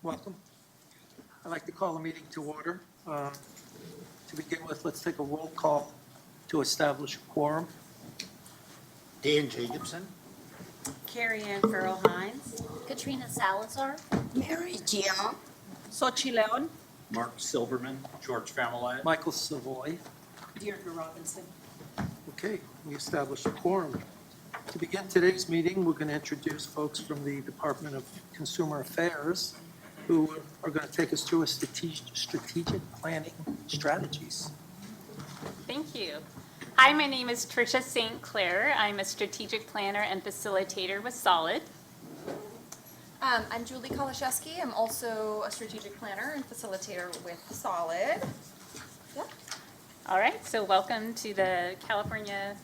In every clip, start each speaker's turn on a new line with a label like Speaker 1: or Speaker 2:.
Speaker 1: Welcome. I'd like to call the meeting to order. To begin with, let's take a roll call to establish a quorum.
Speaker 2: Dan Jacobson.
Speaker 3: Carrie Ann Farrell Hines.
Speaker 4: Katrina Salazar.
Speaker 5: Mary Gia.
Speaker 3: Sochi Leon.
Speaker 6: Mark Silverman, George Familat.
Speaker 1: Michael Savoy.
Speaker 3: Deirdre Robinson.
Speaker 1: Okay, we established a quorum. To begin today's meeting, we're going to introduce folks from the Department of Consumer Affairs who are going to take us through a strategic planning strategies.
Speaker 7: Thank you. Hi, my name is Tricia St. Clair. I'm a strategic planner and facilitator with Solid.
Speaker 4: I'm Julie Kolashevsky. I'm also a strategic planner and facilitator with Solid. Yeah.
Speaker 7: All right, so welcome to the California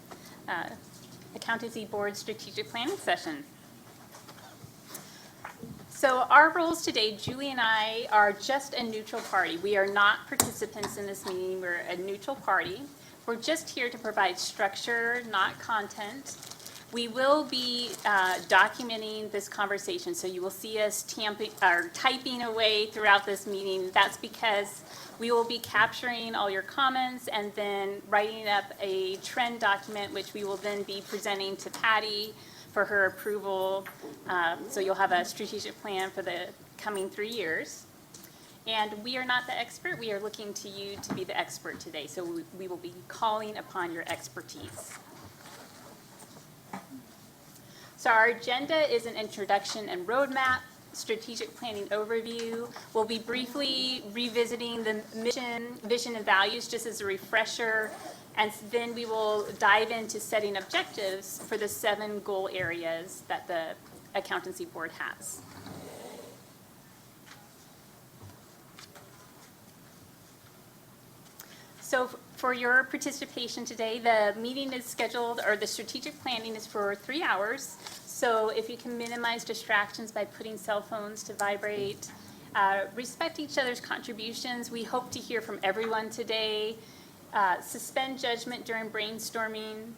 Speaker 7: Accountancy Board Strategic Planning Session. So our roles today, Julie and I are just a neutral party. We are not participants in this meeting. We're a neutral party. We're just here to provide structure, not content. We will be documenting this conversation, so you will see us typing away throughout this meeting. That's because we will be capturing all your comments and then writing up a trend document, which we will then be presenting to Patty for her approval. So you'll have a strategic plan for the coming 3 years. And we are not the expert. We are looking to you to be the expert today. So we will be calling upon your expertise. So our agenda is an introduction and roadmap, strategic planning overview. We'll be briefly revisiting the mission, vision, and values just as a refresher. And then we will dive into setting objectives for the 7 goal areas that the Accountancy Board has. So for your participation today, the meeting is scheduled, or the strategic planning is for 3 hours. So if you can minimize distractions by putting cell phones to vibrate, respect each other's contributions. We hope to hear from everyone today. Suspend judgment during brainstorming.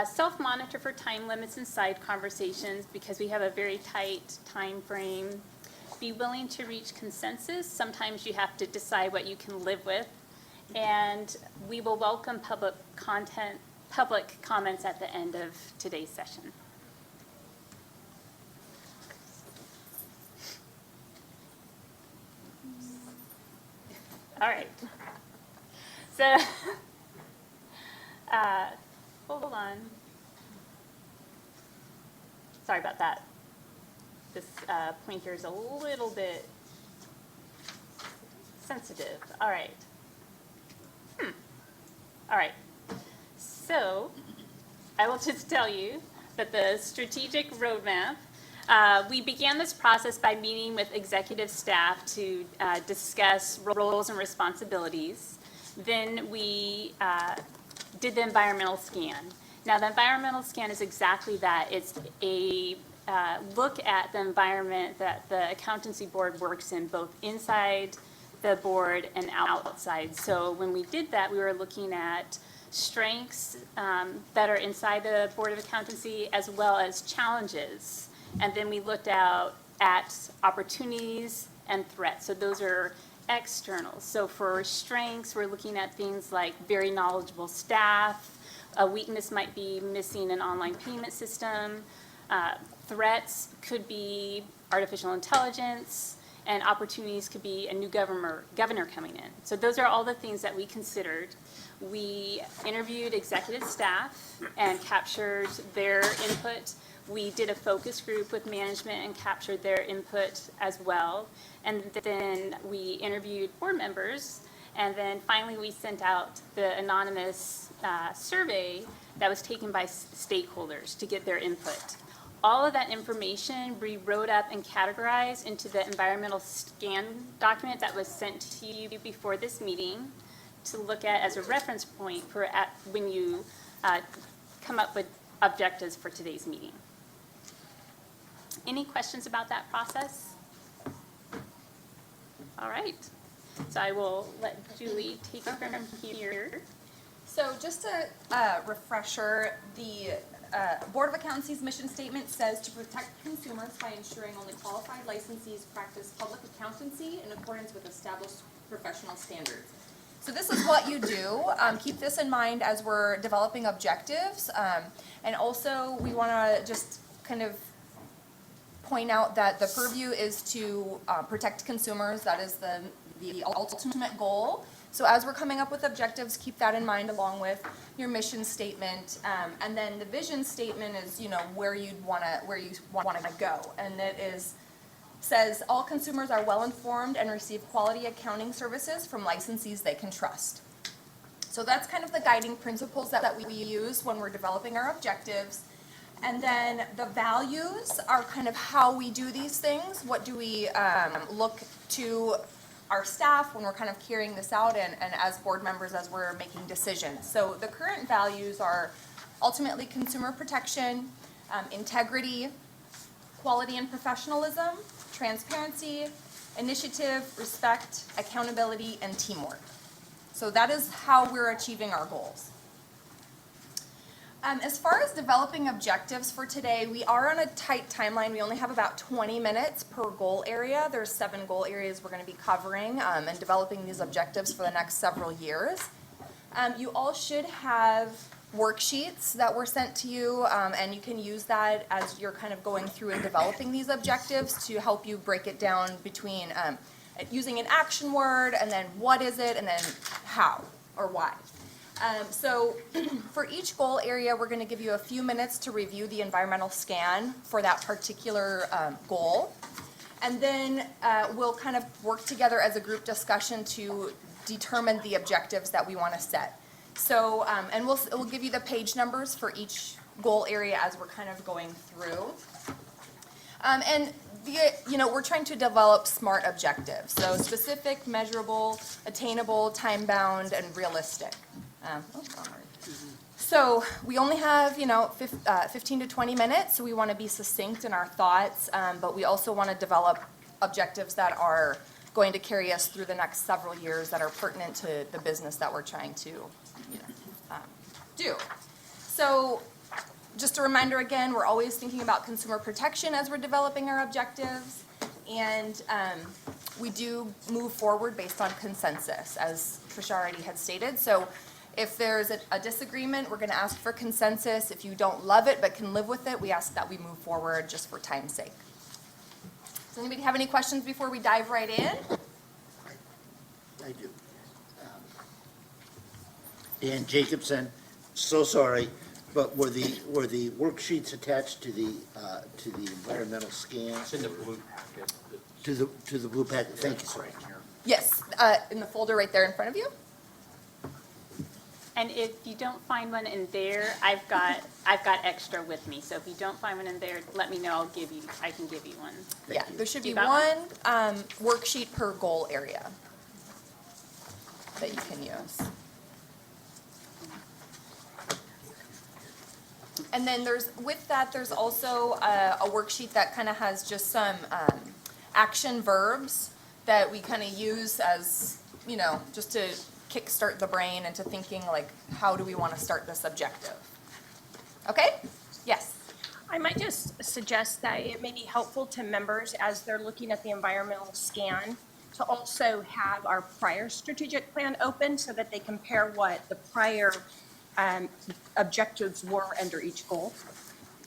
Speaker 7: Self-monitor for time limits and side conversations because we have a very tight time frame. Be willing to reach consensus. Sometimes you have to decide what you can live with. And we will welcome public comments at the end of today's session. All right. So, hold on. Sorry about that. This pointer is a little bit sensitive. All right. All right, so I will just tell you that the strategic roadmap, we began this process by meeting with executive staff to discuss roles and responsibilities. Then we did the environmental scan. Now the environmental scan is exactly that. It's a look at the environment that the Accountancy Board works in, both inside the board and outside. So when we did that, we were looking at strengths that are inside the Board of Accountancy as well as challenges. And then we looked out at opportunities and threats. So those are external. So for strengths, we're looking at things like very knowledgeable staff. A weakness might be missing an online payment system. Threats could be artificial intelligence. And opportunities could be a new governor coming in. So those are all the things that we considered. We interviewed executive staff and captured their input. We did a focus group with management and captured their input as well. And then we interviewed board members. And then finally we sent out the anonymous survey that was taken by stakeholders to get their input. All of that information we wrote up and categorized into the environmental scan document that was sent to you before this meeting to look at as a reference point for when you come up with objectives for today's meeting. Any questions about that process? All right. So I will let Julie take it from here.
Speaker 4: So just a refresher, the Board of Accountancy's mission statement says to protect consumers by ensuring only qualified licensees practice public accountancy in accordance with established professional standards. So this is what you do. Keep this in mind as we're developing objectives. And also, we want to just kind of point out that the purview is to protect consumers. That is the ultimate goal. So as we're coming up with objectives, keep that in mind along with your mission statement. And then the vision statement is, where you want to go. And it says all consumers are well informed and receive quality accounting services from licensees they can trust. So that's kind of the guiding principles that we use when we're developing our objectives. And then the values are kind of how we do these things. What do we look to our staff when we're kind of carrying this out, and as board members as we're making decisions. So the current values are ultimately consumer protection, integrity, quality and professionalism, transparency, initiative, respect, accountability, and teamwork. So that is how we're achieving our goals. As far as developing objectives for today, we are on a tight timeline. We only have about 20 minutes per goal area. There's 7 goal areas we're going to be covering and developing these objectives for the next several years. You all should have worksheets that were sent to you, and you can use that as you're kind of going through and developing these objectives to help you break it down between using an action word and then what is it and then how or why. So for each goal area, we're going to give you a few minutes to review the environmental scan for that particular goal. And then we'll kind of work together as a group discussion to determine the objectives that we want to set. So, and we'll give you the page numbers for each goal area as we're kind of going through. And we're trying to develop SMART objectives. So specific, measurable, attainable, time-bound, and realistic. So we only have, 15 to 20 minutes, so we want to be succinct in our thoughts, but we also want to develop objectives that are going to carry us through the next several years that are pertinent to the business that we're trying to do. So just a reminder again, we're always thinking about consumer protection as we're developing our objectives, and we do move forward based on consensus, as Tricia already had stated. So if there's a disagreement, we're going to ask for consensus. If you don't love it but can live with it, we ask that we move forward just for time's sake. Does anybody have any questions before we dive right in?
Speaker 2: I do. Dan Jacobson, so sorry, but were the worksheets attached to the environmental scans?
Speaker 6: It's in the blue packet.
Speaker 2: To the blue packet, thank you, sir.
Speaker 4: Yes, in the folder right there in front of you.
Speaker 7: And if you don't find one in there, I've got extra with me. So if you don't find one in there, let me know. I can give you one.
Speaker 4: Yeah, there should be
Speaker 7: You got
Speaker 4: one worksheet per goal area that you can use. And then there's also a worksheet that kind of has just some action verbs that we kind of use as, just to kickstart the brain into thinking like, how do we want to start this objective? Okay? Yes.
Speaker 5: I might just suggest that it may be helpful to members as they're looking at the environmental scan to also have our prior strategic plan open so that they compare what the prior objectives were under each goal.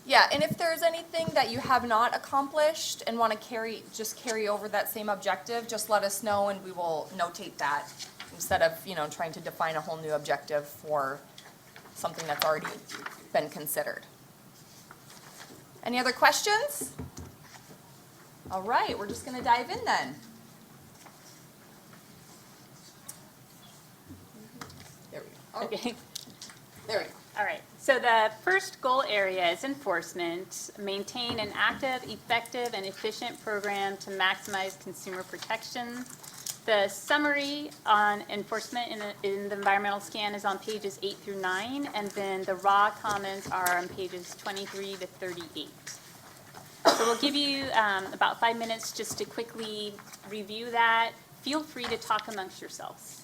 Speaker 4: Yeah, and if there's anything that you have not accomplished and want to carry over that same objective, just let us know and we will notate that instead of, trying to define a whole new objective for something that's already been considered. Any other questions? All right, we're just going to dive in then. There we go.
Speaker 7: Okay.
Speaker 4: There we go.
Speaker 7: All right. So the first goal area is enforcement. Maintain an active, effective, and efficient program to maximize consumer protection. The summary on enforcement in the environmental scan is on pages 8 through 9, and then the raw comments are on pages 23 to 38. So we'll give you about 5 minutes just to quickly review that. Feel free to talk amongst yourselves.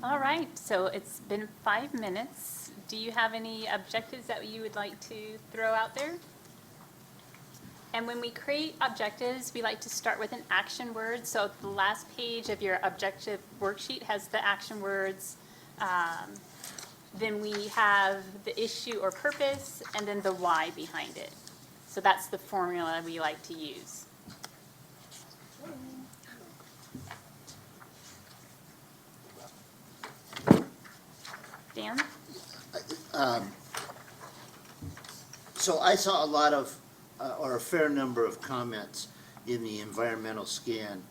Speaker 7: All right, so it's been 5 minutes. Do you have any objectives that you would like to throw out there? And when we create objectives, we like to start with an action word. So the last page of your objective worksheet has the action words. Then we have the issue or purpose, and then the why behind it. So that's the formula we like to use. Dan?
Speaker 2: So I saw a lot of, or a fair number of comments in the environmental scan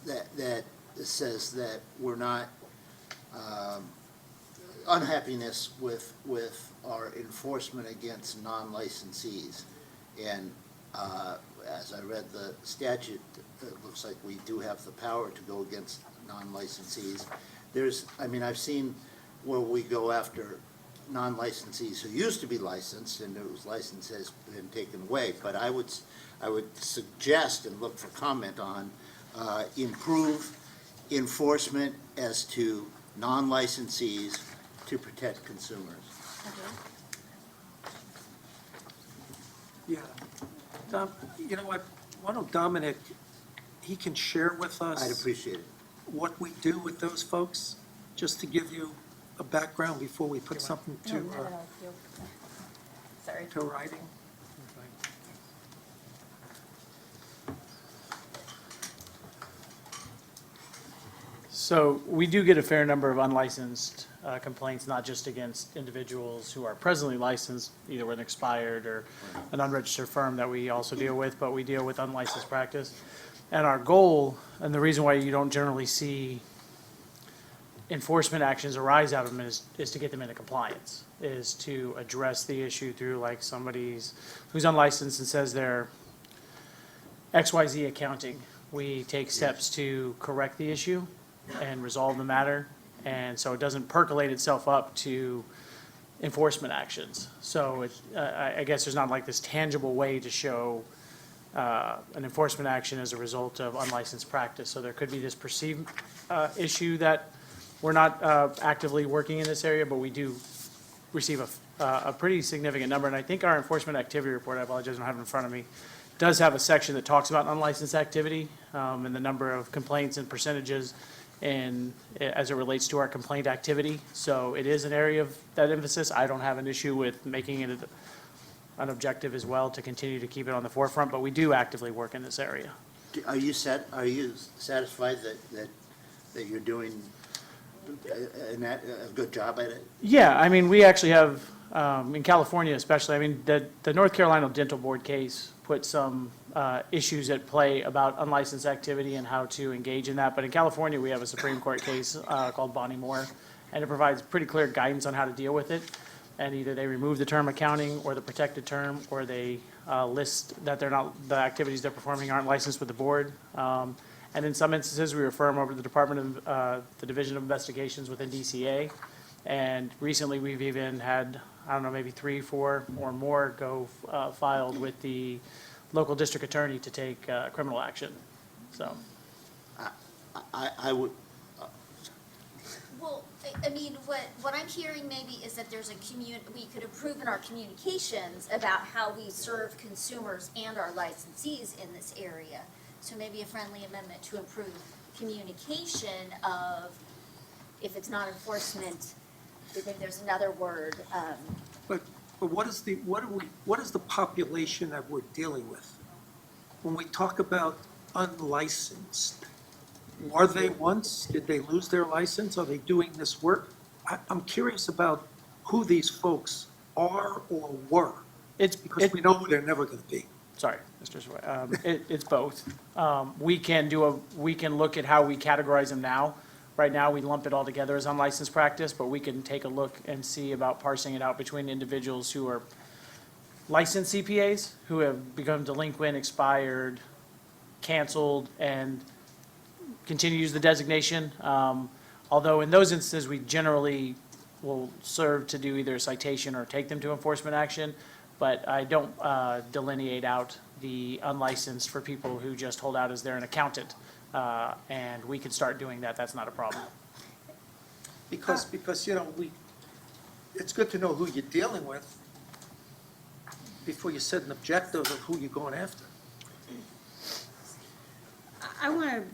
Speaker 2: that says that we're not, unhappiness with our enforcement against non-licensees. And as I read the statute, it looks like we do have the power to go against non-licensees. I've seen where we go after non-licensees who used to be licensed and whose license has been taken away. But I would suggest and look for comment on improve enforcement as to non-licensees to protect consumers.
Speaker 1: Yeah. You know what, why don't Dominic, he can share with us.
Speaker 2: I'd appreciate it.
Speaker 1: What we do with those folks, just to give you a background before we put something
Speaker 4: Sorry.
Speaker 1: to writing.
Speaker 8: So we do get a fair number of unlicensed complaints, not just against individuals who are presently licensed, either with an expired or an unregistered firm that we also deal with, but we deal with unlicensed practice. And our goal, and the reason why you don't generally see enforcement actions arise out of them is to get them into compliance, is to address the issue through like somebody's who's unlicensed and says they're XYZ accounting. We take steps to correct the issue and resolve the matter, and so it doesn't percolate itself up to enforcement actions. So I guess there's not like this tangible way to show an enforcement action as a result of unlicensed practice. So there could be this perceived issue that we're not actively working in this area, but we do receive a pretty significant number. And I think our enforcement activity report, I apologize, I don't have it in front of me, does have a section that talks about unlicensed activity and the number of complaints and percentages and as it relates to our complaint activity. So it is an area of that emphasis. I don't have an issue with making it an objective as well to continue to keep it on the forefront, but we do actively work in this area.
Speaker 2: Are you satisfied that you're doing a good job at it?
Speaker 8: Yeah, I mean, we actually have, in California especially, I mean, the North Carolina Dental Board case put some issues at play about unlicensed activity and how to engage in that. But in California, we have a Supreme Court case called Bonnie Moore, and it provides pretty clear guidance on how to deal with it. And either they remove the term accounting or the protected term, or they list that they're not, the activities they're performing aren't licensed with the board. And in some instances, we refer them over to the Department of, the Division of Investigations within DCA. And recently, we've even had, I don't know, maybe 3, 4 or more go filed with the local district attorney to take criminal action, so.
Speaker 2: I would,
Speaker 9: Well, I mean, what I'm hearing maybe is that there's we could improve in our communications about how we serve consumers and our licensees in this area. So maybe a friendly amendment to improve communication of, if it's not enforcement, maybe there's another word.
Speaker 1: But what is the population that we're dealing with? When we talk about unlicensed, are they once, did they lose their license? Are they doing this work? I'm curious about who these folks are or were, because we know who they're never gonna be.
Speaker 8: Sorry, Mr. Sway. It's both. We can look at how we categorize them now. Right now, we lump it all together as unlicensed practice, but we can take a look and see about parsing it out between individuals who are licensed CPAs, who have become delinquent, expired, canceled, and continue to use the designation. Although in those instances, we generally will serve to do either a citation or take them to enforcement action. But I don't delineate out the unlicensed for people who just hold out as they're an accountant. And we can start doing that. That's not a problem.
Speaker 1: Because, you know, it's good to know who you're dealing with before you set an objective of who you're going after.
Speaker 3: I want to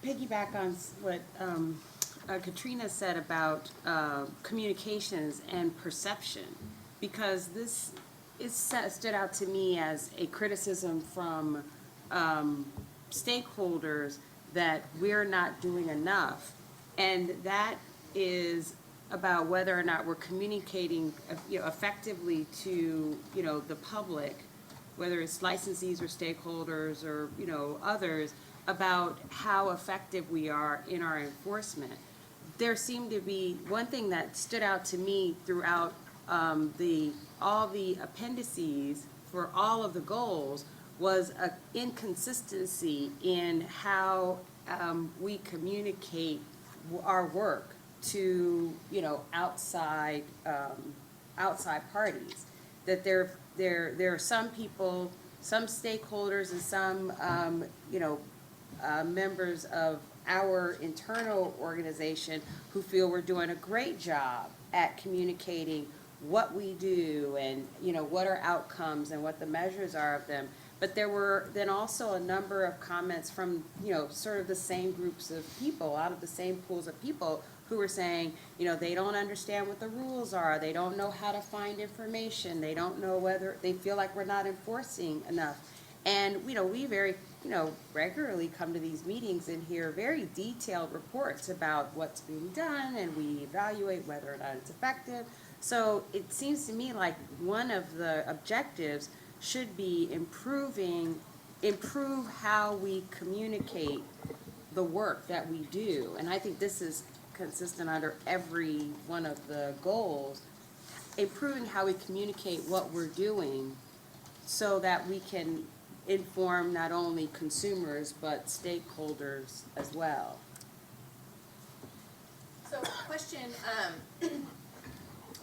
Speaker 3: piggyback on what Katrina said about communications and perception, because this stood out to me as a criticism from stakeholders that we're not doing enough. And that is about whether or not we're communicating, effectively to, the public, whether it's licensees or stakeholders or, others, about how effective we are in our enforcement. There seemed to be, one thing that stood out to me throughout all the appendices for all of the goals was an inconsistency in how we communicate our work to, outside parties. That there are some people, some stakeholders and some, members of our internal organization who feel we're doing a great job at communicating what we do and, what our outcomes and what the measures are of them. But there were then also a number of comments from, sort of the same groups of people, out of the same pools of people, who were saying, they don't understand what the rules are, they don't know how to find information, they don't know whether, they feel like we're not enforcing enough. And, we very, regularly come to these meetings and hear very detailed reports about what's being done, and we evaluate whether or not it's effective. So it seems to me like one of the objectives should be improve how we communicate the work that we do. And I think this is consistent under every one of the goals, improving how we communicate what we're doing so that we can inform not only consumers, but stakeholders as well.
Speaker 4: So question,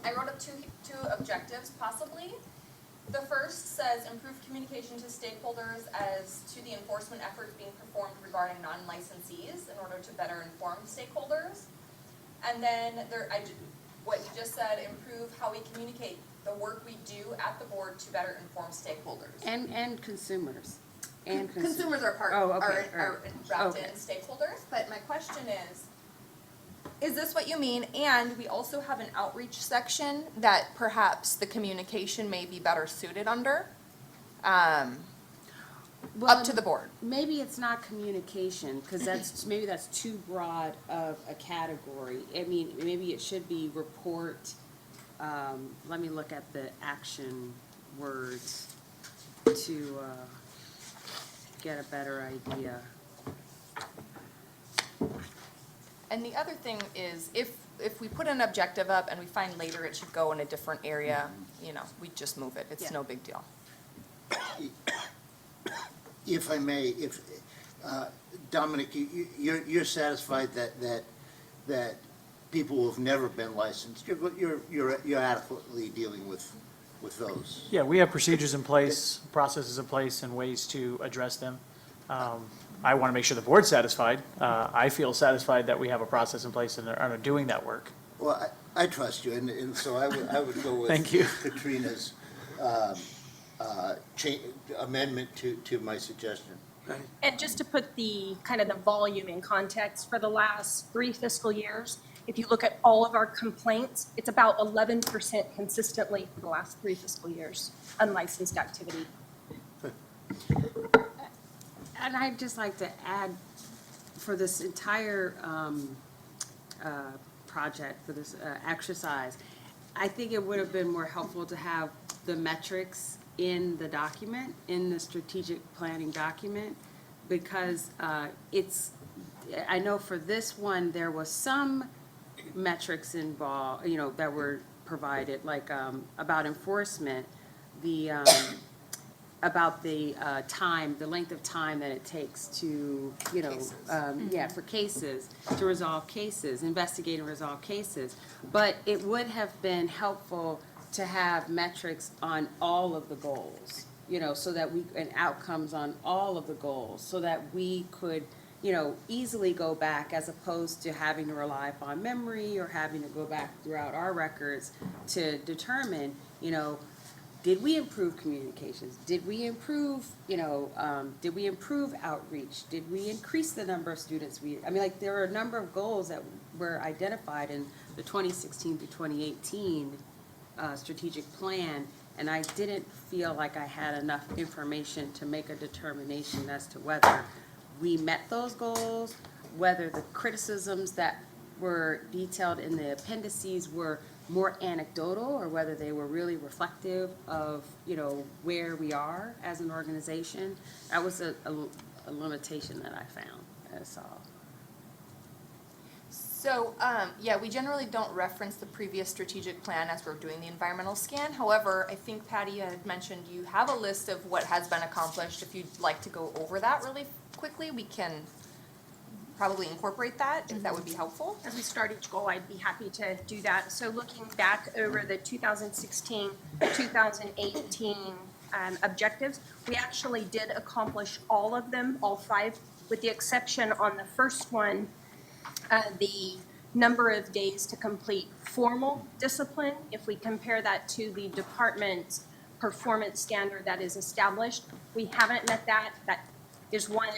Speaker 4: I wrote up two objectives possibly. The first says improve communication to stakeholders as to the enforcement efforts being performed regarding non-licensees in order to better inform stakeholders. And then what you just said, improve how we communicate the work we do at the board to better inform stakeholders.
Speaker 3: And consumers.
Speaker 4: Consumers are are wrapped in stakeholders, but my question is this what you mean? And we also have an outreach section that perhaps the communication may be better suited under, up to the board.
Speaker 3: Maybe it's not communication, because maybe that's too broad of a category. I mean, maybe it should be report, let me look at the action words to get a better idea.
Speaker 4: And the other thing is, if we put an objective up and we find later it should go in a different area, we just move it. It's
Speaker 3: Yeah.
Speaker 4: no big deal.
Speaker 2: If I may, Dominic, you're satisfied that people who have never been licensed, you're adequately dealing with those?
Speaker 8: Yeah, we have procedures in place, processes in place, and ways to address them. I want to make sure the board's satisfied. I feel satisfied that we have a process in place and are doing that work.
Speaker 2: Well, I trust you, and so I would go with
Speaker 8: Thank you.
Speaker 2: Katrina's amendment to my suggestion.
Speaker 5: And just to put the kind of the volume in context, for the last 3 fiscal years, if you look at all of our complaints, it's about 11% consistently for the last 3 fiscal years, unlicensed activity.
Speaker 3: And I'd just like to add, for this entire project, for this exercise, I think it would have been more helpful to have the metrics in the document, in the strategic planning document, because I know for this one, there was some metrics involved, that were provided, like about enforcement, about the time, the length of time that it takes to, for cases, to resolve cases, investigate and resolve cases. But it would have been helpful to have metrics on all of the goals, so that and outcomes on all of the goals, so that we could easily go back as opposed to having to rely upon memory or having to go back throughout our records to determine, did we improve communications? Did we improve, did we improve outreach? Did we increase the number of students there are a number of goals that were identified in the 2016 to 2018 strategic plan, and I didn't feel like I had enough information to make a determination as to whether we met those goals, whether the criticisms that were detailed in the appendices were more anecdotal or whether they were really reflective of, where we are as an organization. That was a limitation that I found, that's all.
Speaker 4: So, we generally don't reference the previous strategic plan as we're doing the environmental scan. However, I think Patty had mentioned you have a list of what has been accomplished. If you'd like to go over that really quickly, we can probably incorporate that, if that would be helpful.
Speaker 5: As we start each goal, I'd be happy to do that. So looking back over the 2016, 2018 objectives, we actually did accomplish all of them, all 5, with the exception on the first one, the number of days to complete formal discipline. If we compare that to the department's performance standard that is established, we haven't met that. That is one,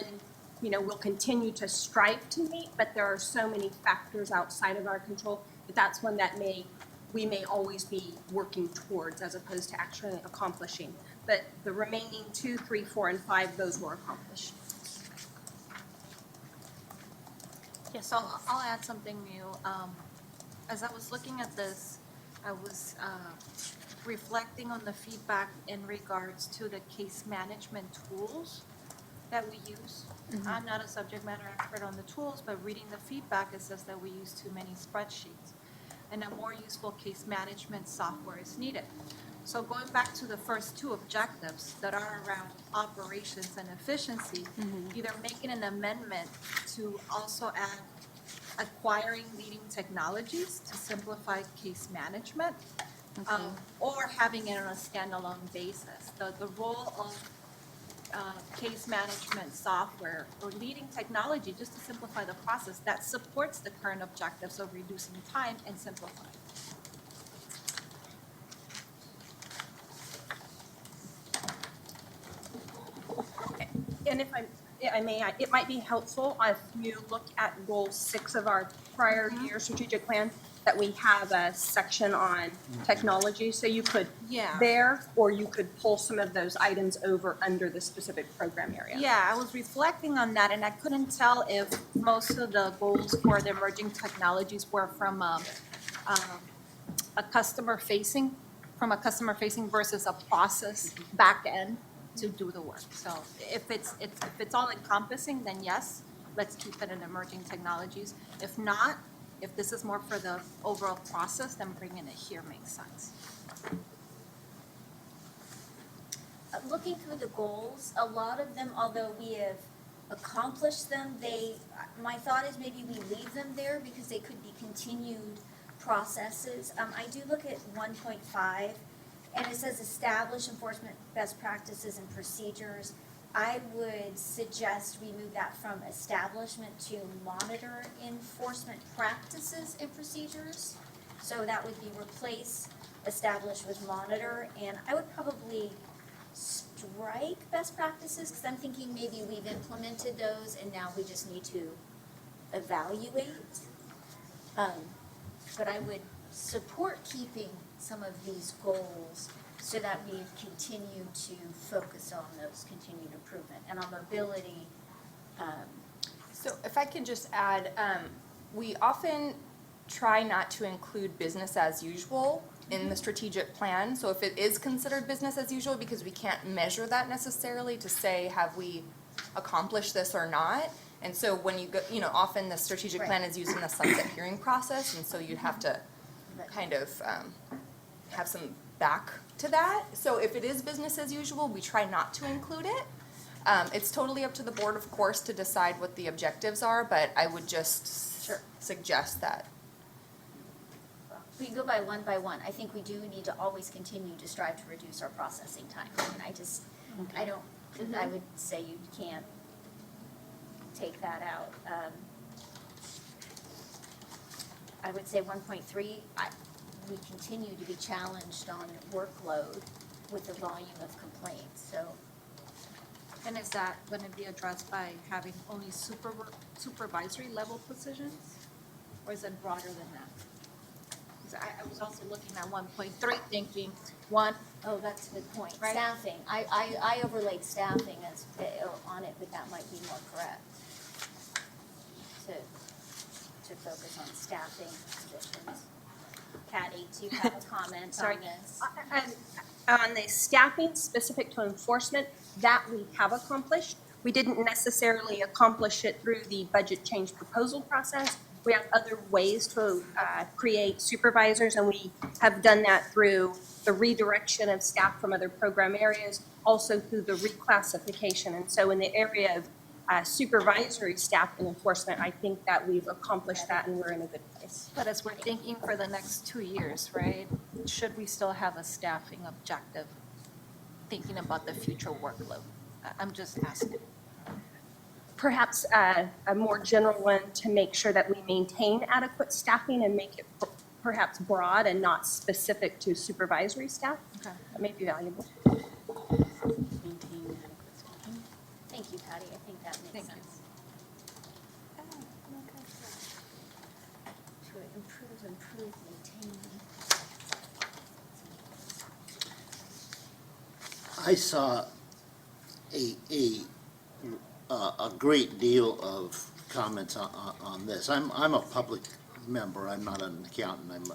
Speaker 5: we'll continue to strive to meet, but there are so many factors outside of our control that that's one that we may always be working towards as opposed to actually accomplishing. But the remaining 2, 3, 4, and 5, those were accomplished.
Speaker 10: Yes, so I'll add something new. As I was looking at this, I was reflecting on the feedback in regards to the case management tools that we use. I'm not a subject matter expert on the tools, but reading the feedback, it says that we use too many spreadsheets, and a more useful case management software is needed. So going back to the first 2 objectives that are around operations and efficiency, either making an amendment to also add acquiring leading technologies to simplify case management, or having it on a standalone basis. The role of case management software or leading technology just to simplify the process that supports the current objectives of reducing time and simplifying.
Speaker 5: And if I may, it might be helpful if you look at goal 6 of our prior year strategic plan, that we have a section on technology, so you could there, or you could pull some of those items over under the specific program area.
Speaker 10: Yeah, I was reflecting on that, and I couldn't tell if most of the goals for the emerging technologies were from a customer facing versus a process back end to do the work. So if it's all encompassing, then yes, let's keep it in emerging technologies. If not, if this is more for the overall process, then bringing it here makes sense.
Speaker 9: Looking through the goals, a lot of them, although we have accomplished them, my thought is maybe we leave them there because they could be continued processes. I do look at 1.5, and it says establish enforcement best practices and procedures. I would suggest we move that from establishment to monitor enforcement practices and procedures. So that would be replace establish with monitor, and I would probably strike best practices because I'm thinking maybe we've implemented those and now we just need to evaluate. But I would support keeping some of these goals so that we continue to focus on those continued improvement and on mobility.
Speaker 4: So if I can just add, we often try not to include business as usual in the strategic plan. So if it is considered business as usual, because we can't measure that necessarily to say, have we accomplished this or not? And so when you go, often the strategic plan is used in the sunset hearing process, and so you'd have to kind of have some back to that. So if it is business as usual, we try not to include it. It's totally up to the board, of course, to decide what the objectives are, but I would just suggest that.
Speaker 9: We can go by one. I think we do need to always continue to strive to reduce our processing time. And I would say you can't take that out. I would say 1.3, we continue to be challenged on workload with the volume of complaints, so.
Speaker 10: And is that going to be addressed by having only supervisory level positions? Or is it broader than that? 'Cause I was also looking at 1.3 thinking, one,
Speaker 9: Oh, that's a good point.
Speaker 10: Right.
Speaker 9: Staffing, I overlaid staffing as, on it, but that might be more correct. To focus on staffing positions. Patty, do you have a comment
Speaker 5: Sorry.
Speaker 9: on this?
Speaker 5: On the staffing specific to enforcement, that we have accomplished. We didn't necessarily accomplish it through the budget change proposal process. We have other ways to create supervisors, and we have done that through the redirection of staff from other program areas, also through the reclassification. And so in the area of supervisory staff and enforcement, I think that we've accomplished that and we're in a good place.
Speaker 10: but as we're thinking for the next 2 years, right? Should we still have a staffing objective, thinking about the future workload? I'm just asking.
Speaker 5: Perhaps a more general one to make sure that we maintain adequate staffing and make it perhaps broad and not specific to supervisory staff.
Speaker 10: Okay.
Speaker 5: That may be valuable.
Speaker 9: Thank you, Patty, I think that makes
Speaker 10: Thank you.
Speaker 9: sense. To improve, maintain.
Speaker 2: I saw a great deal of comments on this. I'm a public member, I'm not an accountant,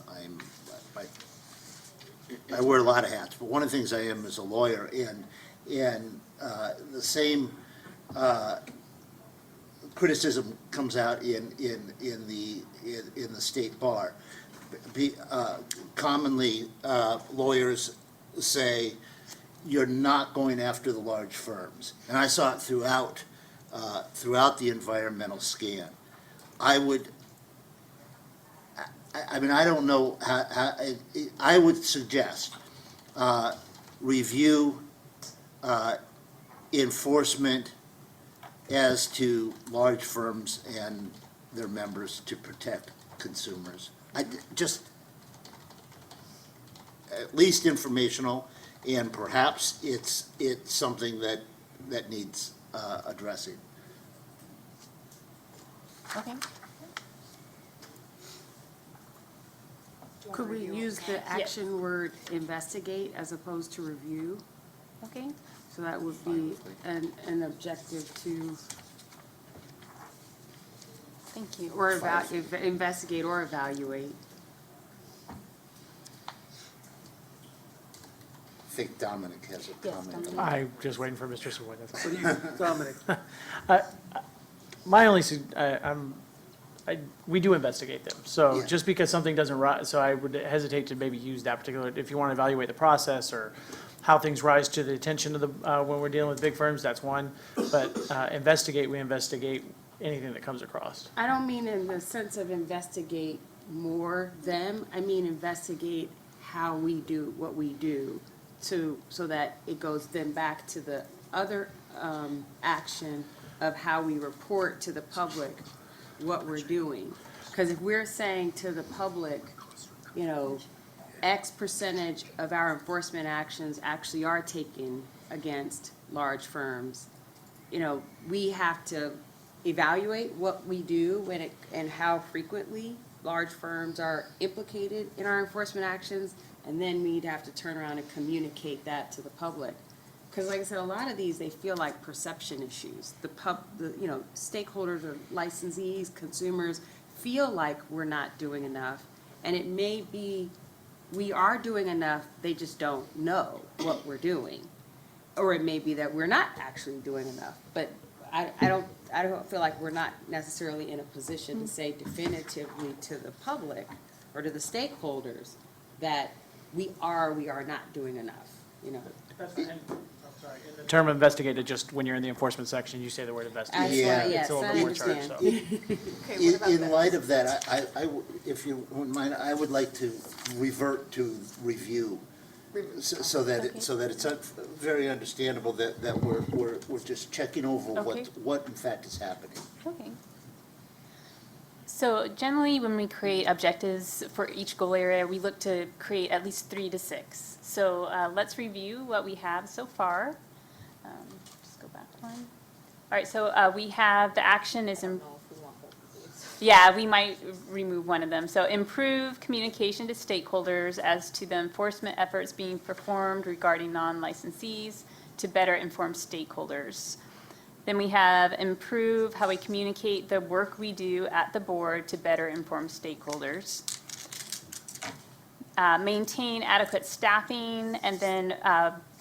Speaker 2: I wear a lot of hats, but one of the things I am is a lawyer, and the same criticism comes out in the state bar. Commonly, lawyers say, you're not going after the large firms. And I saw it throughout the environmental scan. I mean, I don't know how I would suggest review enforcement as to large firms and their members to protect consumers. Just at least informational, and perhaps it's something that needs addressing.
Speaker 10: Okay.
Speaker 3: Could we use the action word investigate as opposed to review?
Speaker 5: Okay.
Speaker 3: So that would be an objective to, thank you, or investigate or evaluate.
Speaker 2: I think Dominic has a
Speaker 3: Yes,
Speaker 2: comment.
Speaker 3: Dominic.
Speaker 8: I'm just waiting for Mr. Savoy, that's all.
Speaker 1: What do you, Dominic?
Speaker 8: My only, we do investigate them, so
Speaker 2: Yeah.
Speaker 8: just because something doesn't rise, so I would hesitate to maybe use that particular, if you want to evaluate the process or how things rise to the attention of the, when we're dealing with big firms, that's one, but we investigate anything that comes across.
Speaker 3: I don't mean in the sense of investigate more them, I mean investigate how we do what we do so that it goes then back to the other action of how we report to the public what we're doing. Because if we're saying to the public, you know, X percentage of our enforcement actions actually are taken against large firms, you know, we have to evaluate what we do and how frequently large firms are implicated in our enforcement actions, and then we'd have to turn around and communicate that to the public. Because like I said, a lot of these, they feel like perception issues. The stakeholders or licensees, consumers feel like we're not doing enough. And it may be, we are doing enough, they just don't know what we're doing. Or it may be that we're not actually doing enough. But I don't feel like we're not necessarily in a position to say definitively to the public or to the stakeholders that we are not doing enough, you know.
Speaker 8: The term investigated, just when you're in the enforcement section, you say the word investigate.
Speaker 2: Yeah.
Speaker 3: Yes,
Speaker 8: It's a little
Speaker 3: I
Speaker 8: bit more charged,
Speaker 3: understand.
Speaker 8: so.
Speaker 2: In light of that, if you wouldn't mind, I would like to revert to review, so that it's very understandable that we're just checking over
Speaker 3: Okay.
Speaker 2: what in fact is happening.
Speaker 7: Okay. So generally, when we create objectives for each goal area, we look to create at least 3 to 6. So let's review what we have so far. Just go back one. All right, so we have the action is, yeah, we might remove one of them. So improve communication to stakeholders as to the enforcement efforts being performed regarding non-licensees to better inform stakeholders. Then we have improve how we communicate the work we do at the board to better inform stakeholders. Maintain adequate staffing, and then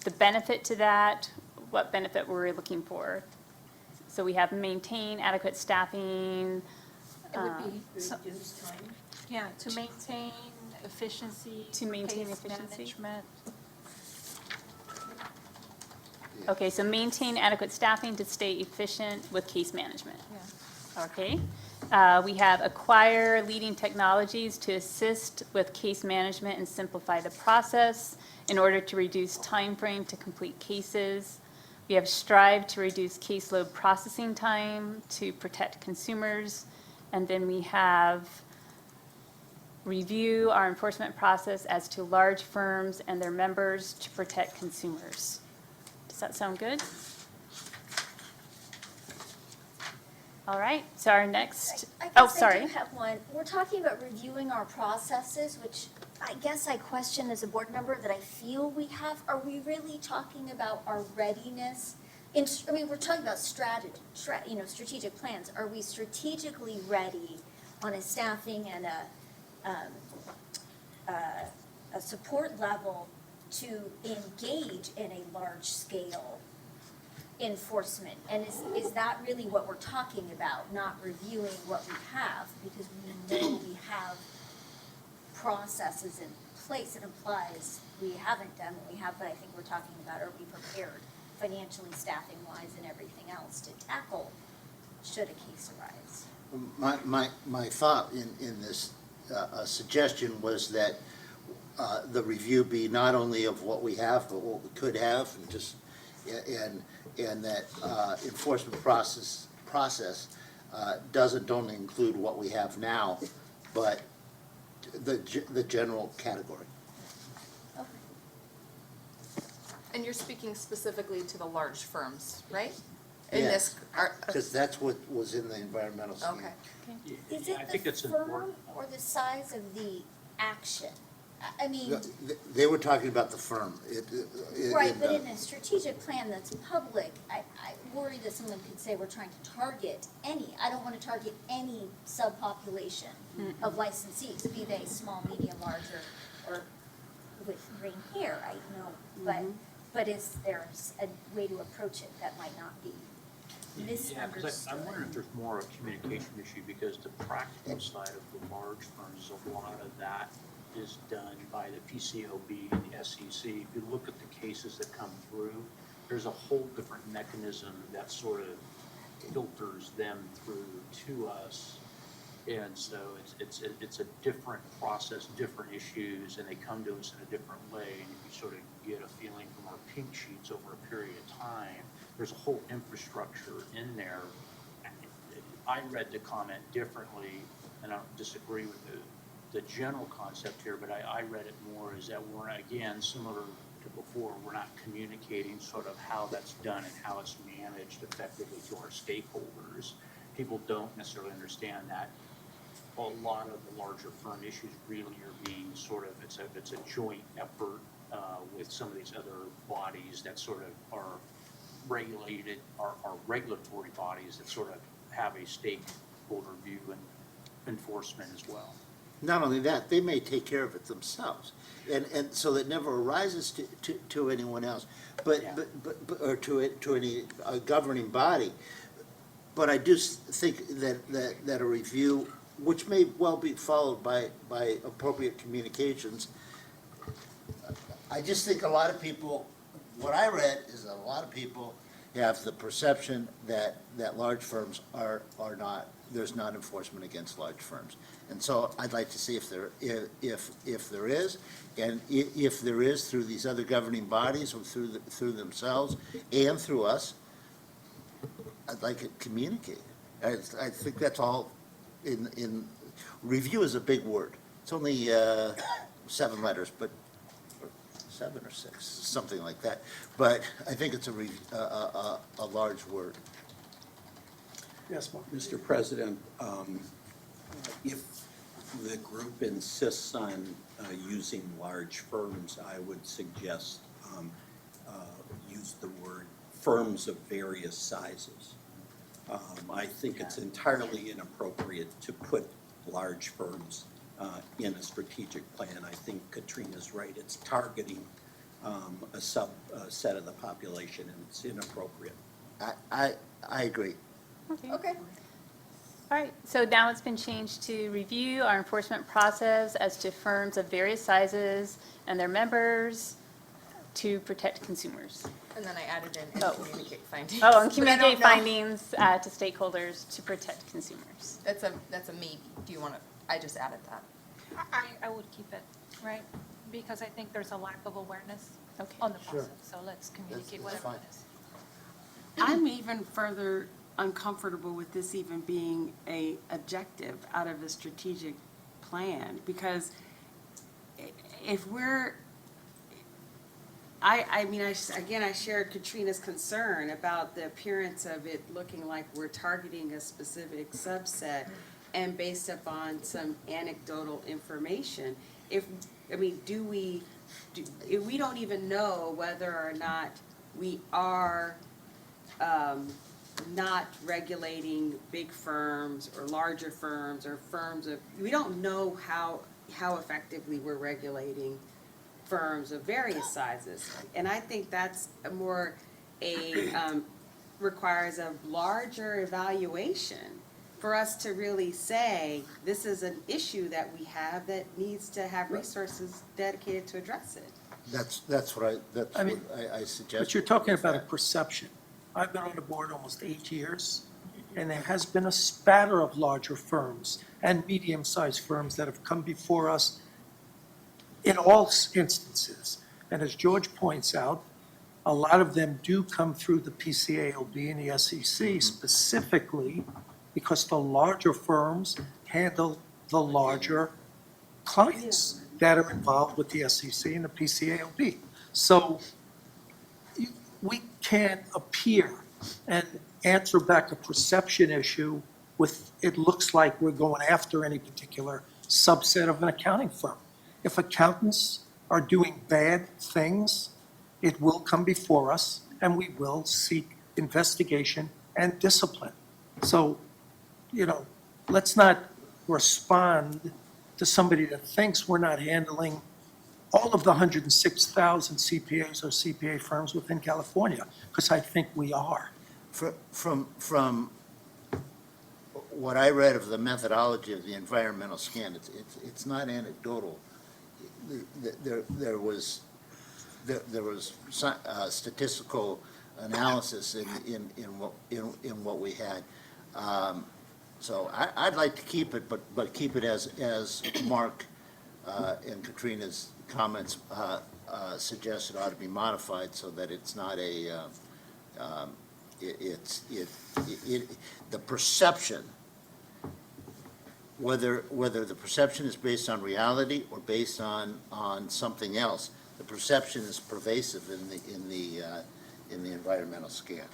Speaker 7: the benefit to that, what benefit we're looking for. So we have maintain adequate staffing.
Speaker 10: It would be, yeah, to maintain efficiency.
Speaker 7: To maintain
Speaker 10: case
Speaker 7: efficiency.
Speaker 10: management.
Speaker 7: Okay, so maintain adequate staffing to stay efficient with case management.
Speaker 10: Yeah.
Speaker 7: Okay. We have acquire leading technologies to assist with case management and simplify the process in order to reduce time frame to complete cases. We have strive to reduce caseload processing time to protect consumers. And then we have review our enforcement process as to large firms and their members to protect consumers. Does that sound good? All right, so our next,
Speaker 9: I
Speaker 7: oh,
Speaker 9: guess I
Speaker 7: sorry.
Speaker 9: do have one. We're talking about reviewing our processes, which I guess I question as a board member that I feel we have. Are we really talking about our readiness? I mean, we're talking about strategic plans. Are we strategically ready on a staffing and a support level to engage in a large-scale enforcement? And is that really what we're talking about, not reviewing what we have? Because we know we have processes in place. It implies we haven't done what we have, but I think we're talking about, are we prepared financially, staffing-wise, and everything else to tackle should a case arise?
Speaker 2: My thought in this suggestion was that the review be not only of what we have, but what we could have, and that enforcement process doesn't only include what we have now, but the general category.
Speaker 9: Okay.
Speaker 11: And you're speaking specifically to the large firms, right?
Speaker 2: Yes, because that's what was in the environmental scheme.
Speaker 11: Okay.
Speaker 9: Is
Speaker 6: I think
Speaker 9: it
Speaker 6: it's
Speaker 9: the firm
Speaker 6: important.
Speaker 9: or the size of the action? I mean,
Speaker 2: They were talking about the firm.
Speaker 9: right, but in a strategic plan that's public, I worry that someone could say we're trying to target I don't want to target any subpopulation of licensees, be they small, medium, large, or with green hair, I know, but is there a way to approach it that might not be
Speaker 6: Yeah,
Speaker 9: misunderstood?
Speaker 6: I'm wondering if there's more a communication issue, because the practical side of the large firms, a lot of that is done by the PCOB and the SEC. If you look at the cases that come through, there's a whole different mechanism that sort of filters them through to us. And so it's a different process, different issues, and they come to us in a different way. And you sort of get a feeling from our pink sheets over a period of time. There's a whole infrastructure in there. I read the comment differently, and I don't disagree with the general concept here, but I read it more as that we're, again, similar to before, we're not communicating sort of how that's done and how it's managed effectively to our stakeholders. People don't necessarily understand that a lot of the larger firm issues really are being sort of, it's a joint effort with some of these other bodies that sort of are regulated, are regulatory bodies that sort of have a stakeholder view and enforcement as well.
Speaker 2: Not only that, they may take care of it themselves, and so that never arises to anyone else, but or to any governing body. But I do think that a review, which may well be followed by appropriate communications, I just think a lot of people, what I read is that a lot of people have the perception that large firms are not, there's not enforcement against large firms. And so I'd like to see if there is, and if there is through these other governing bodies or through themselves and through us, I'd like it communicated. I think that's all review is a big word. It's only 7 letters, but, or 7 or 6, something like that. But I think it's a large word.
Speaker 1: Yes, Mark?
Speaker 12: Mr. President, if the group insists on using large firms, I would suggest use the word firms of various sizes. I think it's entirely inappropriate to put large firms in a strategic plan. I think Katrina's right. It's targeting a subset of the population, and it's inappropriate.
Speaker 2: I agree.
Speaker 11: Okay.
Speaker 7: All right, so now it's been changed to review our enforcement process as to firms of various sizes and their members to protect consumers.
Speaker 11: And then I added in
Speaker 7: Oh.
Speaker 11: and communicate findings.
Speaker 7: Oh, and
Speaker 11: But I
Speaker 7: communicate
Speaker 11: don't know.
Speaker 7: findings to stakeholders to protect consumers.
Speaker 11: That's a maybe. Do you want to, I just added that.
Speaker 10: I would keep it, right? Because I think there's a lack of awareness
Speaker 7: Okay.
Speaker 10: on the
Speaker 1: Sure.
Speaker 10: process, so let's communicate
Speaker 2: That's
Speaker 10: whatever
Speaker 2: fine.
Speaker 10: it is.
Speaker 3: I'm even further uncomfortable with this even being a objective out of a strategic plan, because if we're, I mean, again, I shared Katrina's concern about the appearance of it looking like we're targeting a specific subset and based upon some anecdotal information. If we don't even know whether or not we are not regulating big firms or larger firms or firms of, we don't know how effectively we're regulating firms of various sizes. And I think that's requires a larger evaluation for us to really say, this is an issue that we have that needs to have resources dedicated to address it.
Speaker 2: That's what I suggest.
Speaker 1: But you're talking about a perception. I've been on the board almost 8 years, and there has been a spatter of larger firms and medium-sized firms that have come before us in all instances. And as George points out, a lot of them do come through the PCAOB and the SEC specifically because the larger firms handle the larger clients that are involved with the SEC and the PCAOB. So we can't appear and answer back a perception issue with, it looks like we're going after any particular subset of an accounting firm. If accountants are doing bad things, it will come before us and we will seek investigation and discipline. So, let's not respond to somebody that thinks we're not handling all of the 106,000 CPAs or CPA firms within California, because I think we are.
Speaker 2: From what I read of the methodology of the environmental scan, it's not anecdotal. There was statistical analysis in what we had. So I'd like to keep it, but keep it as Mark and Katrina's comments suggested ought to be modified so that it's not the perception, whether the perception is based on reality or based on something else, the perception is pervasive in the environmental scan.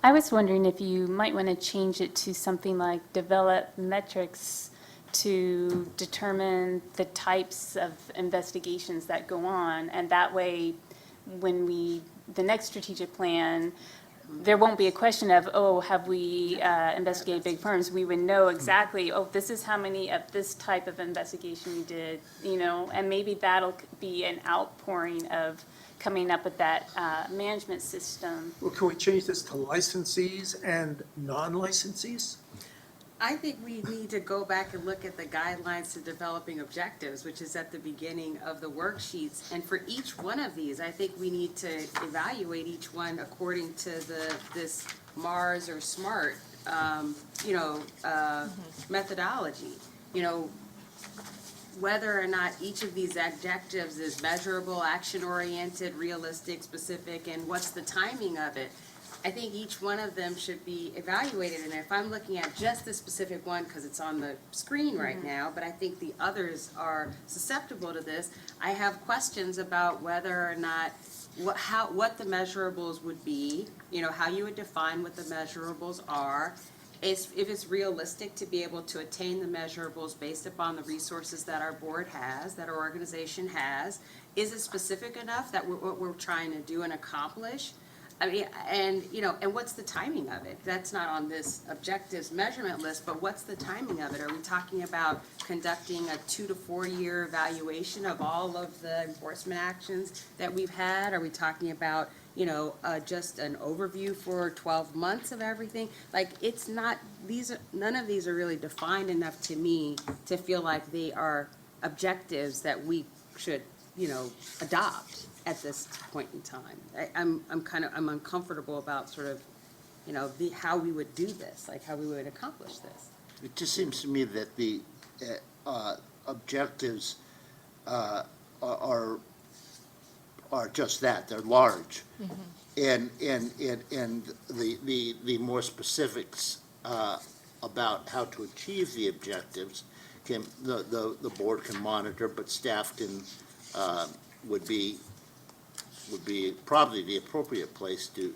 Speaker 7: I was wondering if you might want to change it to something like develop metrics to determine the types of investigations that go on. And that way, when the next strategic plan, there won't be a question of, oh, have we investigated big firms? We would know exactly, oh, this is how many of this type of investigation we did, and maybe that'll be an outpouring of coming up with that management system.
Speaker 1: Well, can we change this to licensees and non-licensees?
Speaker 3: I think we need to go back and look at the guidelines to developing objectives, which is at the beginning of the worksheets. And for each one of these, I think we need to evaluate each one according to this MARS or SMART, methodology. Whether or not each of these objectives is measurable, action-oriented, realistic, specific, and what's the timing of it. I think each one of them should be evaluated, and if I'm looking at just the specific one, because it's on the screen right now, but I think the others are susceptible to this, I have questions about whether or not, what the measurables would be, how you would define what the measurables are, if it's realistic to be able to attain the measurables based upon the resources that our board has, that our organization has. Is it specific enough that what we're trying to do and accomplish? I mean, and what's the timing of it? That's not on this objectives measurement list, but what's the timing of it? Are we talking about conducting a 2 to 4 year evaluation of all of the enforcement actions that we've had? Are we talking about, just an overview for 12 months of everything? Like, it's not, none of these are really defined enough to me to feel like they are objectives that we should, adopt at this point in time. I'm uncomfortable about sort of, how we would do this, like how we would accomplish this.
Speaker 2: It just seems to me that the objectives are just that, they're large. And the more specifics about how to achieve the objectives the board can monitor, but staff can, would be probably the appropriate place to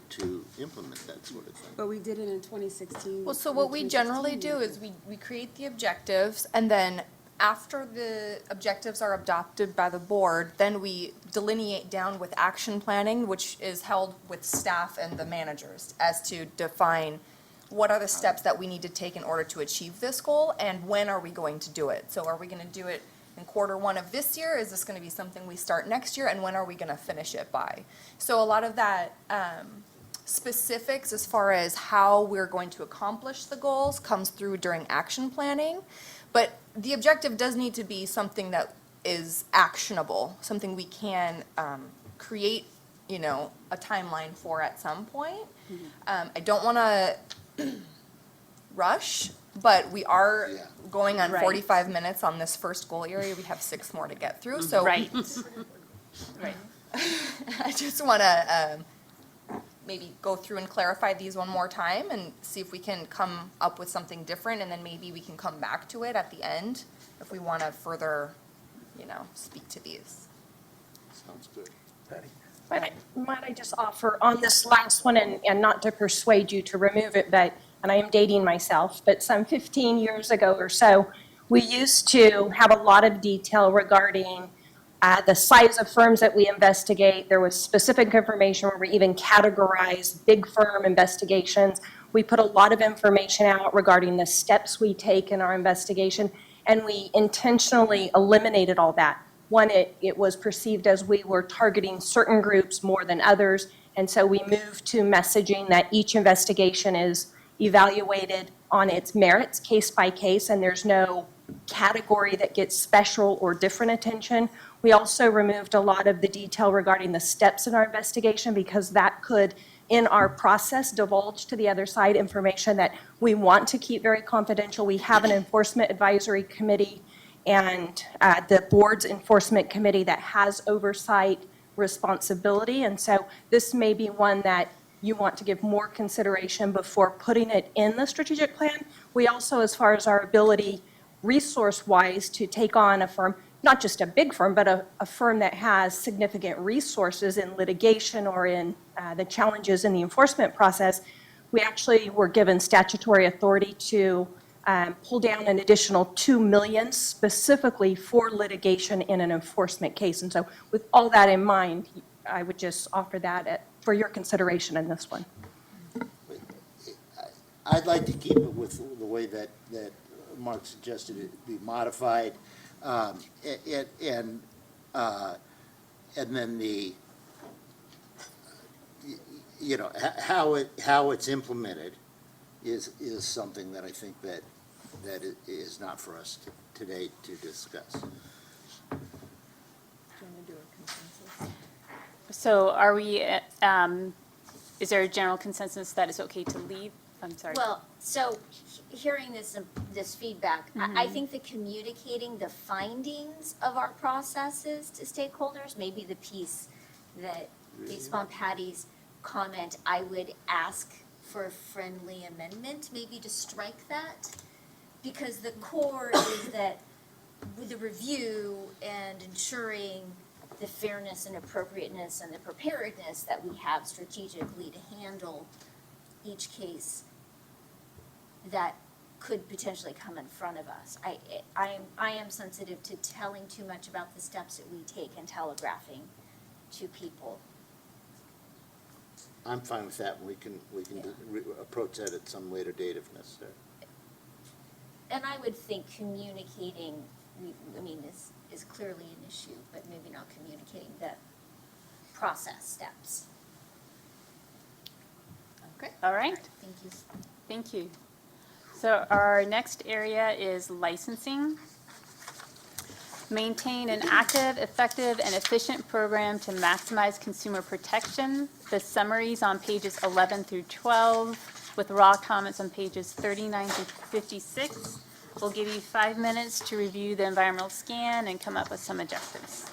Speaker 2: implement that sort of thing.
Speaker 3: But we did it in 2016.
Speaker 11: Well, so what we generally do is we create the objectives, and then after the objectives are adopted by the board, then we delineate down with action planning, which is held with staff and the managers, as to define what are the steps that we need to take in order to achieve this goal, and when are we going to do it? So are we gonna do it in Q1 of this year? Is this gonna be something we start next year? And when are we gonna finish it by? So a lot of that specifics as far as how we're going to accomplish the goals comes through during action planning. But the objective does need to be something that is actionable, something we can create, a timeline for at some point. I don't wanna rush, but we are
Speaker 2: Yeah.
Speaker 11: going on
Speaker 3: Right.
Speaker 11: 45 minutes on this first goal area. We have 6 more to get through, so.
Speaker 7: Right. Right.
Speaker 11: I just wanna maybe go through and clarify these one more time and see if we can come up with something different, and then maybe we can come back to it at the end if we wanna further, speak to these.
Speaker 2: Sounds good.
Speaker 1: Patty?
Speaker 5: Might I just offer on this last one, and not to persuade you to remove it, but, and I am dating myself, but some 15 years ago or so, we used to have a lot of detail regarding the size of firms that we investigate. There was specific information where we even categorized big firm investigations. We put a lot of information out regarding the steps we take in our investigation, and we intentionally eliminated all that. One, it was perceived as we were targeting certain groups more than others, and so we moved to messaging that each investigation is evaluated on its merits, case by case, and there's no category that gets special or different attention. We also removed a lot of the detail regarding the steps in our investigation, because that could, in our process, divulge to the other side information that we want to keep very confidential. We have an enforcement advisory committee and the board's enforcement committee that has oversight responsibility. And so this may be one that you want to give more consideration before putting it in the strategic plan. We also, as far as our ability, resource-wise, to take on a firm, not just a big firm, but a firm that has significant resources in litigation or in the challenges in the enforcement process, we actually were given statutory authority to pull down an additional $2 million specifically for litigation in an enforcement case. And so with all that in mind, I would just offer that for your consideration in this one.
Speaker 2: I'd like to keep it with the way that Mark suggested it be modified, and then the, how it's implemented is something that I think that it is not for us today to discuss.
Speaker 7: So are we, is there a general consensus that it's okay to leave? I'm sorry.
Speaker 9: Well, so hearing this feedback, I think that communicating the findings of our processes to stakeholders may be the piece that, based on Patty's comment, I would ask for a friendly amendment, maybe to strike that. Because the core is that with the review and ensuring the fairness and appropriateness and the preparedness that we have strategically to handle each case that could potentially come in front of us. I am sensitive to telling too much about the steps that we take and telegraphing to people.
Speaker 2: I'm fine with that, and we can approach that at some later date if necessary.
Speaker 9: And I would think communicating, is clearly an issue, but maybe not communicating the process steps.
Speaker 11: Okay.
Speaker 7: All right,
Speaker 9: Thank you.
Speaker 7: thank you. So our next area is licensing. Maintain an active, effective, and efficient program to maximize consumer protection. The summaries on pages 11 through 12, with raw comments on pages 39 through 56. We'll give you 5 minutes to review the environmental scan and come up with some objectives.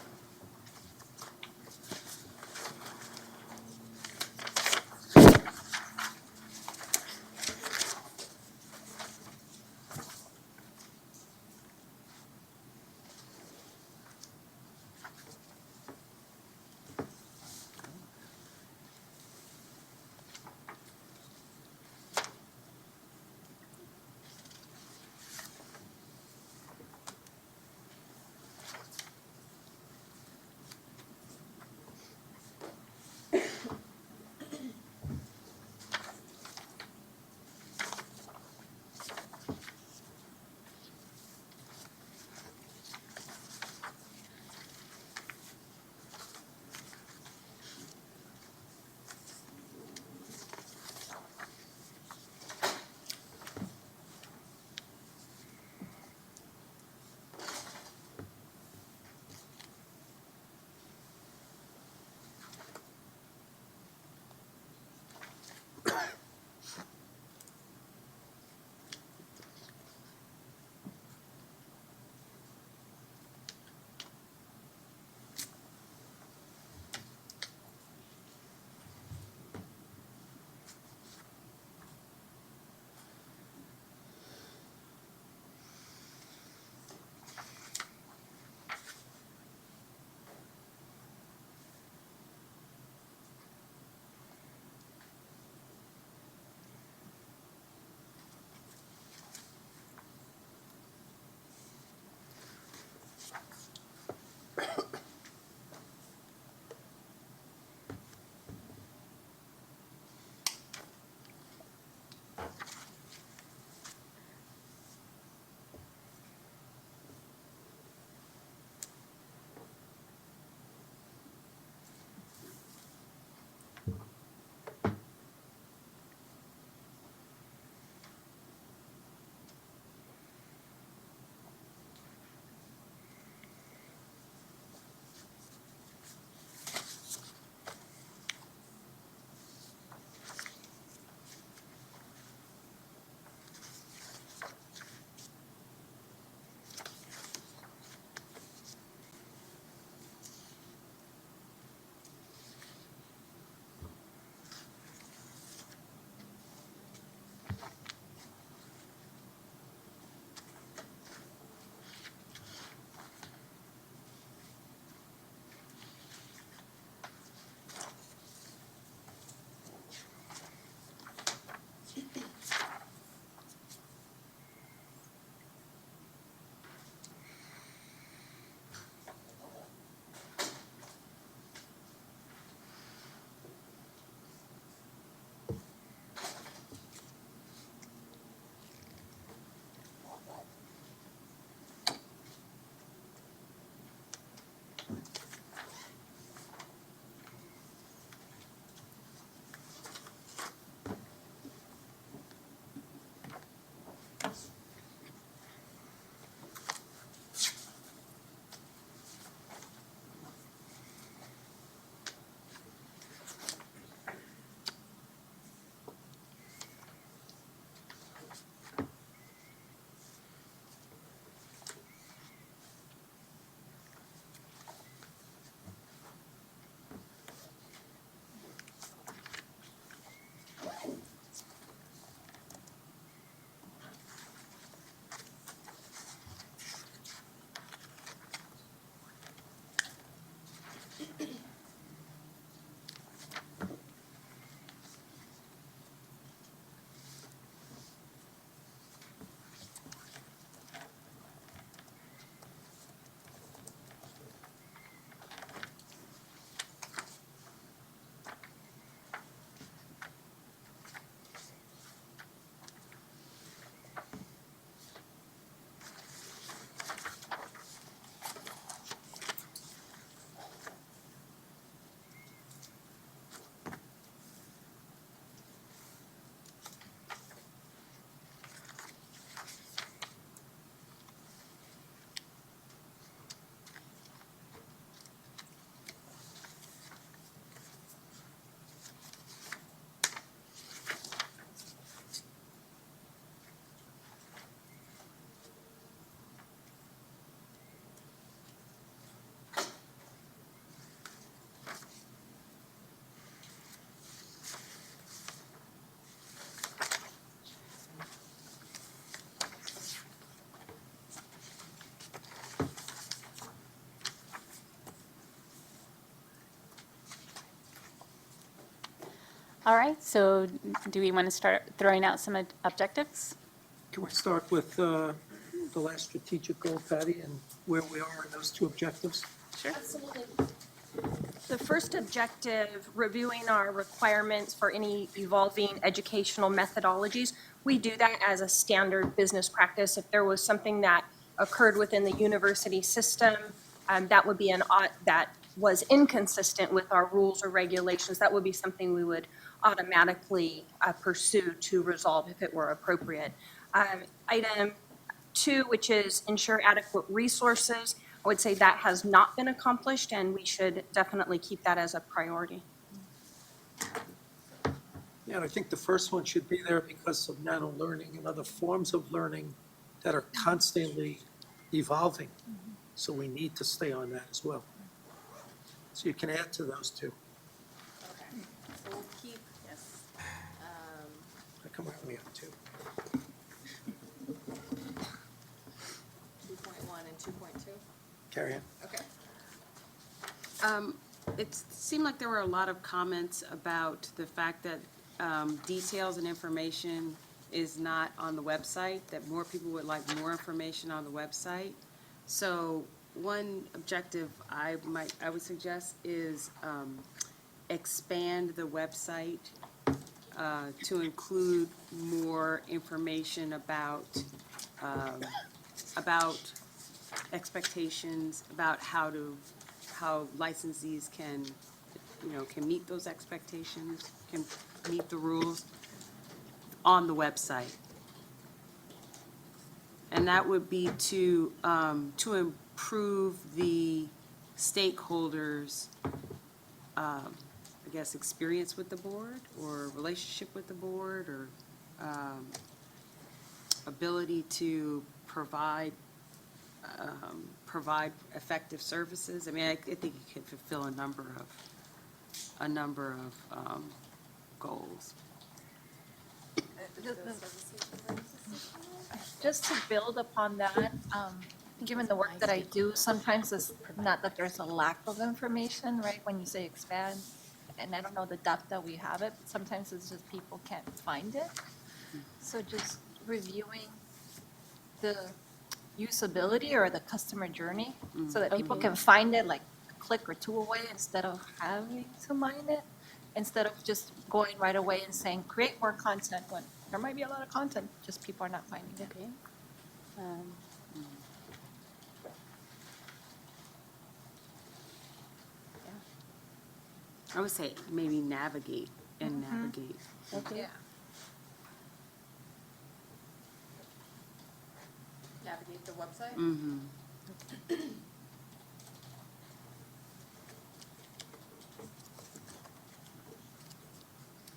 Speaker 7: All right, so do we want to start throwing out some objectives?
Speaker 1: Can we start with the last strategic goal, Patty, and where we are in those two objectives?
Speaker 7: Sure.
Speaker 5: Absolutely. The first objective, reviewing our requirements for any evolving educational methodologies. We do that as a standard business practice. If there was something that occurred within the university system, that would be that was inconsistent with our rules or regulations, that would be something we would automatically pursue to resolve if it were appropriate. Item 2, which is ensure adequate resources, I would say that has not been accomplished, and we should definitely keep that as a priority.
Speaker 1: Yeah, and I think the first one should be there because of nano learning and other forms of learning that are constantly evolving. So we need to stay on that as well. So you can add to those two.
Speaker 3: Okay, so we'll keep, yes.
Speaker 1: How come I only have two?
Speaker 3: 2.1 and 2.2?
Speaker 1: Carry on.
Speaker 3: Okay. It seemed like there were a lot of comments about the fact that details and information is not on the website, that more people would like more information on the website. So one objective I would suggest is expand the website to include more information about expectations, about how licensees can meet those expectations, can meet the rules on the website. And that would be to improve the stakeholders' experience with the board, or relationship with the board, or ability to provide effective services. I mean, I think you can fulfill a number of goals.
Speaker 10: Just to build upon that, given the work that I do, sometimes it's not that there's a lack of information, right? When you say expand, and I don't know the depth that we have it, but sometimes it's just people can't find it. So just reviewing the usability or the customer journey so that people can find it like a click or two away instead of having to mind it, instead of just going right away and saying, create more content when there might be a lot of content, just people are not finding it.
Speaker 7: Okay.
Speaker 3: I would say maybe navigate and navigate.
Speaker 7: Okay.
Speaker 10: Yeah.
Speaker 4: Navigate the website?
Speaker 3: Mm-hmm.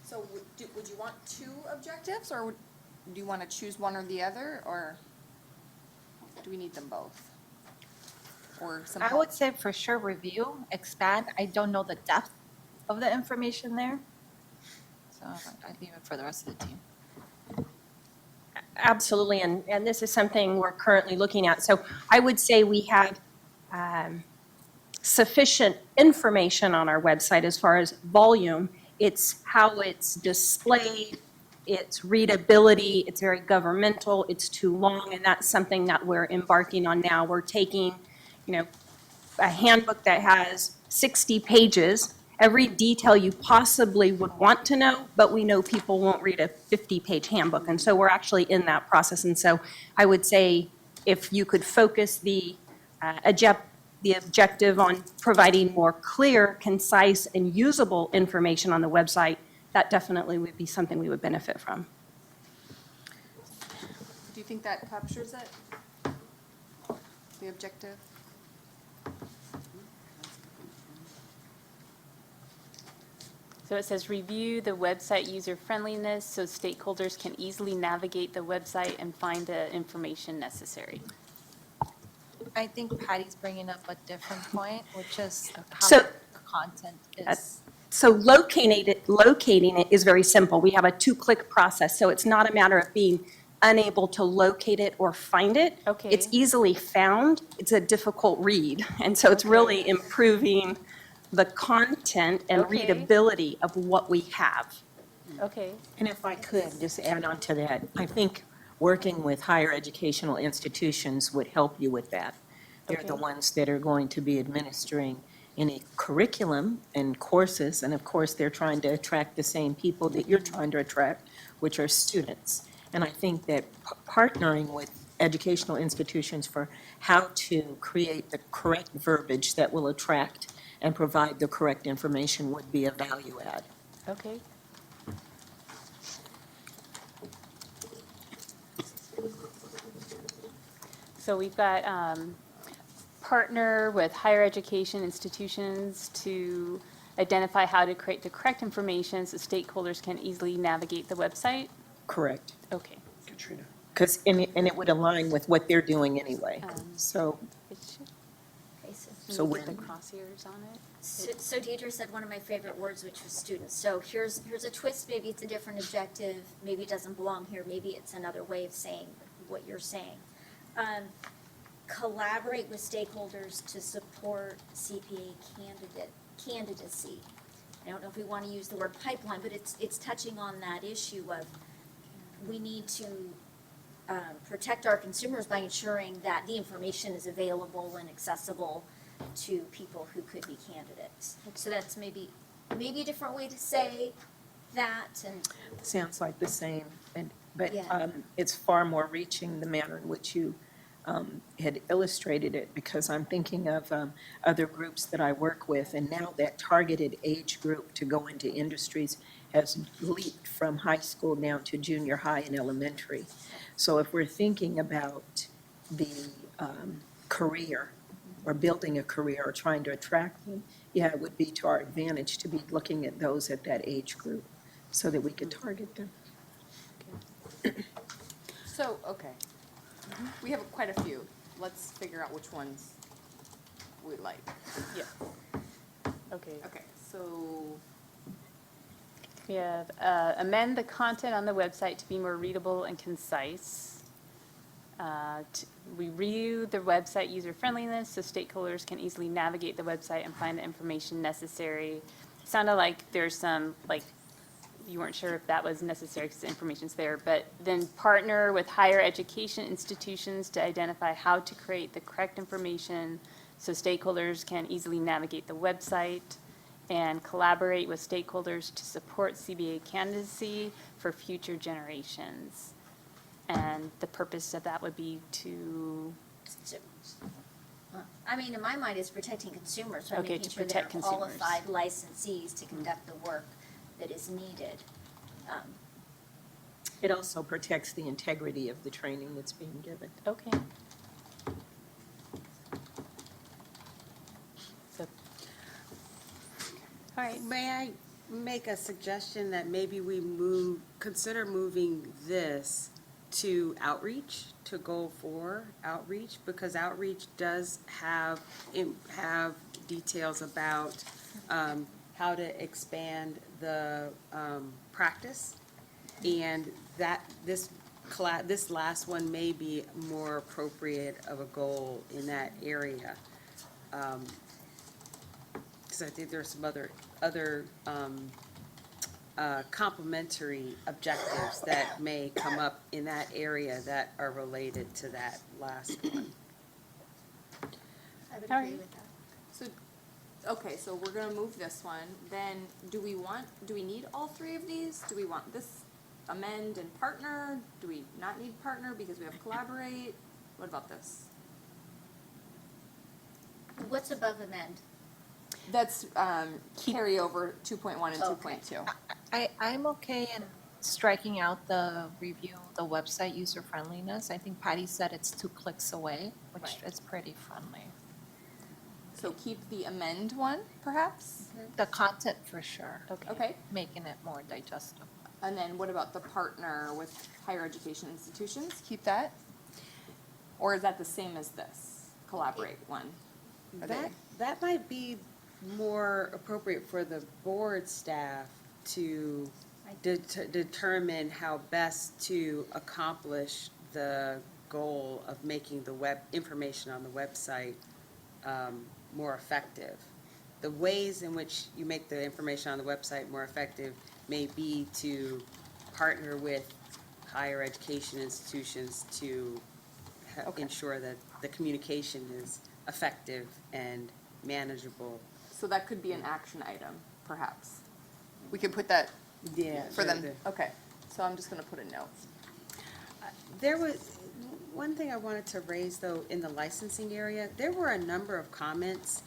Speaker 11: So would you want 2 objectives, or do you want to choose one or the other, or do we need them both? Or some
Speaker 10: I would say for sure review, expand. I don't know the depth of the information there. So I'd leave it for the rest of the team.
Speaker 5: Absolutely, and this is something we're currently looking at. So I would say we have sufficient information on our website as far as volume. It's how it's displayed, its readability, it's very governmental, it's too long, and that's something that we're embarking on now. We're taking, a handbook that has 60 pages, every detail you possibly would want to know, but we know people won't read a 50-page handbook, and so we're actually in that process. And so I would say if you could focus the objective on providing more clear, concise, and usable information on the website, that definitely would be something we would benefit from.
Speaker 11: Do you think that captures it? The objective?
Speaker 7: So it says review the website user friendliness so stakeholders can easily navigate the website and find the information necessary.
Speaker 10: I think Patty's bringing up a different point, which is how
Speaker 5: So-
Speaker 10: the content is.
Speaker 5: So locating it is very simple. We have a 2-click process, so it's not a matter of being unable to locate it or find it.
Speaker 7: Okay.
Speaker 5: It's easily found. It's a difficult read. And so it's really improving the content and
Speaker 7: Okay.
Speaker 5: readability of what we have.
Speaker 7: Okay,
Speaker 13: And if I could, just add on to that, I think working with higher educational institutions would help you with that. They're the
Speaker 7: Okay.
Speaker 13: ones that are going to be administering any curriculum and courses, and of course, they're trying to attract the same people that you're trying to attract, which are students. And I think that partnering with educational institutions for how to create the correct verbiage that will attract and provide the correct information would be a value add.
Speaker 7: okay. So we've got partner with higher education institutions to identify how to create the correct information so stakeholders can easily navigate the website.
Speaker 13: Correct.
Speaker 7: Okay.
Speaker 1: Katrina.
Speaker 13: Because, and it would align with what they're doing anyway. So,
Speaker 7: It should
Speaker 9: Okay,
Speaker 13: so
Speaker 7: with the
Speaker 13: when,
Speaker 7: crosshairs on it.
Speaker 9: So Deidre said one of my favorite words, which was students. So here's a twist, maybe it's a different objective, maybe it doesn't belong here, maybe it's another way of saying what you're saying. Collaborate with stakeholders to support CPA candidacy. I don't know if we want to use the word pipeline, but it's touching on that issue of we need to protect our consumers by ensuring that the information is available and accessible to people who could be candidates. So that's maybe a different way to say that, and
Speaker 13: sounds like the same, but
Speaker 9: Yeah.
Speaker 13: it's far more reaching the manner in which you had illustrated it, because I'm thinking of other groups that I work with, and now that targeted age group to go into industries has leaped from high school down to junior high and elementary. So if we're thinking about the career, or building a career, or trying to attract them, yeah, it would be to our advantage to be looking at those at that age group, so that we could target them.
Speaker 11: So, okay. We have quite a few. Let's figure out which ones we like.
Speaker 7: Yeah. Okay.
Speaker 11: Okay, so,
Speaker 7: We have amend the content on the website to be more readable and concise. We review the website user friendliness so stakeholders can easily navigate the website and find the information necessary. Sounded like there's some, like, you weren't sure if that was necessary because the information's there, but then partner with higher education institutions to identify how to create the correct information so stakeholders can easily navigate the website, and collaborate with stakeholders to support CBA candidacy for future generations. And the purpose of that would be to,
Speaker 9: I mean, in my mind, it's protecting consumers, by
Speaker 7: Okay,
Speaker 9: making
Speaker 7: to
Speaker 9: sure they're
Speaker 7: protect consumers.
Speaker 9: qualified licensees to conduct the work that is needed.
Speaker 13: It also protects the integrity of the training that's being given.
Speaker 7: okay. So, all right,
Speaker 3: May I make a suggestion that maybe we consider moving this to outreach, to goal 4, outreach, because outreach does have details about how to expand the practice, and that this last one may be more appropriate of a goal in that area. Because I think there's some other complementary objectives that may come up in that area that are related to that last one.
Speaker 9: I would
Speaker 7: All
Speaker 9: agree
Speaker 7: right.
Speaker 9: with that.
Speaker 11: so, okay, so we're gonna move this one. Then, do we need all 3 of these? Do we want this amend and partner? Do we not need partner because we have collaborate? What about this?
Speaker 9: What's above amend?
Speaker 11: That's carryover 2.1 and
Speaker 9: Okay.
Speaker 11: 2.2.
Speaker 10: I'm okay in striking out the review, the website user friendliness. I think Patty said it's 2 clicks away, which
Speaker 9: Right.
Speaker 10: is pretty friendly.
Speaker 11: So keep the amend one, perhaps?
Speaker 10: The content for sure,
Speaker 7: okay.
Speaker 11: Okay.
Speaker 10: making it more digestible.
Speaker 11: And then what about the partner with higher education institutions? Keep that? Or is that the same as this, collaborate one? Are they-
Speaker 3: That might be more appropriate for the board staff to determine how best to accomplish the goal of making the information on the website more effective. the ways in which you make the information on the website more effective may be to partner with higher education institutions to ensure that the communication is effective and manageable.
Speaker 11: So that could be an action item, perhaps. We could put that
Speaker 3: Yeah.
Speaker 11: for them, okay. So I'm just gonna put a note.
Speaker 3: There was, one thing I wanted to raise, though, in the licensing area, there were a number of comments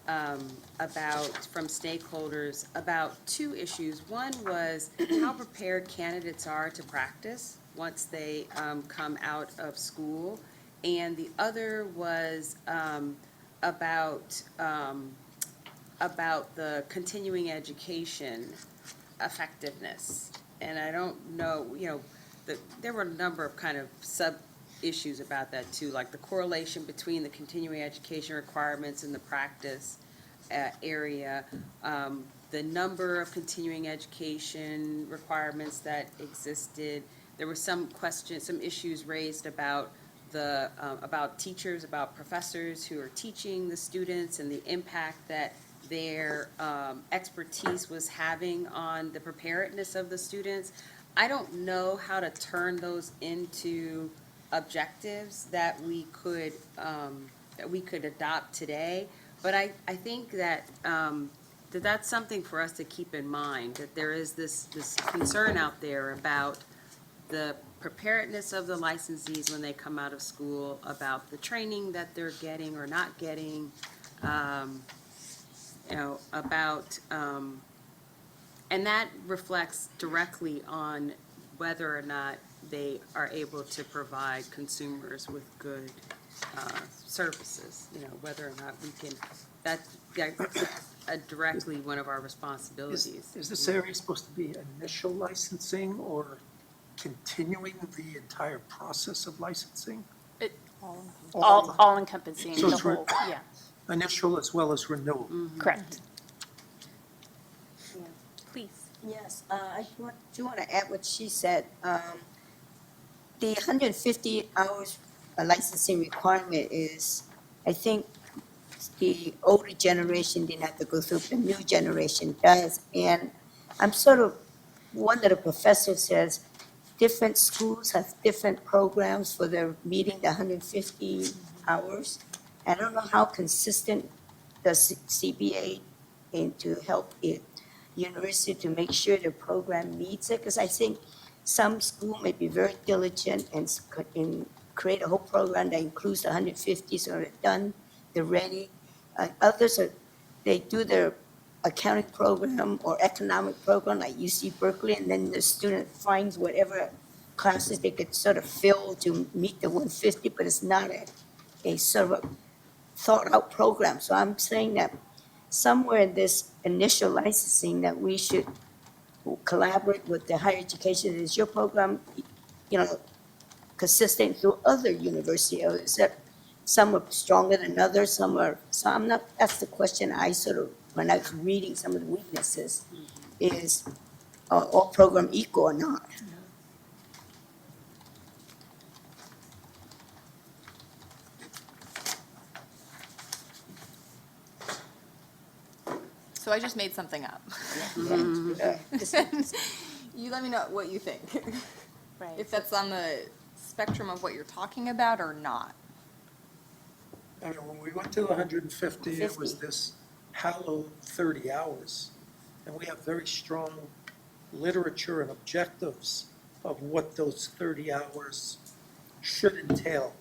Speaker 3: from stakeholders about two issues. One was how prepared candidates are to practice once they come out of school. And the other was about the continuing education effectiveness. And I don't know, there were a number of kind of sub-issues about that too, like the correlation between the continuing education requirements and the practice area, the number of continuing education requirements that existed. There were some questions, some issues raised about about teachers, about professors who are teaching the students and the impact that their expertise was having on the preparedness of the students. I don't know how to turn those into objectives that we could adopt today, but I think that that's something for us to keep in mind, that there is this concern out there about the preparedness of the licensees when they come out of school, about the training that they're getting or not getting, about, and that reflects directly on whether or not they are able to provide consumers with good services, whether or not we can, that's directly one of our responsibilities.
Speaker 1: Is this area supposed to be initial licensing or continuing the entire process of licensing?
Speaker 7: All encompassing,
Speaker 1: So
Speaker 7: the
Speaker 1: it's
Speaker 7: whole, yeah,
Speaker 1: Initial as well as renewal?
Speaker 7: correct. Please.
Speaker 14: Yes, I do want to add what she said. The 150 hours licensing requirement is, I think, the older generation didn't have to go through, the new generation does. And I'm sort of, one of the professors says, different schools have different programs for their meeting the 150 hours. I don't know how consistent does CBA aim to help it, university to make sure the program meets it, because I think some school may be very diligent and create a whole program that includes the 150, so they're done, they're ready. Others they do their accounting program or economic program like UC Berkeley, and then the student finds whatever classes they could sort of fill to meet the 150, but it's not a sort of a thought-out program. So I'm saying that somewhere in this initial licensing that we should collaborate with the higher education. Is your program, consistent through other universities? Or is that some are stronger than others, some are, so I'm not, that's the question I sort of, when I was reading some of the weaknesses, is all program equal or not?
Speaker 11: So I just made something up. You let me know what you think.
Speaker 7: Right.
Speaker 11: If that's on the spectrum of what you're talking about or not.
Speaker 1: I mean, when we went to the 150, it was this hallowed 30 hours. And we have very strong literature and objectives of what those 30 hours should entail.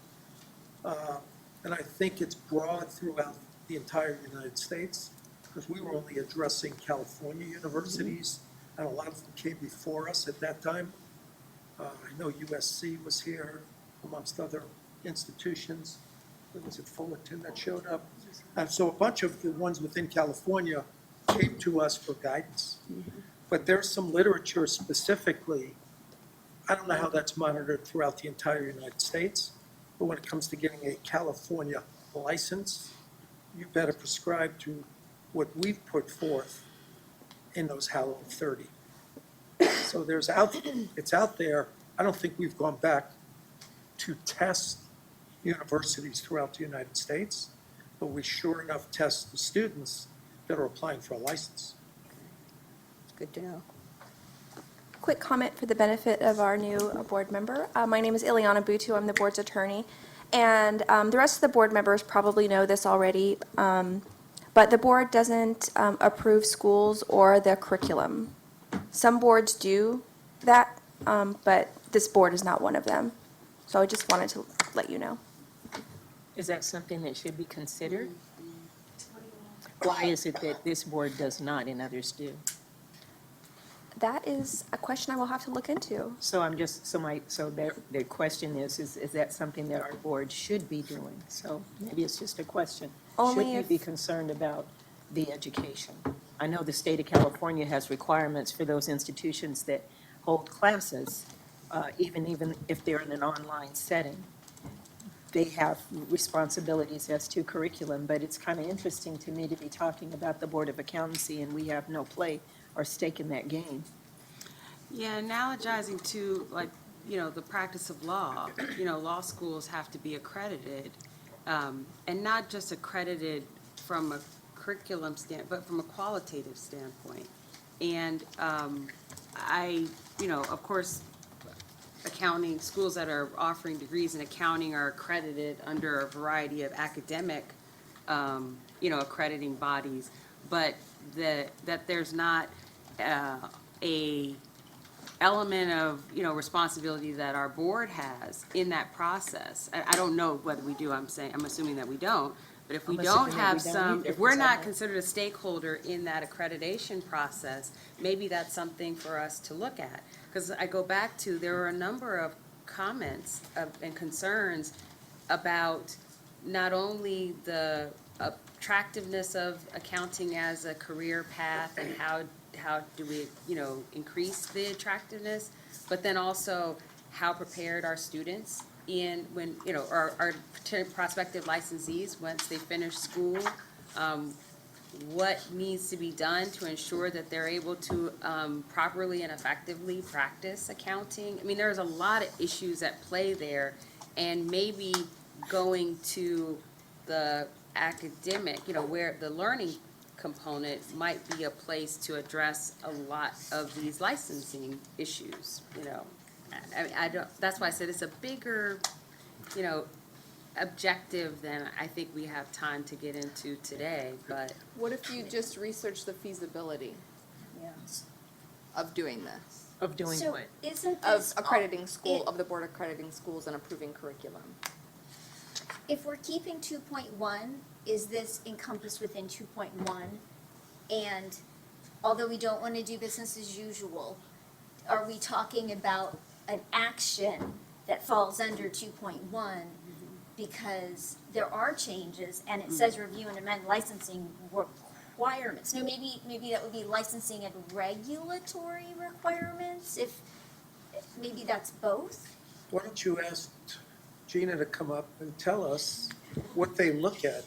Speaker 1: And I think it's broad throughout the entire United States, because we were only addressing California universities, and a lot of them came before us at that time. I know USC was here, amongst other institutions. Was it Fullerton that showed up? And so a bunch of the ones within California came to us for guidance. But there's some literature specifically, I don't know how that's monitored throughout the entire United States, but when it comes to getting a California license, you better prescribe to what we've put forth in those hallowed 30. So it's out there. I don't think we've gone back to test universities throughout the United States, but we sure enough test the students that are applying for a license.
Speaker 14: Good to know.
Speaker 11: Quick comment for the benefit of our new board member. My name is Ileana Butu, I'm the board's attorney. And the rest of the board members probably know this already, but the board doesn't approve schools or the curriculum. Some boards do that, but this board is not one of them. So I just wanted to let you know.
Speaker 13: Is that something that should be considered? Why is it that this board does not and others do?
Speaker 11: That is a question I will have to look into.
Speaker 13: So I'm just, so the question is that something that our board should be doing? So maybe it's just a question.
Speaker 11: Only
Speaker 13: Should we
Speaker 11: if-
Speaker 13: be concerned about the education? I know the state of California has requirements for those institutions that hold classes, even if they're in an online setting. They have responsibilities as to curriculum, but it's kind of interesting to me to be talking about the Board of Accountancy and we have no play or stake in that game.
Speaker 3: Yeah, analogizing to, like, the practice of law, law schools have to be accredited, and not just accredited from a curriculum but from a qualitative standpoint. And of course, accounting, schools that are offering degrees in accounting are accredited under a variety of academic, accrediting bodies, but that there's not a element of, responsibility that our board has in that process. I don't know whether we do, I'm assuming that we don't, but if we
Speaker 13: I'm
Speaker 3: don't
Speaker 13: assuming that
Speaker 3: have
Speaker 13: we don't
Speaker 3: some,
Speaker 13: either,
Speaker 3: if we're
Speaker 13: 'cause I
Speaker 3: not
Speaker 13: don't.
Speaker 3: considered a stakeholder in that accreditation process, maybe that's something for us to look at. Because I go back to, there were a number of comments and concerns about not only the attractiveness of accounting as a career path and how do we, increase the attractiveness, but then also how prepared our students when, our prospective licensees, once they finish school, what needs to be done to ensure that they're able to properly and effectively practice accounting. I mean, there's a lot of issues at play there, and maybe going to the academic, where the learning component might be a place to address a lot of these licensing issues, I don't, that's why I said it's a bigger, objective than I think we have time to get into today, but.
Speaker 11: What if you just research the feasibility of doing this?
Speaker 13: Of doing
Speaker 9: So
Speaker 13: what?
Speaker 9: isn't
Speaker 11: Of
Speaker 9: this,
Speaker 11: accrediting school,
Speaker 9: it-
Speaker 11: of the board accrediting schools and approving curriculum?
Speaker 9: if we're keeping 2.1, is this encompassed within 2.1? And although we don't want to do business as usual, are we talking about an action that falls under 2.1? Because there are changes, and it says review and amend licensing requirements. No, maybe that would be licensing and regulatory requirements, if, maybe that's both?
Speaker 1: Why don't you ask Gina to come up and tell us what they look at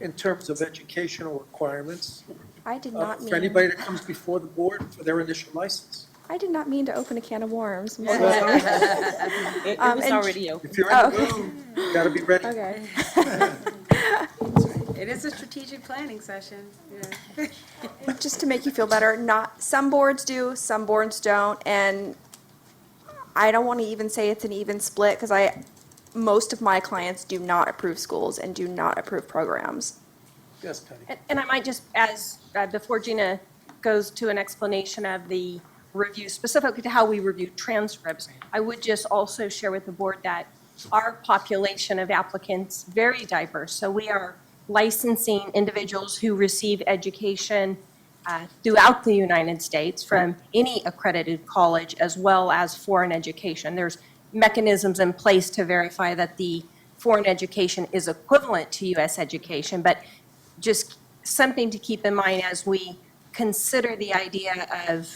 Speaker 1: in terms of educational requirements
Speaker 11: I did not
Speaker 1: for
Speaker 11: mean,
Speaker 1: anybody that comes before the board for their initial license.
Speaker 11: I did not mean to open a can of worms.
Speaker 13: It
Speaker 11: and-
Speaker 13: was already open.
Speaker 1: If you're in the room, you gotta be ready.
Speaker 11: Okay.
Speaker 3: It is a strategic planning session, yeah.
Speaker 11: Just to make you feel better, some boards do, some boards don't, and I don't want to even say it's an even split, because most of my clients do not approve schools and do not approve programs.
Speaker 1: Yes, Penny.
Speaker 5: And I might just, before Gina goes to an explanation of the review, specifically to how we review transcripts, I would just also share with the board that our population of applicants very diverse. So we are licensing individuals who receive education throughout the United States from any accredited college, as well as foreign education. There's mechanisms in place to verify that the foreign education is equivalent to U.S. education, but just something to keep in mind as we consider the idea of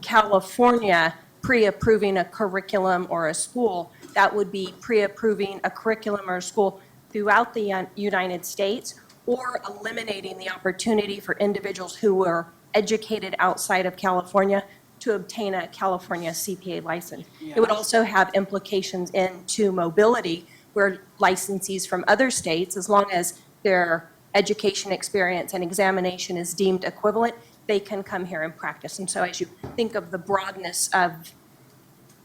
Speaker 5: California pre-approving a curriculum or a school, that would be pre-approving a curriculum or a school throughout the United States, or eliminating the opportunity for individuals who were educated outside of California to obtain a California CPA license. It would also have implications into mobility, where licensees from other states, as long as they're education experience and examination is deemed equivalent, they can come here and practice. And so as you think of the broadness of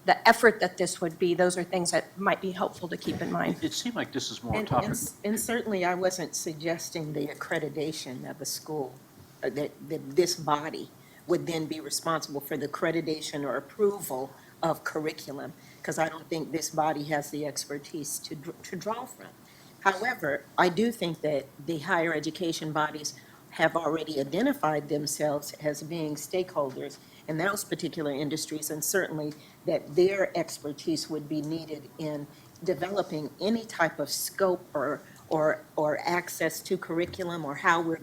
Speaker 5: the effort that this would be, those are things that might be helpful to keep in mind.
Speaker 6: It seemed like this is more a
Speaker 13: And,
Speaker 6: topic.
Speaker 13: and certainly I wasn't suggesting the accreditation of a school, that this body would then be responsible for the accreditation or approval of curriculum, because I don't think this body has the expertise to draw from. However, I do think that the higher education bodies have already identified themselves as being stakeholders in those particular industries, and certainly that their expertise would be needed in developing any type of scope or access to curriculum, or how we're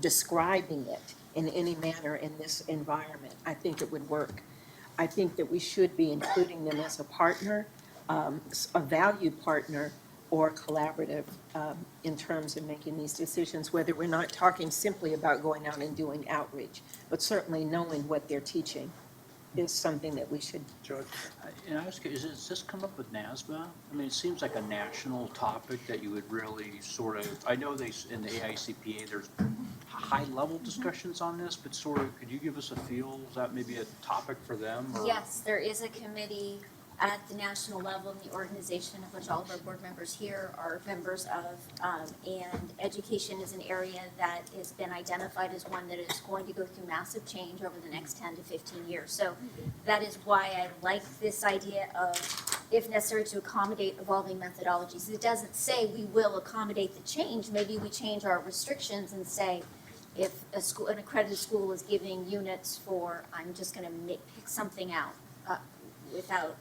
Speaker 13: describing it in any manner in this environment. I think it would work. I think that we should be including them as a partner, a valued partner, or collaborative in terms of making these decisions, whether we're not talking simply about going out and doing outreach, but certainly knowing what they're teaching is something that we should.
Speaker 1: George?
Speaker 6: And I was curious, does this come up with NASBA? I mean, it seems like a national topic that you would really sort of, I know in the AICPA, there's high-level discussions on this, but sort of, could you give us a feel? Is that maybe a topic for them? Or?
Speaker 9: Yes, there is a committee at the national level in the organization, of which all of our board members here are members of, and education is an area that has been identified as one that is going to go through massive change over the next 10 to 15 years. So that is why I like this idea of, if necessary, to accommodate evolving methodologies. It doesn't say we will accommodate the change. Maybe we change our restrictions and say, if an accredited school is giving units for, I'm just gonna pick something out, without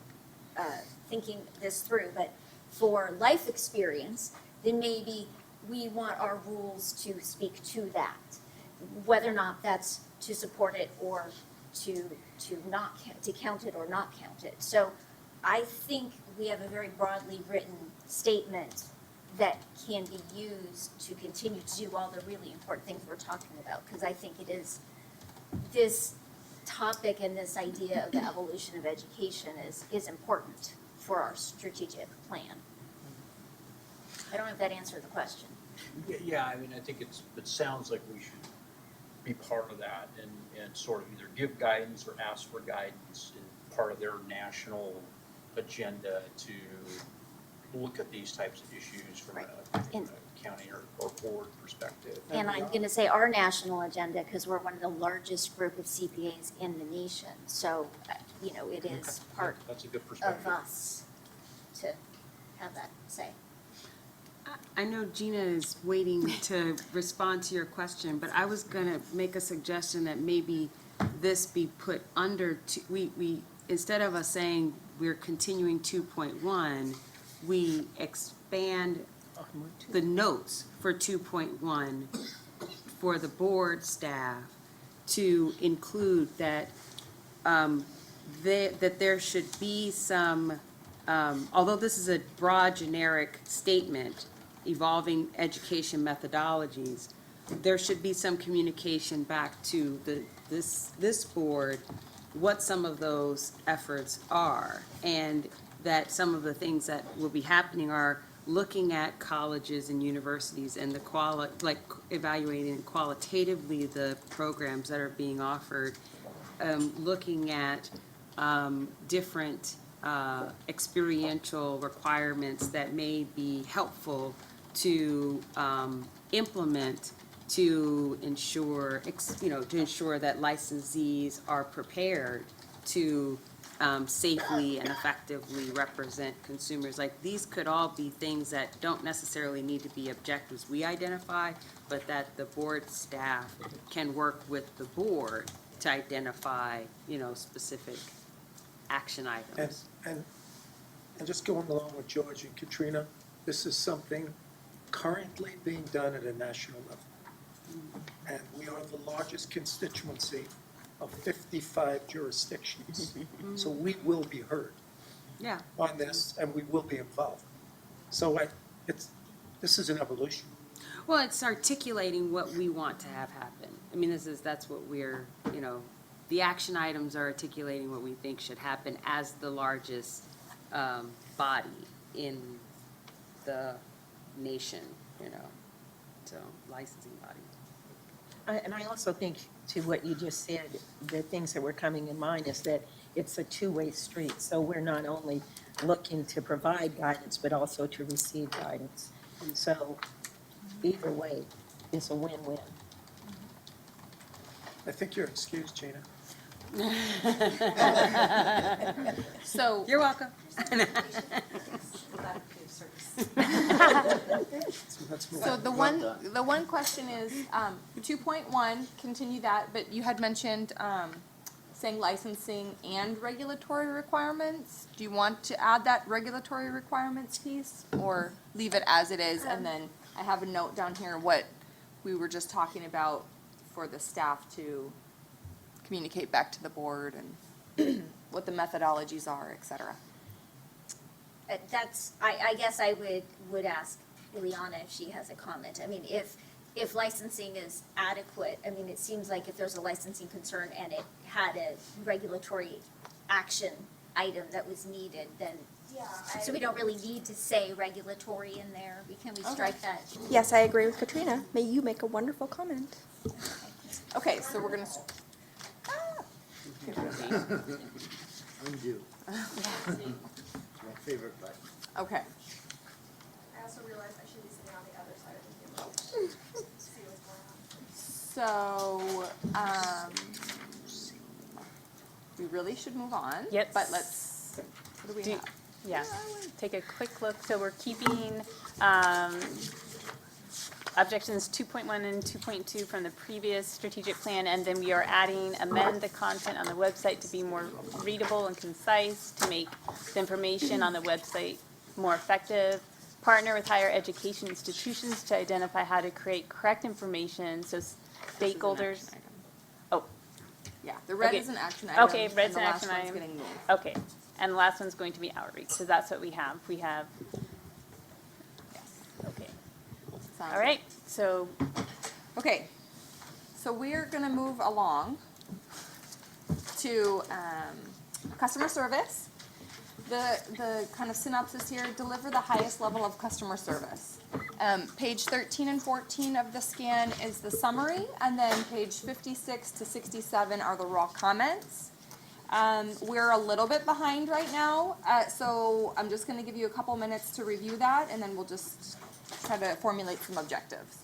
Speaker 9: thinking this through, but for life experience, then maybe we want our rules to speak to that. Whether or not that's to support it or to count it or not count it. So I think we have a very broadly written statement that can be used to continue to do all the really important things we're talking about, because I think it is this topic and this idea of the evolution of education is important for our strategic plan. I don't know if that answered the question.
Speaker 6: Yeah, I mean, I think it sounds like we should be part of that and sort of either give guidance or ask for guidance in part of their national agenda to look at these types of issues from a county or board perspective.
Speaker 9: And I'm gonna say our national agenda, because we're one of the largest group of CPAs in the nation. So, it is part
Speaker 6: That's a good
Speaker 9: of
Speaker 6: perspective.
Speaker 9: us to have that say.
Speaker 3: I know Gina is waiting to respond to your question, but I was gonna make a suggestion that maybe this be put under, we, instead of us saying we're continuing 2.1, we expand the notes for 2.1 for the board staff to include that, that there should be some, although this is a broad generic statement, evolving education methodologies, there should be some communication back to this board, what some of those efforts are, and that some of the things that will be happening are looking at colleges and universities and evaluating qualitatively the programs that are being offered, looking at different experiential requirements that may be helpful to implement to ensure, to ensure that licensees are prepared to safely and effectively represent consumers. Like, these could all be things that don't necessarily need to be objectives we identify, but that the board staff can work with the board to identify, specific action items.
Speaker 1: And just going along with George and Katrina, this is something currently being done at a national level. And we are the largest constituency of 55 jurisdictions. So we will be heard
Speaker 3: Yeah.
Speaker 1: on this, and we will be involved. So this is an evolution.
Speaker 3: Well, it's articulating what we want to have happen. I mean, that's what we're, the action items are articulating what we think should happen as the largest body in the nation, governmental licensing body.
Speaker 13: And I also think to what you just said, the things that were coming in mind is that it's a two-way street. So we're not only looking to provide guidance, but also to receive guidance. So either way, it's a win-win.
Speaker 1: I think you're excused, Gina.
Speaker 11: So,
Speaker 3: You're welcome.
Speaker 1: Let's move
Speaker 11: so
Speaker 1: on.
Speaker 11: the one question is, 2.1, continue that, but you had mentioned, saying licensing and regulatory requirements. Do you want to add that regulatory requirements piece, or leave it as it is? And then I have a note down here, what we were just talking about for the staff to communicate back to the board and what the methodologies are, et cetera.
Speaker 9: That's, I guess I would ask Ileana if she has a comment. I mean, if licensing is adequate, I mean, it seems like if there's a licensing concern and it had a regulatory action item that was needed, then, so we don't really need to say regulatory in there. Can we strike that?
Speaker 11: Yes, I agree with Katrina. May you make a wonderful comment. Okay, so we're gonna,
Speaker 2: Undo. My favorite button.
Speaker 11: okay.
Speaker 10: I also realized I should be sitting on the other side of the table. See what's going on.
Speaker 11: So, we really should move on.
Speaker 7: Yep.
Speaker 11: But let's, what do we have?
Speaker 7: Yeah, take a quick look. So we're keeping objections 2.1 and 2.2 from the previous strategic plan, and then we are adding, amend the content on the website to be more readable and concise, to make the information on the website more effective, partner with higher education institutions to identify how to create correct information so stakeholders. Oh,
Speaker 11: Yeah, the red
Speaker 7: Okay.
Speaker 11: is an action item.
Speaker 7: Okay, red's
Speaker 11: and
Speaker 7: an action
Speaker 11: the last
Speaker 7: item.
Speaker 11: one's getting moved.
Speaker 7: okay. And the last one's going to be outreach, so that's what we have. We have, okay.
Speaker 11: Sounds
Speaker 7: All right, so
Speaker 11: Okay, so we're gonna move along to customer service. The kind of synopsis here, deliver the highest level of customer service. Page 13 and 14 of the scan is the summary, and then page 56 to 67 are the raw comments. We're a little bit behind right now, so I'm just gonna give you a couple minutes to review that, and then we'll just try to formulate some objectives.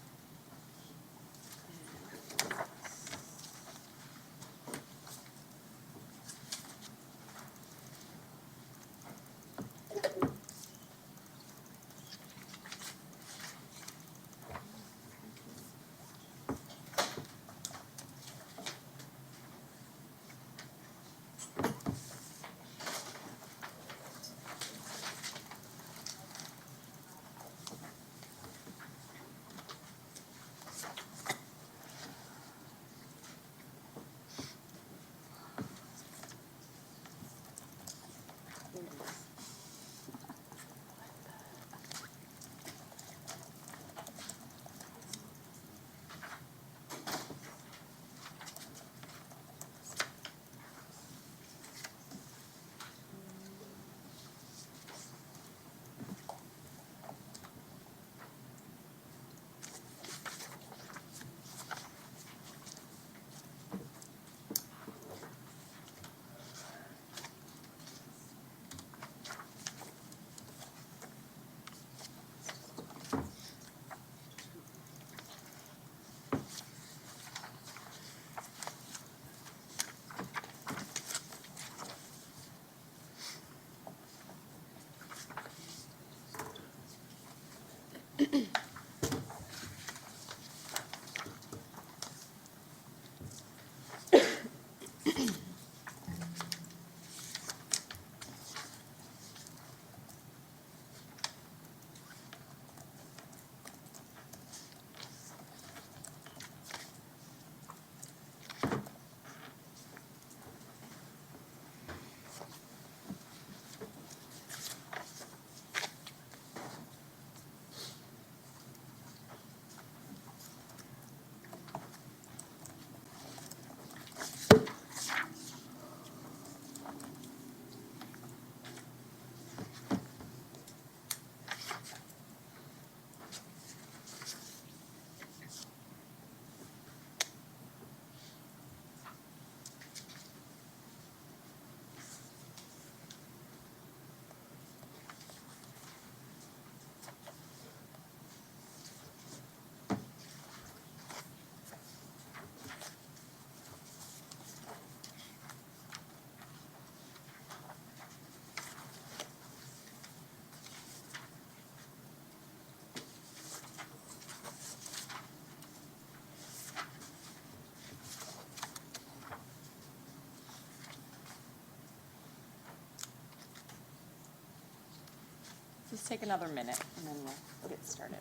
Speaker 11: just take another minute and then we'll get started.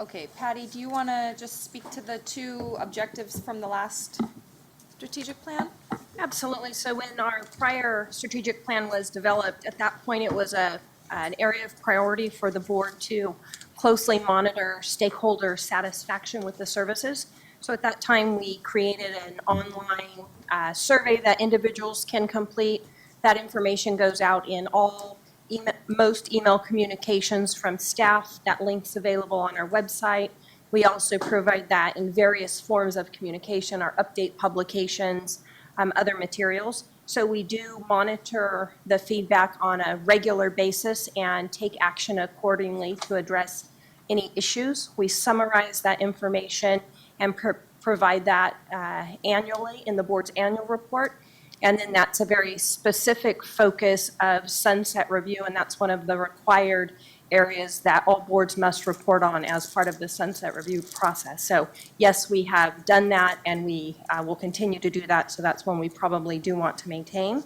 Speaker 11: Okay, Patty, do you want to just speak to the two objectives from the last strategic plan?
Speaker 5: Absolutely. So when our prior strategic plan was developed, at that point, it was an area of priority for the board to closely monitor stakeholder satisfaction with the services. So at that time, we created an online survey that individuals can complete. That information goes out in most email communications from staff. That link's available on our website. We also provide that in various forms of communication, our update publications, other materials. So we do monitor the feedback on a regular basis and take action accordingly to address any issues. We summarize that information and provide that annually in the board's annual report. And then that's a very specific focus of sunset review, and that's one of the required areas that all boards must report on as part of the sunset review process. So yes, we have done that, and we will continue to do that, so that's one we probably do want to maintain.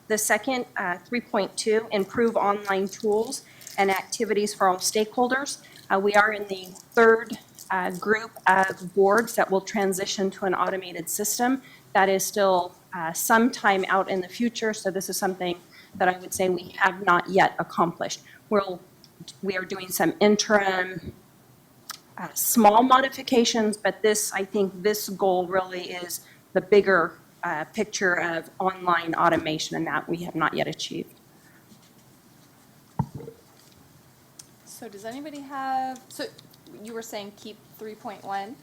Speaker 5: The second, 3.2, improve online tools and activities for all stakeholders. We are in the third group of boards that will transition to an automated system. That is still some time out in the future, so this is something that I would say we have not yet accomplished. We are doing some interim small modifications, but I think this goal really is the bigger picture of online automation, and that we have not yet achieved.
Speaker 11: So does anybody have, so you were saying keep 3.1?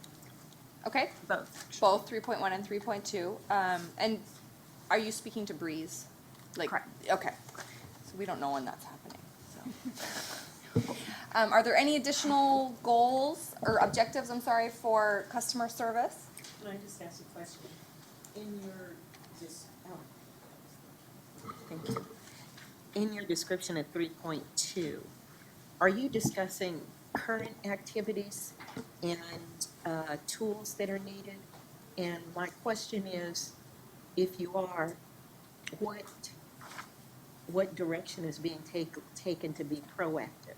Speaker 11: Okay?
Speaker 5: Both.
Speaker 11: Both 3.1 and 3.2. And are you speaking to Breeze? Like,
Speaker 5: Correct.
Speaker 11: Okay. So we don't know when that's happening, so. Are there any additional goals or objectives, I'm sorry, for customer service?
Speaker 13: Can I just ask a question? Thank you. In your description of 3.2, are you discussing current activities and tools that are needed? And my question is, if you are, what direction is being taken to be proactive?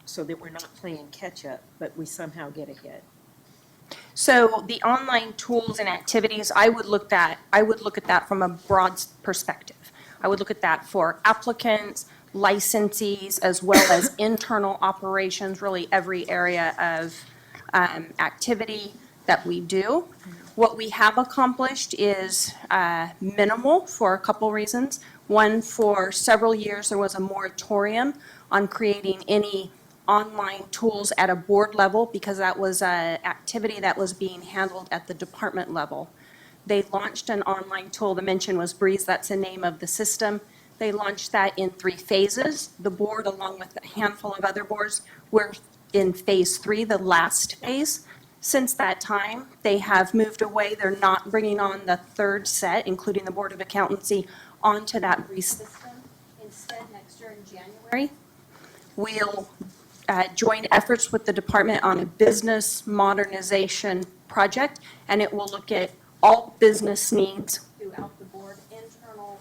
Speaker 13: So that we're not playing catch-up, but we somehow get ahead.
Speaker 5: So the online tools and activities, I would look at that from a broad perspective. I would look at that for applicants, licensees, as well as internal operations, really every area of activity that we do. What we have accomplished is minimal for a couple reasons. One, for several years, there was a moratorium on creating any online tools at a board level because that was an activity that was being handled at the department level. They launched an online tool. The mention was Breeze. That's the name of the system. They launched that in 3 phases. The board, along with a handful of other boards, were in phase 3, the last phase. Since that time, they have moved away. They're not bringing on the third set, including the Board of Accountancy, onto that Breeze system. Instead, next year in January, we'll join efforts with the department on a business modernization project, and it will look at all business needs throughout the board, internal,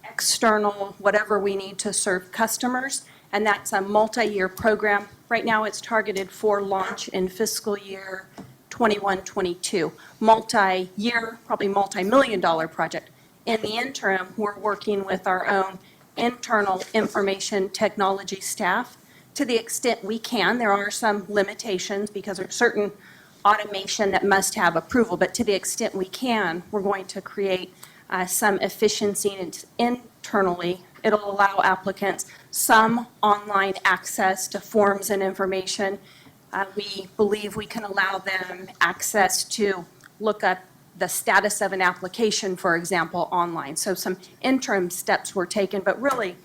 Speaker 5: external, whatever we need to serve customers, and that's a multi-year program. Right now, it's targeted for launch in fiscal year 21-22. Multi-year, probably multi-million-dollar project. In the interim, we're working with our own internal information technology staff to the extent we can. There are some limitations because there's certain automation that must have approval, but to the extent we can, we're going to create some efficiency internally. It'll allow applicants some online access to forms and information. We believe we can allow them access to look up the status of an application, for example, online. So some interim steps were taken, but really,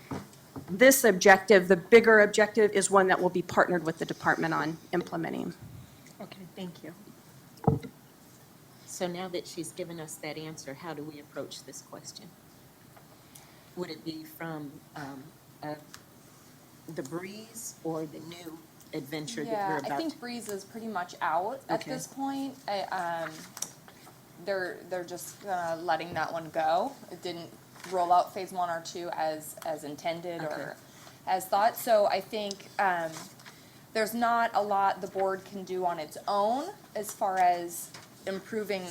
Speaker 5: this objective, the bigger objective, is one that will be partnered with the department on implementing.
Speaker 13: Okay, thank you. So now that she's given us that answer, how do we approach this question? Would it be from the Breeze or the new adventure that
Speaker 11: Yeah,
Speaker 13: we're about
Speaker 11: I
Speaker 13: to?
Speaker 11: think Breeze is pretty much out at
Speaker 13: Okay.
Speaker 11: this point. They're just letting that one go. It didn't roll out phase 1 or 2 as intended or as thought. So I think there's not a lot the board can do on its own as far as improving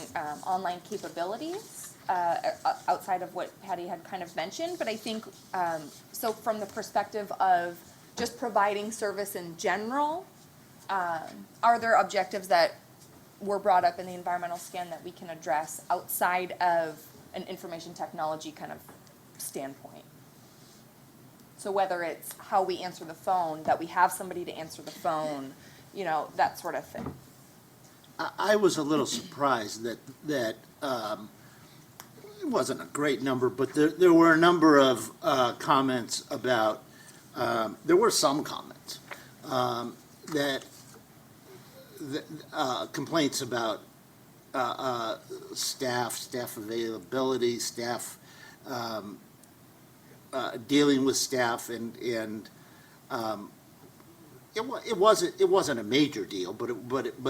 Speaker 11: online capabilities outside of what Patty had kind of mentioned. But I think, so from the perspective of just providing service in general, are there objectives that were brought up in the environmental scan that we can address outside of an information technology kind of standpoint? So whether it's how we answer the phone, that we have somebody to answer the phone, you know, that sort of thing.
Speaker 2: I was a little surprised that it wasn't a great number, but there were a number of comments about, there were some comments that complaints about staff availability, staff dealing with staff, and it wasn't a major deal, but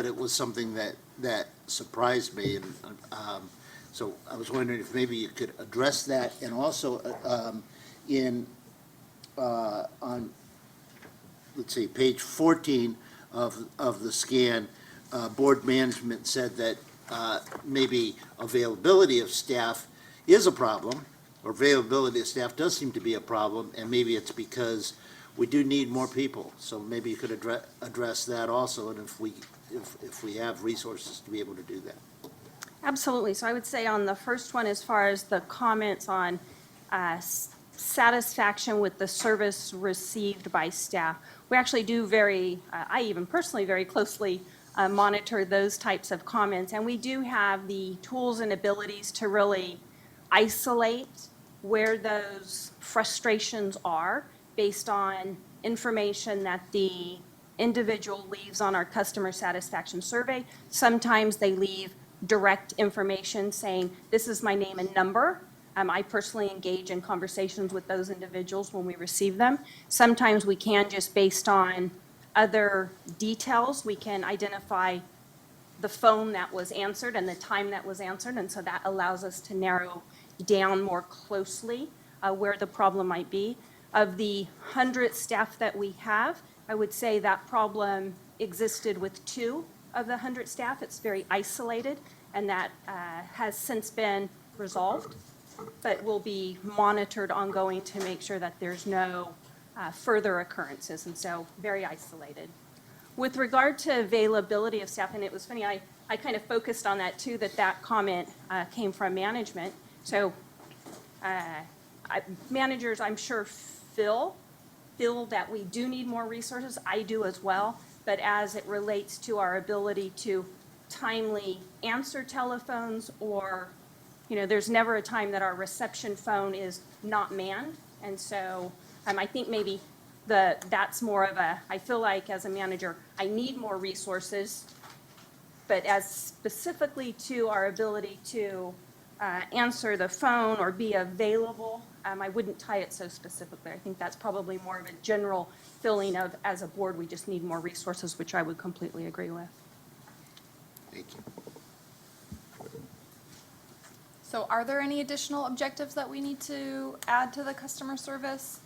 Speaker 2: it was something that surprised me, and so I was wondering if maybe you could address that, and also on, let's see, page 14 of the scan, board management said that maybe availability of staff is a problem, or availability of staff does seem to be a problem, and maybe it's because we do need more people. So maybe you could address that also, and if we have resources to be able to do that.
Speaker 5: Absolutely. So I would say on the first one, as far as the comments on satisfaction with the service received by staff, we actually do I even personally very closely monitor those types of comments. And we do have the tools and abilities to really isolate where those frustrations are based on information that the individual leaves on our customer satisfaction survey. Sometimes they leave direct information saying, this is my name and number. I personally engage in conversations with those individuals when we receive them. Sometimes we can, just based on other details, we can identify the phone that was answered and the time that was answered, and so that allows us to narrow down more closely where the problem might be. Of the 100 staff that we have, I would say that problem existed with 2 of the 100 staff. It's very isolated, and that has since been resolved, but will be monitored ongoing to make sure that there's no further occurrences, and so very isolated. With regard to availability of staff, and it was funny, I kind of focused on that too, that comment came from management. So managers, I'm sure, feel that we do need more resources. I do as well. But as it relates to our ability to timely answer telephones, or, you know, there's never a time that our reception phone is not manned. And so I think maybe that's more of I feel like as a manager, I need more resources. But as specifically to our ability to answer the phone or be available, I wouldn't tie it so specifically. I think that's probably more of a general feeling of, as a board, we just need more resources, which I would completely agree with.
Speaker 2: Thank you.
Speaker 11: So are there any additional objectives that we need to add to the customer service?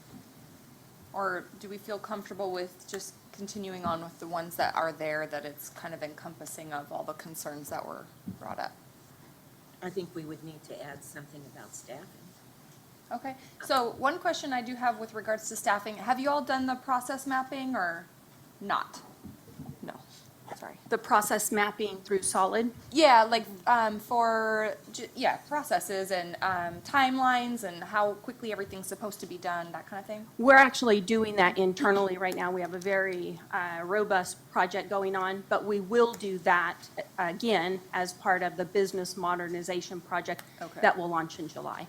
Speaker 11: Or do we feel comfortable with just continuing on with the ones that are there, that it's kind of encompassing of all the concerns that were brought up?
Speaker 13: I think we would need to add something about staffing.
Speaker 11: Okay, so one question I do have with regards to staffing, have you all done the process mapping or not? No. sorry.
Speaker 5: The process mapping through solid.
Speaker 11: Yeah, like, processes and, timelines and how quickly everything's supposed to be done, that kind of thing.
Speaker 5: We're actually doing that internally right now. We have a very robust project going on, but we will do that again as part of the business modernization project
Speaker 11: Okay.
Speaker 5: that will launch in July.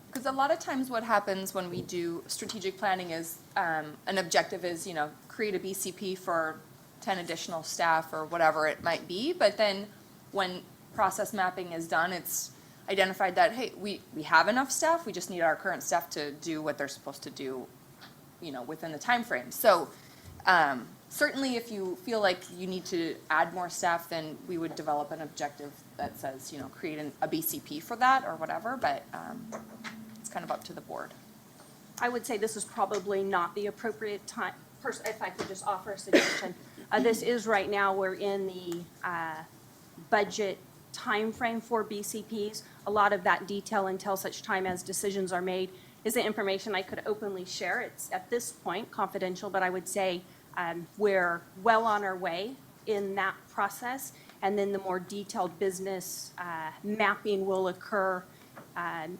Speaker 11: Because a lot of times what happens when we do strategic planning is, an objective is, create a BCP for 10 additional staff or whatever it might be, but then when process mapping is done, it's identified that, hey, we have enough staff, we just need our current staff to do what they're supposed to do, within the time frame. So, certainly if you feel like you need to add more staff, then we would develop an objective that says, create a BCP for that or whatever, but, it's kind of up to the board.
Speaker 5: I would say this is probably not the appropriate time, if I could just offer a suggestion. This is right now, we're in the budget timeframe for BCPs. A lot of that detail until such time as decisions are made isn't information I could openly share. It's at this point confidential, but I would say we're well on our way in that process. And then the more detailed business mapping will occur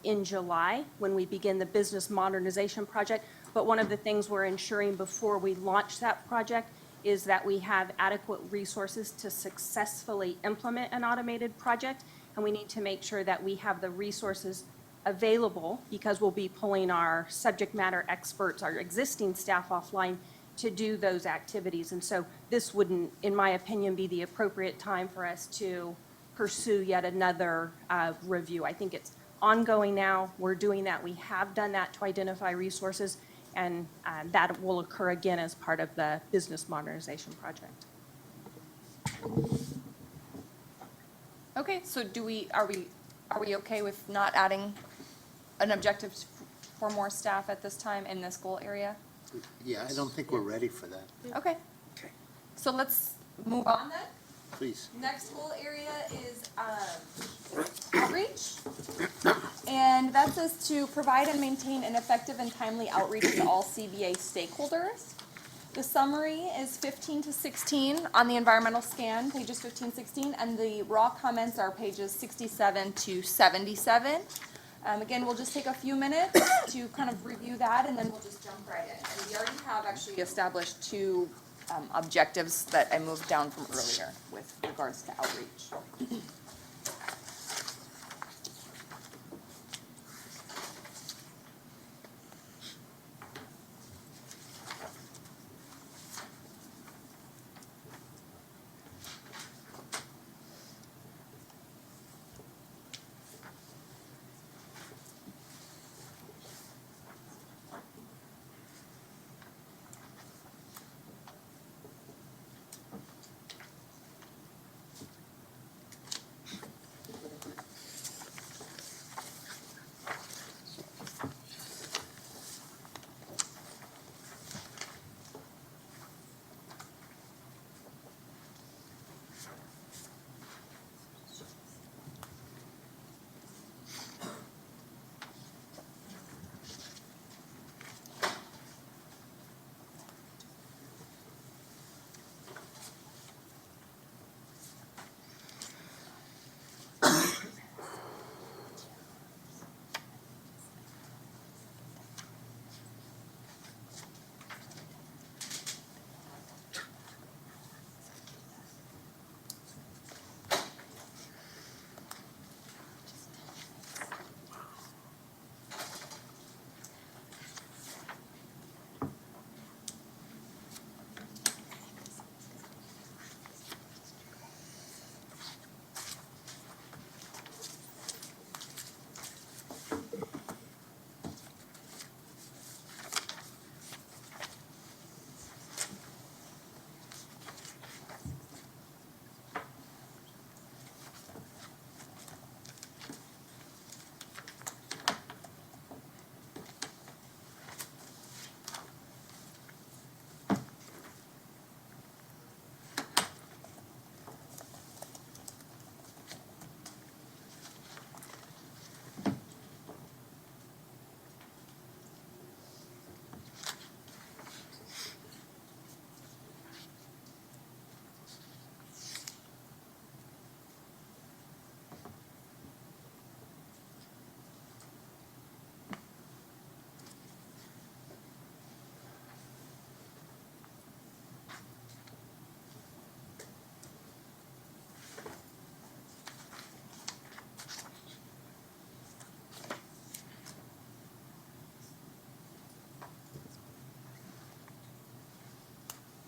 Speaker 5: in July when we begin the business modernization project. But one of the things we're ensuring before we launch that project is that we have adequate resources to successfully implement an automated project. And we need to make sure that we have the resources available because we'll be pulling our subject matter experts, our existing staff offline to do those activities. And so this wouldn't, in my opinion, be the appropriate time for us to pursue yet another review. I think it's ongoing now. We're doing that. We have done that to identify resources, and that will occur again as part of the business modernization project.
Speaker 11: Okay, so are we okay with not adding an objective for more staff at this time in this goal area?
Speaker 2: Yeah, I don't think we're ready for that.
Speaker 11: Okay.
Speaker 1: Okay.
Speaker 11: So let's move on then.
Speaker 2: Please.
Speaker 11: Next goal area is outreach. And that says to provide and maintain an effective and timely outreach to all CBA stakeholders. The summary is 15 to 16 on the environmental scan, pages 15, 16, and the raw comments are pages 67 to 77. Again, we'll just take a few minutes to kind of review that, and then we'll just jump right in. And we already have actually established two objectives that I moved down from earlier with regards to outreach.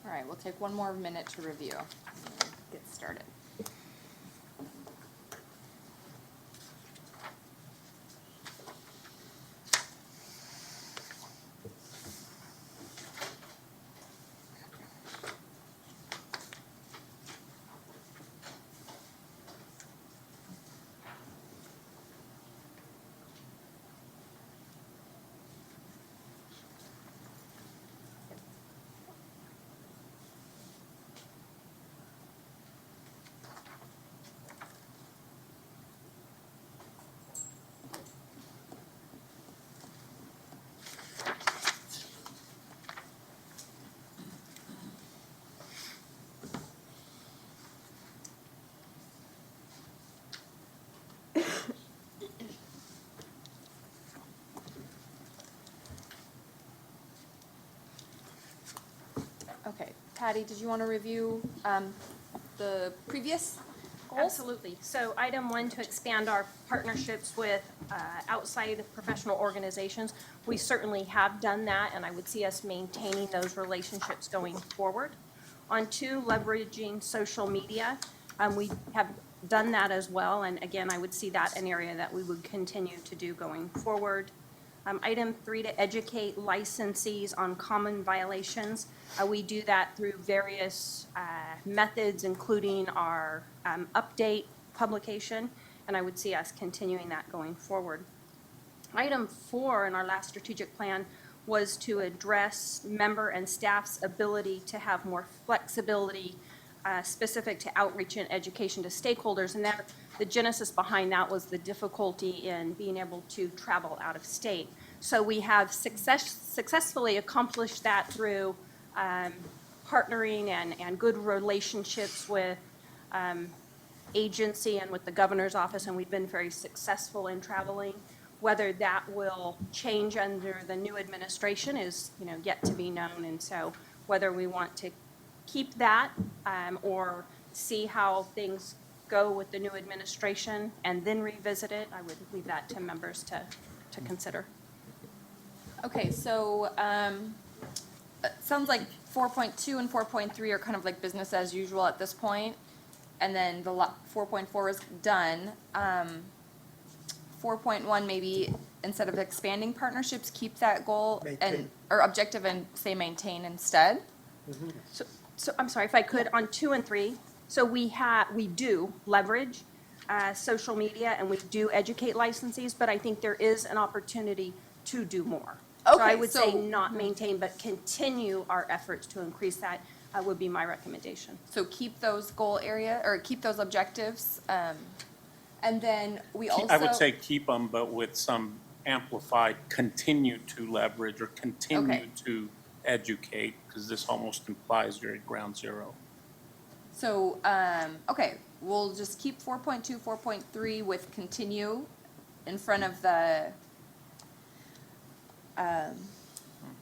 Speaker 11: All right, we'll take one more minute to review. and then Get started. Okay, Patty, did you want to review the previous goals?
Speaker 5: Absolutely. So item 1, to expand our partnerships with outside professional organizations. We certainly have done that, and I would see us maintaining those relationships going forward. On 2, leveraging social media. We have done that as well, and again, I would see that an area that we would continue to do going forward. Item 3, to educate licensees on common violations. We do that through various methods, including our update publication, and I would see us continuing that going forward. Item 4 in our last strategic plan was to address member and staff's ability to have more flexibility specific to outreach and education to stakeholders, and that the genesis behind that was the difficulty in being able to travel out of state. So we have successfully accomplished that through partnering and good relationships with agency and with the governor's office, and we've been very successful in traveling. Whether that will change under the new administration is, yet to be known, and so whether we want to keep that or see how things go with the new administration and then revisit it, I would leave that to members to consider.
Speaker 11: Okay, so it sounds like 4.2 and 4.3 are kind of like business as usual at this point, and then the 4.4 is done. 4.1, maybe instead of expanding partnerships, keep that goal
Speaker 1: Maintain.
Speaker 11: or objective and say maintain instead.
Speaker 5: So I'm sorry, if I could, on 2 and 3, so we do leverage social media and we do educate licensees, but I think there is an opportunity to do more. So I
Speaker 11: Okay,
Speaker 5: would say
Speaker 11: so-
Speaker 5: not maintain, but continue our efforts to increase that would be my recommendation.
Speaker 11: So keep those goal area, or keep those objectives. And then we also.
Speaker 15: I would say keep them, but with some amplified, continue to leverage or continue
Speaker 11: Okay.
Speaker 15: to educate, because this almost implies you're at ground zero.
Speaker 11: So, okay, we'll just keep 4.2, 4.3 with continue in front of the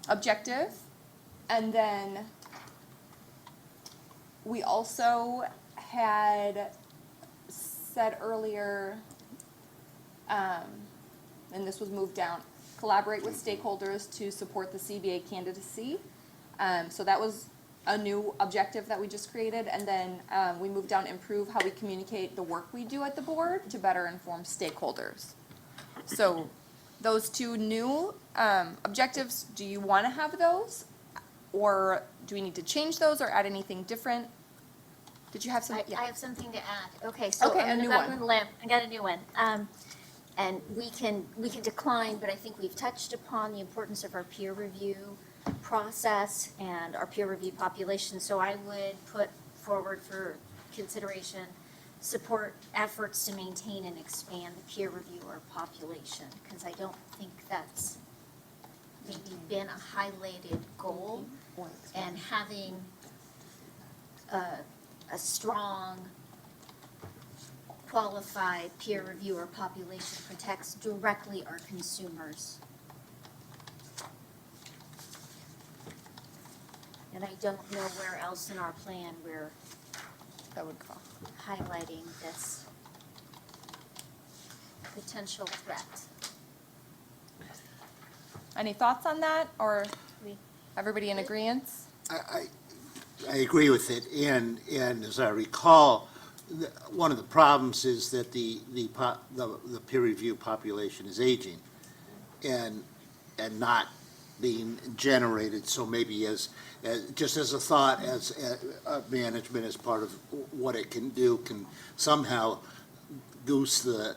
Speaker 11: objective. And then we also had said earlier, and this was moved down, collaborate with stakeholders to support the CBA candidacy. So that was a new objective that we just created. And then we moved down, improve how we communicate the work we do at the board to better inform stakeholders. So those 2 new objectives, do you want to have those? Or do we need to change those or add anything different? Did you have some?
Speaker 9: I have something to add. Okay, so
Speaker 11: Okay, a
Speaker 9: on the
Speaker 11: new one.
Speaker 9: government lamp, I got a new one. And we can decline, but I think we've touched upon the importance of our peer review process and our peer review population. So I would put forward for consideration, support efforts to maintain and expand the peer reviewer population, because I don't think that's maybe been a highlighted goal. And having a strong, qualified peer reviewer population protects directly our consumers. And I don't know where else in our plan we're
Speaker 11: That would call.
Speaker 9: highlighting this potential threat.
Speaker 11: Any thoughts on that, or everybody in agreement?
Speaker 2: I agree with it, and as I recall, one of the problems is that the peer review population is aging and not being generated, so maybe just as a thought, as management, as part of what it can do, can somehow goose the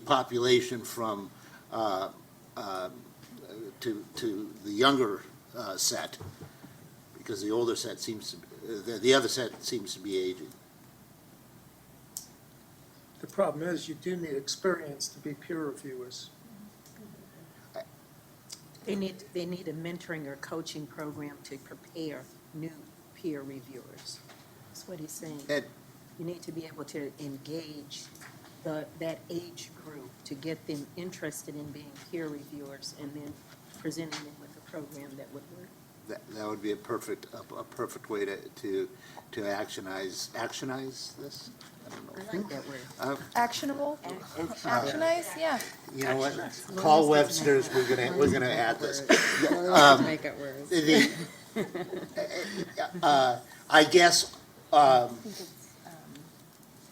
Speaker 2: population from to the younger set, because the older set the other set seems to be aging.
Speaker 1: The problem is, you do need experience to be peer reviewers.
Speaker 13: They need a mentoring or coaching program to prepare new peer reviewers. That's what he's saying.
Speaker 2: Ed.
Speaker 13: You need to be able to engage that age group to get them interested in being peer reviewers and then presenting them with a program that would work.
Speaker 2: That would be a perfect way to actionize this? I don't know.
Speaker 13: I like that word.
Speaker 11: Actionable? Actionize, yeah.
Speaker 2: You know what? Call Webster's, we're gonna add this.
Speaker 3: Make it worse.
Speaker 2: I guess,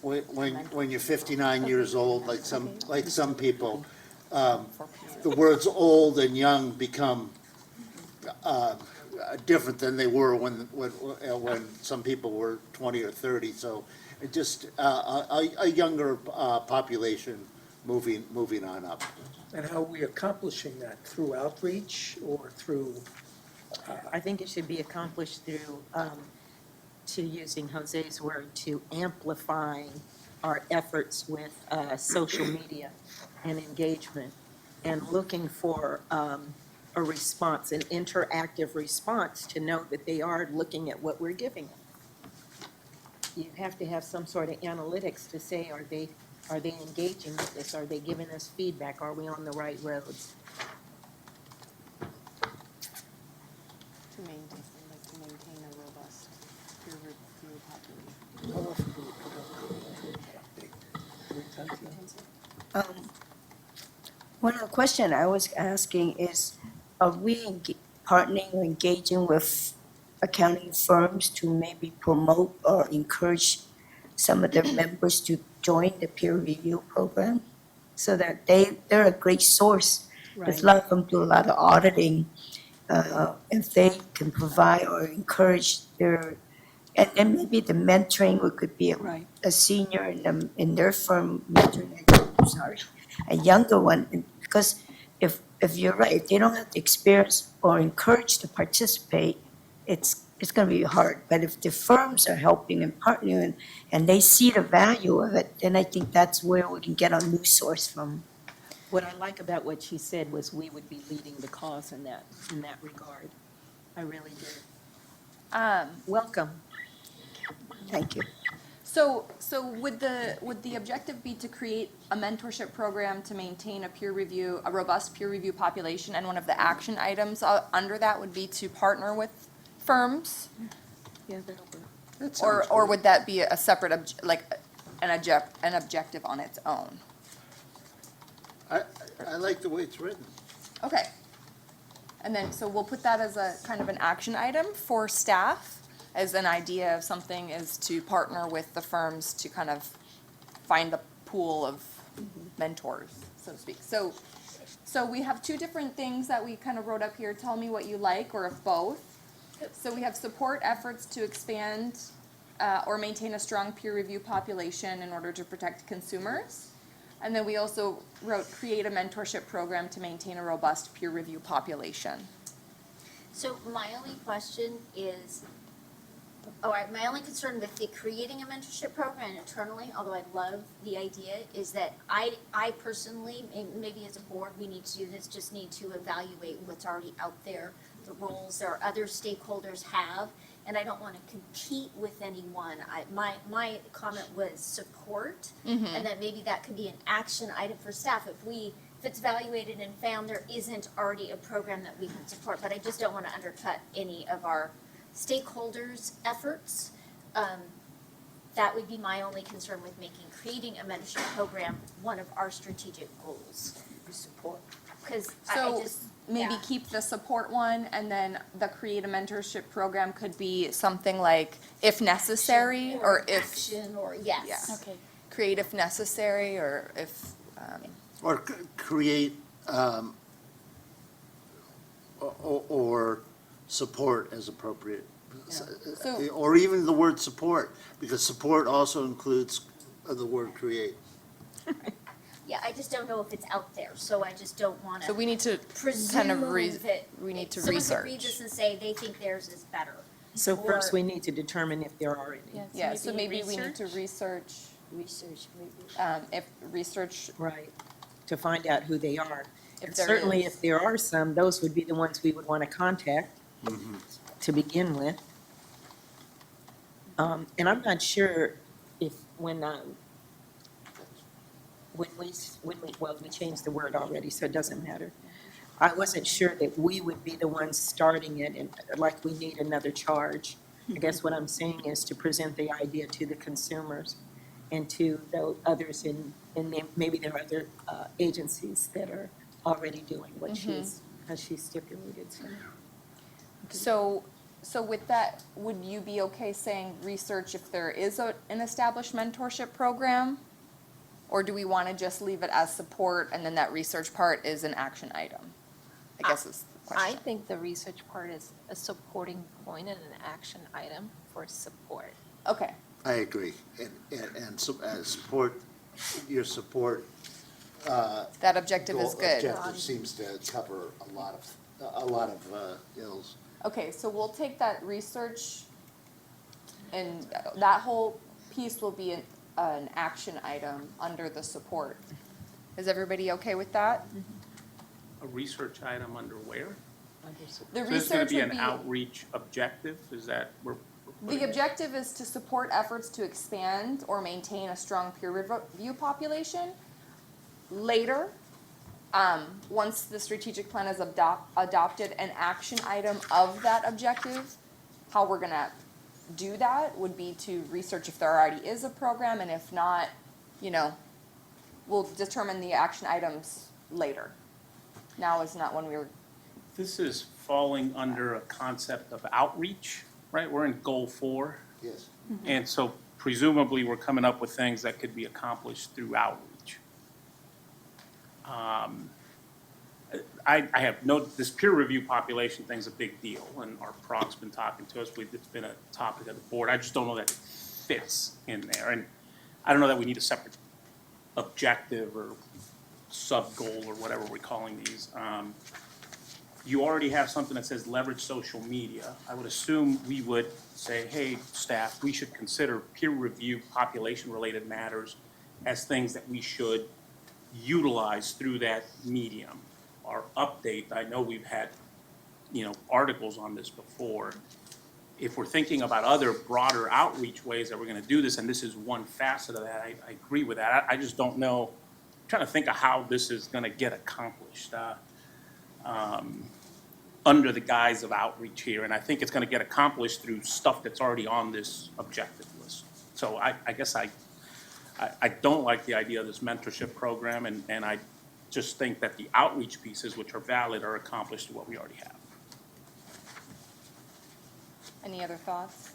Speaker 2: when you're 59 years old, like some people, the words old and young become different than they were when some people were 20 or 30. So just a younger population moving on up.
Speaker 1: And how are we accomplishing that? Through outreach or through?
Speaker 13: I think it should be accomplished through, to using Jose's word, to amplify our efforts with social media and engagement, and looking for a response, an interactive response, to know that they are looking at what we're giving them. You have to have some sort of analytics to say, are they engaging with this? Are they giving us feedback? Are we on the right roads?
Speaker 3: To maintain a robust peer review population.
Speaker 14: One of the question I was asking is, are we partnering or engaging with accounting firms to maybe promote or encourage some of their members to join the peer review program? So that they're a great source. There's a lot of them do a lot of auditing. If they can provide or encourage and then maybe the mentoring could be a senior in their firm mentoring, a younger one. Because if you're right, if they don't have the experience or encouraged to participate, it's going to be hard. But if the firms are helping and partnering and they see the value of it, then I think that's where we can get our new source from.
Speaker 13: What I like about what she said was we would be leading the cause in that regard. I really do. Welcome.
Speaker 14: Thank you.
Speaker 11: So would the objective be to create a mentorship program to maintain a robust peer review population, and one of the action items under that would be to partner with firms?
Speaker 13: Yeah, that'll work.
Speaker 11: Or would that be a separate, an objective on its own?
Speaker 2: I like the way it's written.
Speaker 11: Okay. And then, so we'll put that as a kind of an action item for staff, as an idea of something is to partner with the firms to kind of find a pool of mentors, so to speak. So we have two different things that we kind of wrote up here. Tell me what you like, or if both. So we have support efforts to expand or maintain a strong peer review population in order to protect consumers. And then we also wrote create a mentorship program to maintain a robust peer review population.
Speaker 9: So my only question is, my only concern with the creating a mentorship program internally, although I love the idea, is that I personally, maybe as a board, we need to do this, just need to evaluate what's already out there, the roles our other stakeholders have, and I don't want to compete with anyone. My comment was support, and that maybe that could be an action item for staff if it's evaluated and found there isn't already a program that we can support, but I just don't want to undercut any of our stakeholders' efforts. That would be my only concern with creating a mentorship program one of our strategic goals.
Speaker 14: Support.
Speaker 9: Because
Speaker 11: maybe
Speaker 4: Yeah.
Speaker 11: keep the support one, and then the create a mentorship program could be something like if necessary, or if,
Speaker 9: Action, or yes.
Speaker 7: Okay.
Speaker 11: create if necessary, or if,
Speaker 2: Or create, or support as appropriate.
Speaker 11: So-
Speaker 2: Or even the word support, because support also includes the word create.
Speaker 9: Yeah, I just don't know if it's out there, so I just don't wanna
Speaker 11: so we need to kind of
Speaker 9: presume that.
Speaker 11: we need to
Speaker 9: Someone could read
Speaker 11: research.
Speaker 9: this and say they think theirs is better.
Speaker 13: So first,
Speaker 9: Or-
Speaker 13: we need to determine if there are any.
Speaker 11: Yeah, so maybe we need to research,
Speaker 14: Research, maybe.
Speaker 11: if research,
Speaker 13: Right, to find out who they are.
Speaker 11: If
Speaker 13: And
Speaker 11: there
Speaker 13: certainly,
Speaker 11: is.
Speaker 13: if there are some, those would be the ones we would want to contact to begin with. And I'm not sure if, when we changed the word already, so it doesn't matter. I wasn't sure that we would be the ones starting it, and like we need another charge. I guess what I'm saying is to present the idea to the consumers and to the others maybe there are other agencies that are already doing what as she stipulated, so.
Speaker 11: so with that, would you be okay saying research if there is an established mentorship program? Or do we want to just leave it as support, and then that research part is an action item? I guess is the
Speaker 10: I
Speaker 11: question.
Speaker 10: think the research part is a supporting point and an action item for support.
Speaker 11: Okay,
Speaker 2: I agree. And support, your support.
Speaker 11: that objective is
Speaker 2: goal-
Speaker 11: good.
Speaker 2: Objective seems to cover a lot of ills.
Speaker 11: Okay, so we'll take that research, and that whole piece will be an action item under the support. Is everybody okay with that?
Speaker 15: A research item under where?
Speaker 11: The
Speaker 15: So it's gonna
Speaker 11: research
Speaker 15: be
Speaker 11: would
Speaker 15: an
Speaker 11: be,
Speaker 15: outreach objective, is that we're putting
Speaker 11: the
Speaker 15: it?
Speaker 11: objective is to support efforts to expand or maintain a strong peer review population. Later, once the strategic plan is adopted, an action item of that objective, how we're gonna do that would be to research if there already is a program, and if not, we'll determine the action items later. Now is not when we were,
Speaker 15: This is falling under a concept of outreach, right? We're in goal 4.
Speaker 2: Yes.
Speaker 15: And so presumably, we're coming up with things that could be accomplished through outreach. I have this peer review population thing's a big deal, and our prog's been talking to us, it's been a topic of the board. I just don't know that it fits in there, and I don't know that we need a separate objective or sub-goal or whatever we're calling these. You already have something that says leverage social media. I would assume we would say, hey, staff, we should consider peer review population-related matters as things that we should utilize through that medium. Our update, I know we've had, articles on this before. If we're thinking about other broader outreach ways that we're gonna do this, and this is one facet of that, I agree with that. I just don't know, I'm trying to think of how this is gonna get accomplished. Under the guise of outreach here, and I think it's gonna get accomplished through stuff that's already on this objective list. So I guess I don't like the idea of this mentorship program, and I just think that the outreach pieces, which are valid, are accomplished through what we already have.
Speaker 11: any other thoughts?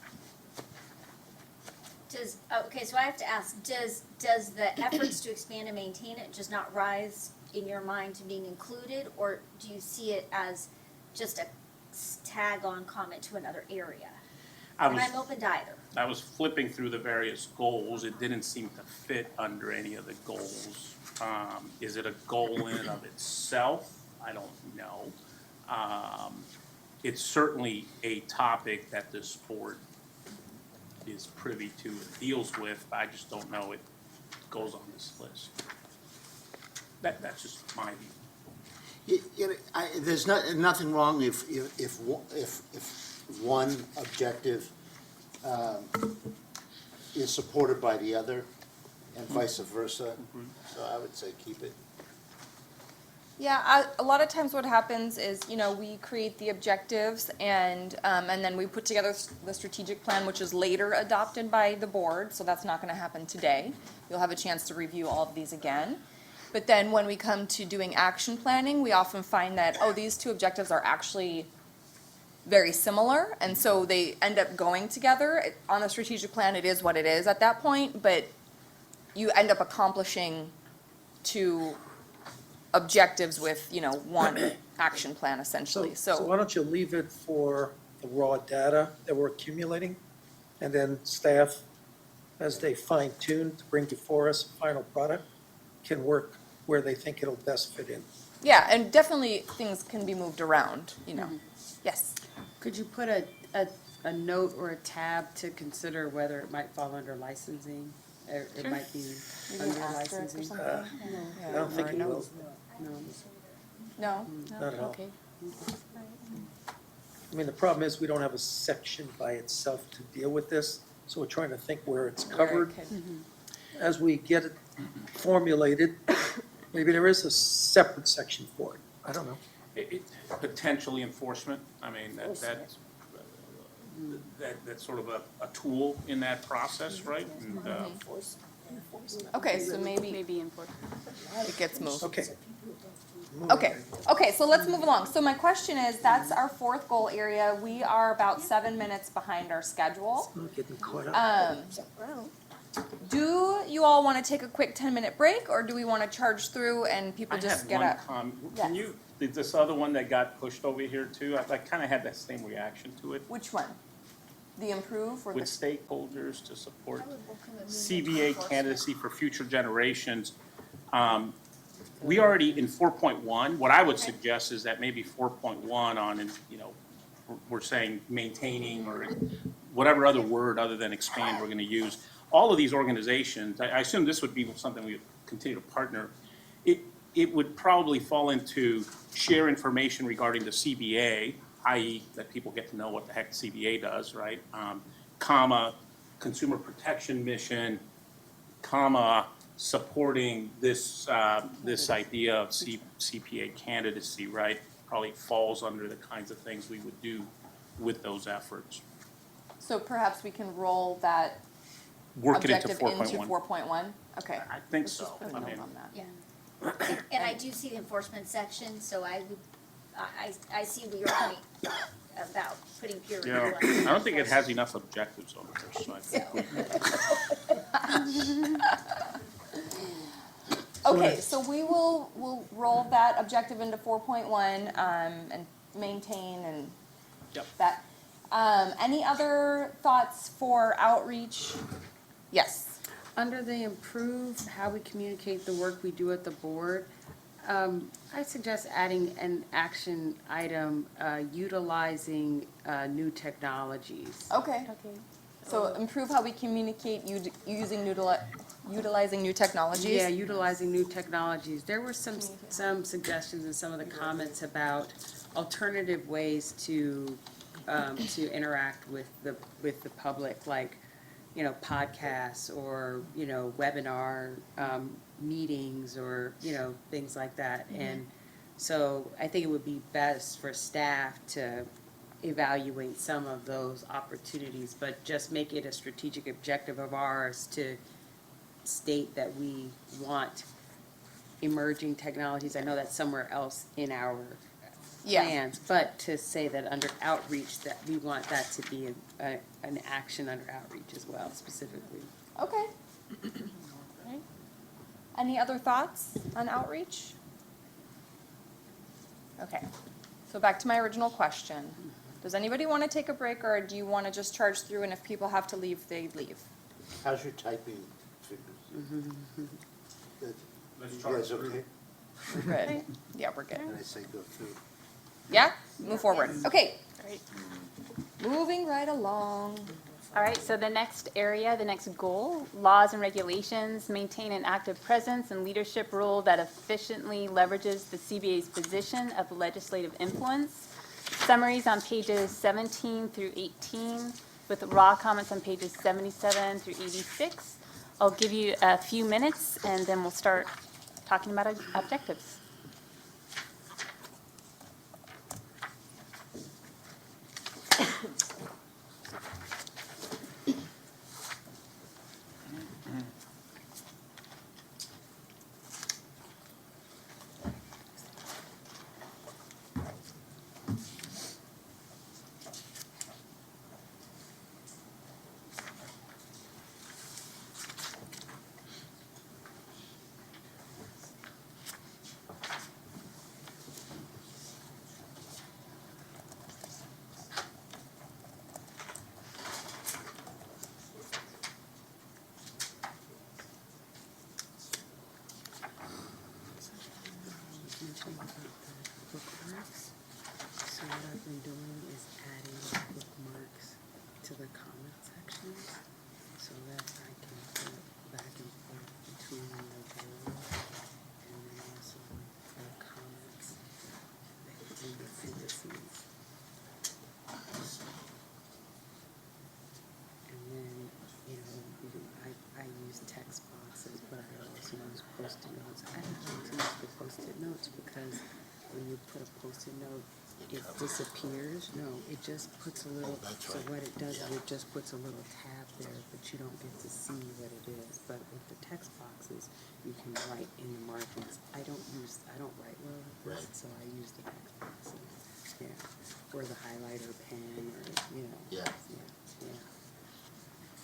Speaker 9: Okay, so I have to ask, does the efforts to expand and maintain it just not rise in your mind to being included, or do you see it as just a tag-on comment to another area? And I'm open to either.
Speaker 15: I was flipping through the various goals. It didn't seem to fit under any of the goals. Is it a goal in and of itself? I don't know. It's certainly a topic that this board is privy to and deals with, but I just don't know it goes on this list. That's just my view.
Speaker 2: There's nothing wrong if one objective is supported by the other and vice versa. So I would say keep it.
Speaker 11: Yeah, a lot of times what happens is, we create the objectives, and then we put together the strategic plan, which is later adopted by the board, so that's not gonna happen today. You'll have a chance to review all of these again. But then when we come to doing action planning, we often find that, oh, these two objectives are actually very similar, and so they end up going together. On the strategic plan, it is what it is at that point, but you end up accomplishing two objectives with, one action plan essentially,
Speaker 1: So why don't you leave it for the raw data that we're accumulating, and then staff, as they fine tune to bring before us a final product, can work where they think it'll best fit in.
Speaker 11: Yeah, and definitely things can be moved around, Yes.
Speaker 3: Could you put a note or a tab to consider whether it might fall under licensing? Or it might be
Speaker 11: Maybe
Speaker 3: under
Speaker 11: an asterisk or
Speaker 3: licensing?
Speaker 11: something?
Speaker 1: I don't think it will.
Speaker 3: No.
Speaker 11: No?
Speaker 1: Not at all.
Speaker 11: Okay.
Speaker 1: I mean, the problem is, we don't have a section by itself to deal with this, so we're trying to think where it's covered. As we get it formulated, maybe there is a separate section for it. I don't know.
Speaker 15: Potentially enforcement, I mean, that's sort of a tool in that process, right? And,
Speaker 11: Okay, so maybe
Speaker 7: Maybe important.
Speaker 11: it gets moved.
Speaker 1: Okay.
Speaker 11: Okay, so let's move along. So my question is, that's our fourth goal area. We are about 7 minutes behind our schedule.
Speaker 1: Not getting caught up.
Speaker 11: Do you all want to take a quick 10-minute break, or do we want to charge through and people
Speaker 15: I
Speaker 11: just
Speaker 15: have
Speaker 11: get
Speaker 15: one
Speaker 11: up?
Speaker 15: Can you, this other one that got pushed over here too, I kind of had that same reaction to it.
Speaker 11: Which one? The improve or
Speaker 15: With
Speaker 11: the?
Speaker 15: stakeholders to support CBA candidacy for future generations. We already, in 4.1, what I would suggest is that maybe 4.1 on, we're saying maintaining or whatever other word other than expand we're going to use. All of these organizations, I assume this would be something we would continue to partner. It would probably fall into share information regarding the CBA, i.e. that people get to know what the heck the CBA does, right? Comma, consumer protection mission, comma, supporting this idea of CPA candidacy, right? Probably falls under the kinds of things we would do with those efforts.
Speaker 11: So perhaps we can roll that
Speaker 15: Work it into
Speaker 11: objective into
Speaker 15: 4.1.
Speaker 11: 4.1? Okay.
Speaker 15: I think
Speaker 11: Let's
Speaker 15: so.
Speaker 11: just put a
Speaker 15: I
Speaker 11: note
Speaker 15: mean,
Speaker 11: on that.
Speaker 9: Yeah. And I do see the enforcement section, so I see your point about putting peer review
Speaker 15: Yeah,
Speaker 9: on.
Speaker 15: I don't think it has enough objectives on there, so I think.
Speaker 11: Okay, so we'll roll that objective into 4.1, and maintain and
Speaker 15: Yep.
Speaker 11: that. Any other thoughts for outreach? Yes.
Speaker 3: Under the improve how we communicate the work we do at the board, I suggest adding an action item, utilizing new technologies.
Speaker 11: Okay. So improve how we communicate utilizing new technologies?
Speaker 3: Yeah, utilizing new technologies. There were some suggestions in some of the comments about alternative ways to interact with the public, like, podcasts or, webinar, meetings or, things like that. And so I think it would be best for staff to evaluate some of those opportunities, but just make it a strategic objective of ours to state that we want emerging technologies. I know that's somewhere else in our plans, but to say that under outreach, that we want that to be an action under outreach as well, specifically.
Speaker 11: Okay. Right. Any other thoughts on outreach? Okay, so back to my original question. Does anybody want to take a break, or do you want to just charge through, and if people have to leave, they leave?
Speaker 2: How's your typing figures? Good. You guys okay?
Speaker 11: We're good. Yeah, we're good.
Speaker 2: And I say go through.
Speaker 11: Yeah, move forward. Okay,
Speaker 7: Great.
Speaker 11: moving right along.
Speaker 7: All right, so the next area, the next goal, laws and regulations, maintain an active presence and leadership role that efficiently leverages the CBA's position of legislative influence. Summaries on pages 17 through 18, with raw comments on pages 77 through 86. I'll give you a few minutes, and then we'll start talking about objectives.
Speaker 3: mention about the bookmarks. So what I've been doing is adding bookmarks to the comment sections so that I can go back and forth between the board and then also the comments in the indices. And then, I use text boxes, but I also use Post-it notes. I don't like to use the Post-it notes because when you put a Post-it note, it disappears. No, it just puts a little, so what it does is it just puts a little tab there, but you don't get to see what it is. But with the text boxes, you can write in the margins. I don't write well with this, so I use the text boxes. Yeah, or the highlighter pen, or,
Speaker 2: Yeah.
Speaker 3: Yeah.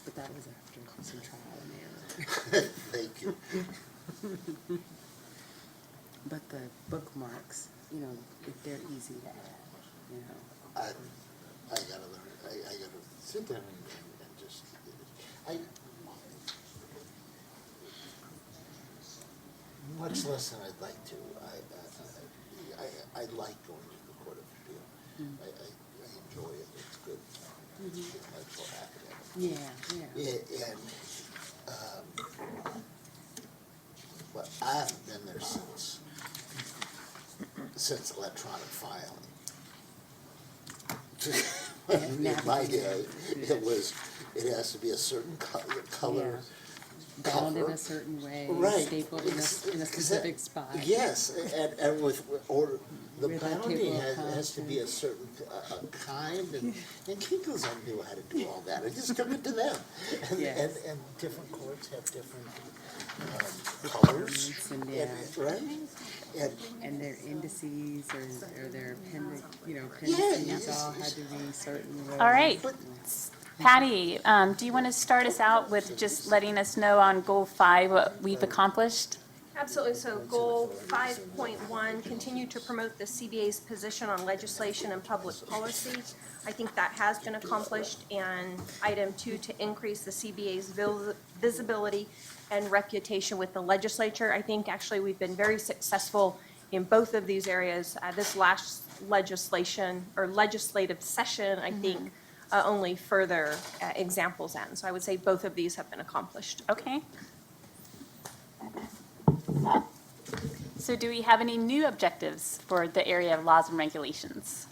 Speaker 3: But that was after some trial and error.
Speaker 2: Thank you.
Speaker 3: But the bookmarks, they're easy to add,
Speaker 2: I gotta learn, I gotta sit down and just, much less than I'd like to. I like going to the Court of Appeal. I enjoy it, it's good. It's for academic.
Speaker 3: Yeah.
Speaker 2: But I haven't been there since electronic filing. In my day, it has to be a certain color.
Speaker 3: Bound in
Speaker 2: cover.
Speaker 3: a certain way,
Speaker 2: Right.
Speaker 3: stapled in a specific spot.
Speaker 2: Yes, and or the
Speaker 3: With a
Speaker 2: bounding
Speaker 3: table of
Speaker 2: has to be a certain kind, and Kinko's knew how to do all that. I just took it to them.
Speaker 3: Yes.
Speaker 2: And different courts have different colors,
Speaker 3: And,
Speaker 2: right?
Speaker 3: and their indices or their
Speaker 2: Yeah,
Speaker 3: appendices all had to be certain ways.
Speaker 7: All right. Patty, do you want to start us out with just letting us know on Goal 5 what we've accomplished?
Speaker 5: Absolutely. So goal 5.1, continue to promote the CBA's position on legislation and public policy. I think that has been accomplished. And item 2, to increase the CBA's visibility and reputation with the legislature. I think actually we've been very successful in both of these areas. This last legislative session, I think, only further examples in. So I would say both of these have been accomplished.
Speaker 7: Okay. So do we have any new objectives for the area of laws and regulations?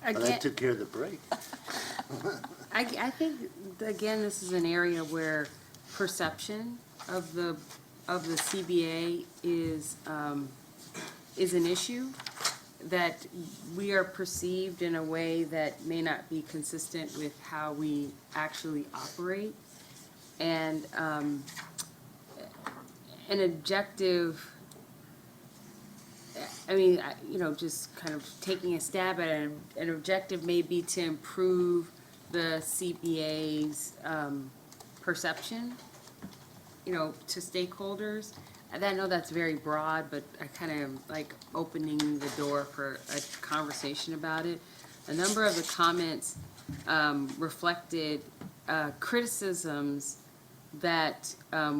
Speaker 2: But I took care of the break.
Speaker 3: I think, again, this is an area where perception of the CBA is an issue, that we are perceived in a way that may not be consistent with how we actually operate. And an objective, just kind of taking a stab at it, an objective may be to improve the CBA's perception, to stakeholders. And I know that's very broad, but I kind of like opening the door for a conversation about it. A number of the comments reflected criticisms that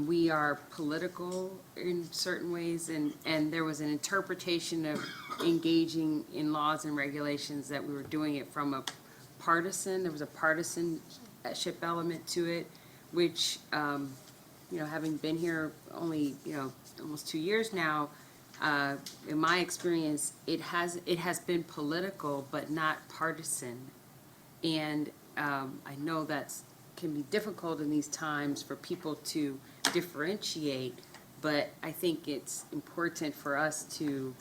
Speaker 3: we are political in certain ways, and there was an interpretation of engaging in laws and regulations that we were doing it from a partisan, there was a partisanship element to it, which, having been here only, almost 2 years now, in my experience, it has been political, but not partisan. And I know that's can be difficult in these times for people to differentiate, but I think it's important for us to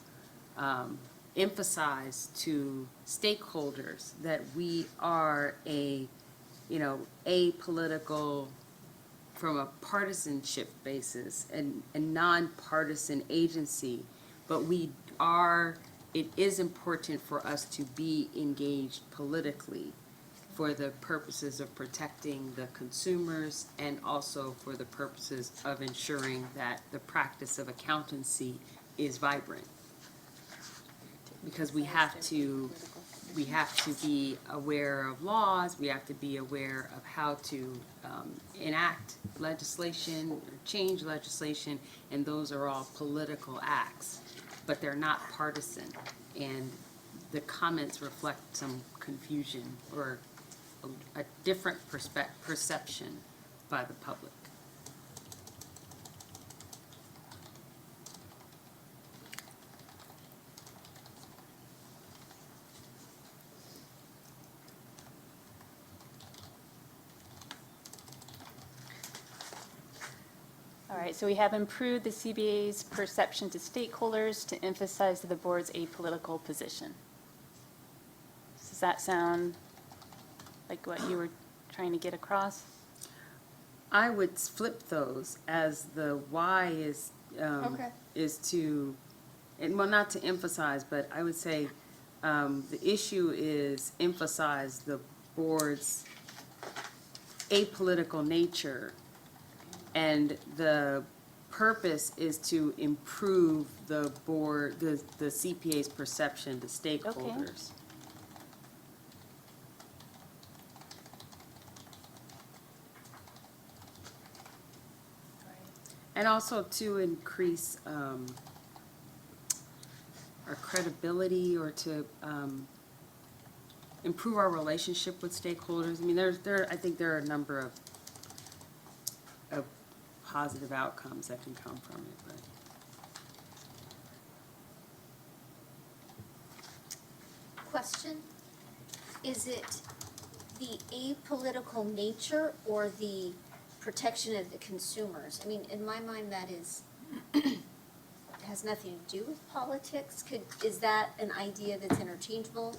Speaker 3: emphasize to stakeholders that we are apolitical from a partisanship basis and nonpartisan agency, but it is important for us to be engaged politically for the purposes of protecting the consumers and also for the purposes of ensuring that the practice of accountancy is vibrant. Because we have to we have to be aware of laws, we have to be aware of how to enact legislation or change legislation, and those are all political acts, but they're not partisan. And the comments reflect some confusion or a different perception by the public.
Speaker 7: All right, so we have improved the CBA's perception to stakeholders to emphasize the board's apolitical position. Does that sound like what you were trying to get across?
Speaker 3: I would flip those as the why is,
Speaker 11: Okay.
Speaker 3: is to, and well, not to emphasize, but I would say, the issue is emphasize the board's apolitical nature. And the purpose is to improve the board, the CPA's perception to stakeholders. And also to increase our credibility or to improve our relationship with stakeholders. I mean, I think there are a number of positive outcomes that can come from it, but.
Speaker 9: Question, is it the apolitical nature or the protection of the consumers? I mean, in my mind, that is, has nothing to do with politics. Is that an idea that's interchangeable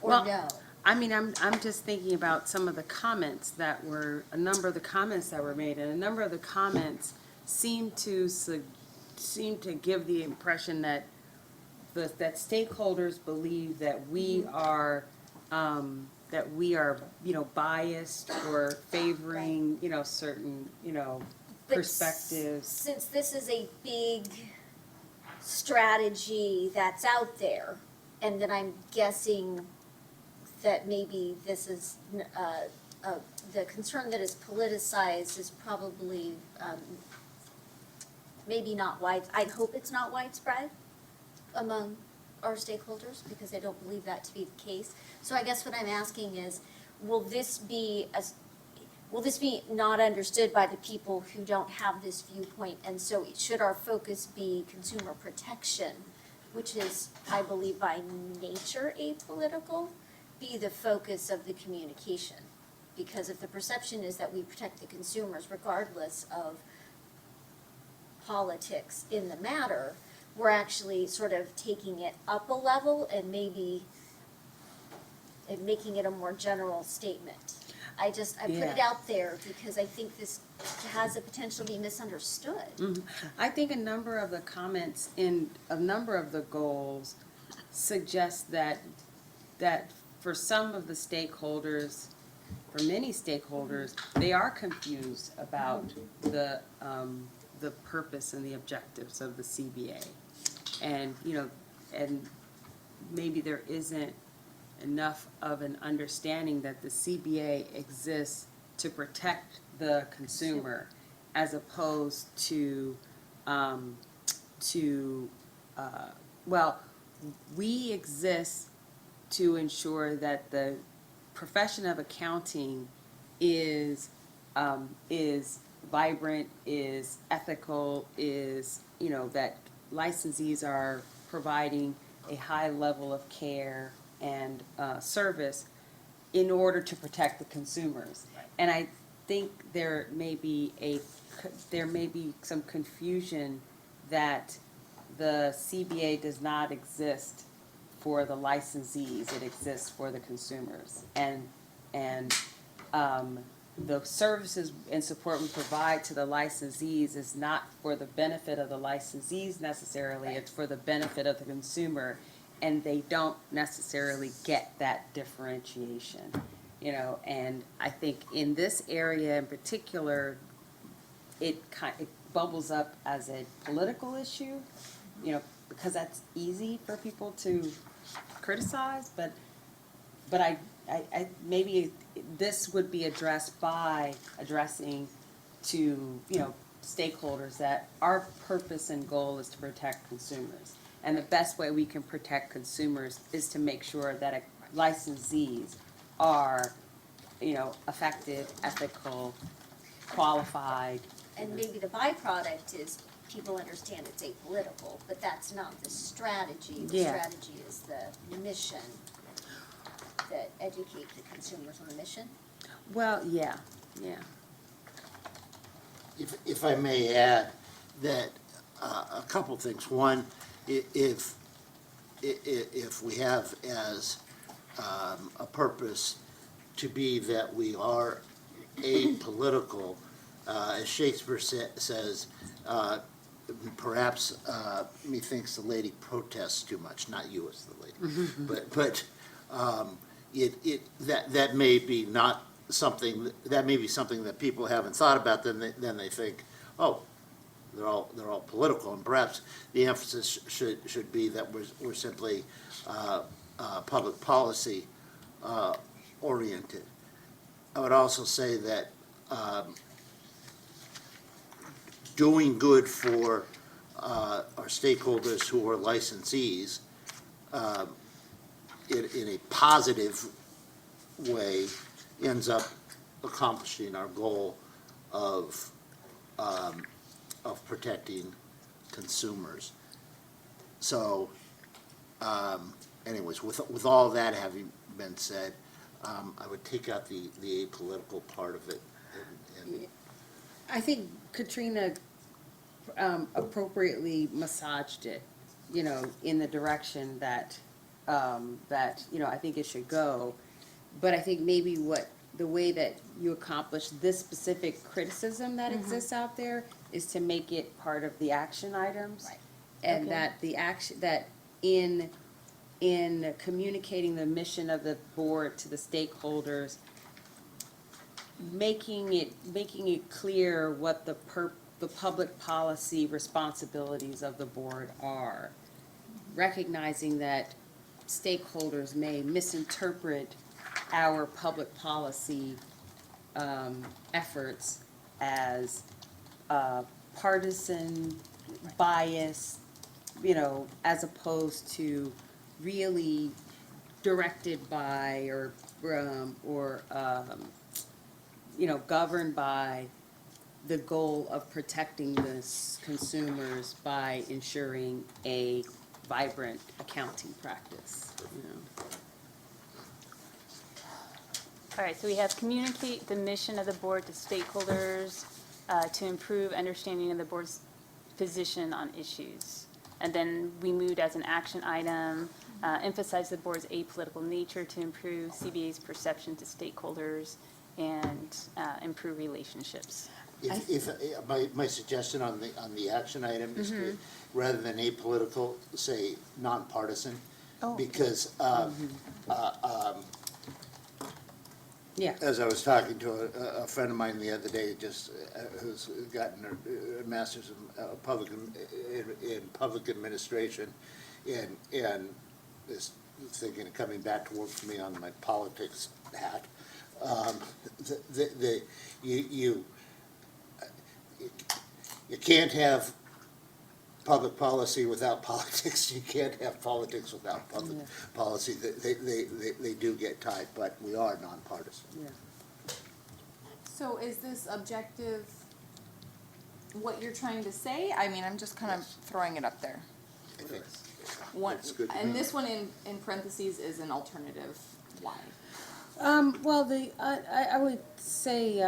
Speaker 9: or
Speaker 3: Well,
Speaker 9: no?
Speaker 3: I mean, I'm just thinking about some of the comments that were, a number of the comments that were made, and a number of the comments seem to give the impression that that stakeholders believe that we are, biased or favoring, certain,
Speaker 9: But
Speaker 3: perspectives.
Speaker 9: Since this is a big strategy that's out there, and then I'm guessing that maybe this is, the concern that is politicized is probably, maybe not I'd hope it's not widespread among our stakeholders, because I don't believe that to be the case. So I guess what I'm asking is, will this be not understood by the people who don't have this viewpoint? And so should our focus be consumer protection, which is, I believe, by nature apolitical, be the focus of the communication? Because if the perception is that we protect the consumers regardless of politics in the matter, we're actually sort of taking it up a level and maybe making it a more general statement. I put it out there because I think this has the potential to be misunderstood.
Speaker 3: Mhm. I think a number of the comments in a number of the goals suggest that for some of the stakeholders, for many stakeholders, they are confused about the purpose and the objectives of the CBA. And, and maybe there isn't enough of an understanding that the CBA exists to protect the consumer as opposed to, we exist to ensure that the profession of accounting is vibrant, is ethical, is, that licensees are providing a high level of care and service in order to protect the consumers. And I think there may be some confusion that the CBA does not exist for the licensees, it exists for the consumers. And the services and support we provide to the licensees is not for the benefit of the licensees necessarily, it's for the benefit of the consumer. And they don't necessarily get that differentiation, and I think in this area in particular, it bubbles up as a political issue, because that's easy for people to criticize, but but I, maybe this would be addressed by addressing to, stakeholders that our purpose and goal is to protect consumers. And the best way we can protect consumers is to make sure that licensees are, effective, ethical, qualified.
Speaker 9: And maybe the byproduct is people understand it's apolitical, but that's not the strategy. The
Speaker 3: Yeah.
Speaker 9: strategy is the mission, that educate the consumers on the mission.
Speaker 3: Well, yeah.
Speaker 2: If I may add that, a couple things. One, if we have as a purpose to be that we are apolitical, as Shakespeare says, perhaps methinks the lady protests too much, not you as the lady. But that may be not something, that may be something that people haven't thought about, then they think, oh, they're all political, and perhaps the emphasis should be that we're simply public policy oriented. I would also say that doing good for our stakeholders who are licensees in a positive way ends up accomplishing our goal of protecting consumers. So, anyways, with all that having been said, I would take out the apolitical part of it. And
Speaker 3: I think Katrina appropriately massaged it, in the direction that, I think it should go. But I think maybe the way that you accomplish this specific criticism that exists out there is to make it part of the action items.
Speaker 9: Right.
Speaker 3: And
Speaker 7: Okay.
Speaker 3: that the action, that in communicating the mission of the board to the stakeholders, making it clear what the public policy responsibilities of the board are. Recognizing that stakeholders may misinterpret our public policy efforts as partisan, bias, as opposed to really directed by or governed by the goal of protecting the consumers by ensuring a vibrant accounting practice.
Speaker 7: All right, so we have communicate the mission of the board to stakeholders to improve understanding of the board's position on issues. And then we moved as an action item, emphasize the board's apolitical nature to improve CBA's perception to stakeholders and improve relationships.
Speaker 2: If my suggestion on the action item is to, rather than apolitical, say nonpartisan, because
Speaker 3: Yeah.
Speaker 2: as I was talking to a friend of mine the other day, just who's gotten a master's in public administration, and is thinking of coming back to work for me on my politics hat. You can't have public policy without politics. You can't have politics without public policy. They do get tied, but we are nonpartisan.
Speaker 11: So is this objective what you're trying to say? I mean, I'm just kind of throwing it up there.
Speaker 2: I think
Speaker 11: That's
Speaker 2: good to
Speaker 11: and
Speaker 2: me.
Speaker 11: this one in parentheses is an alternative. Why?
Speaker 3: Well, I would say,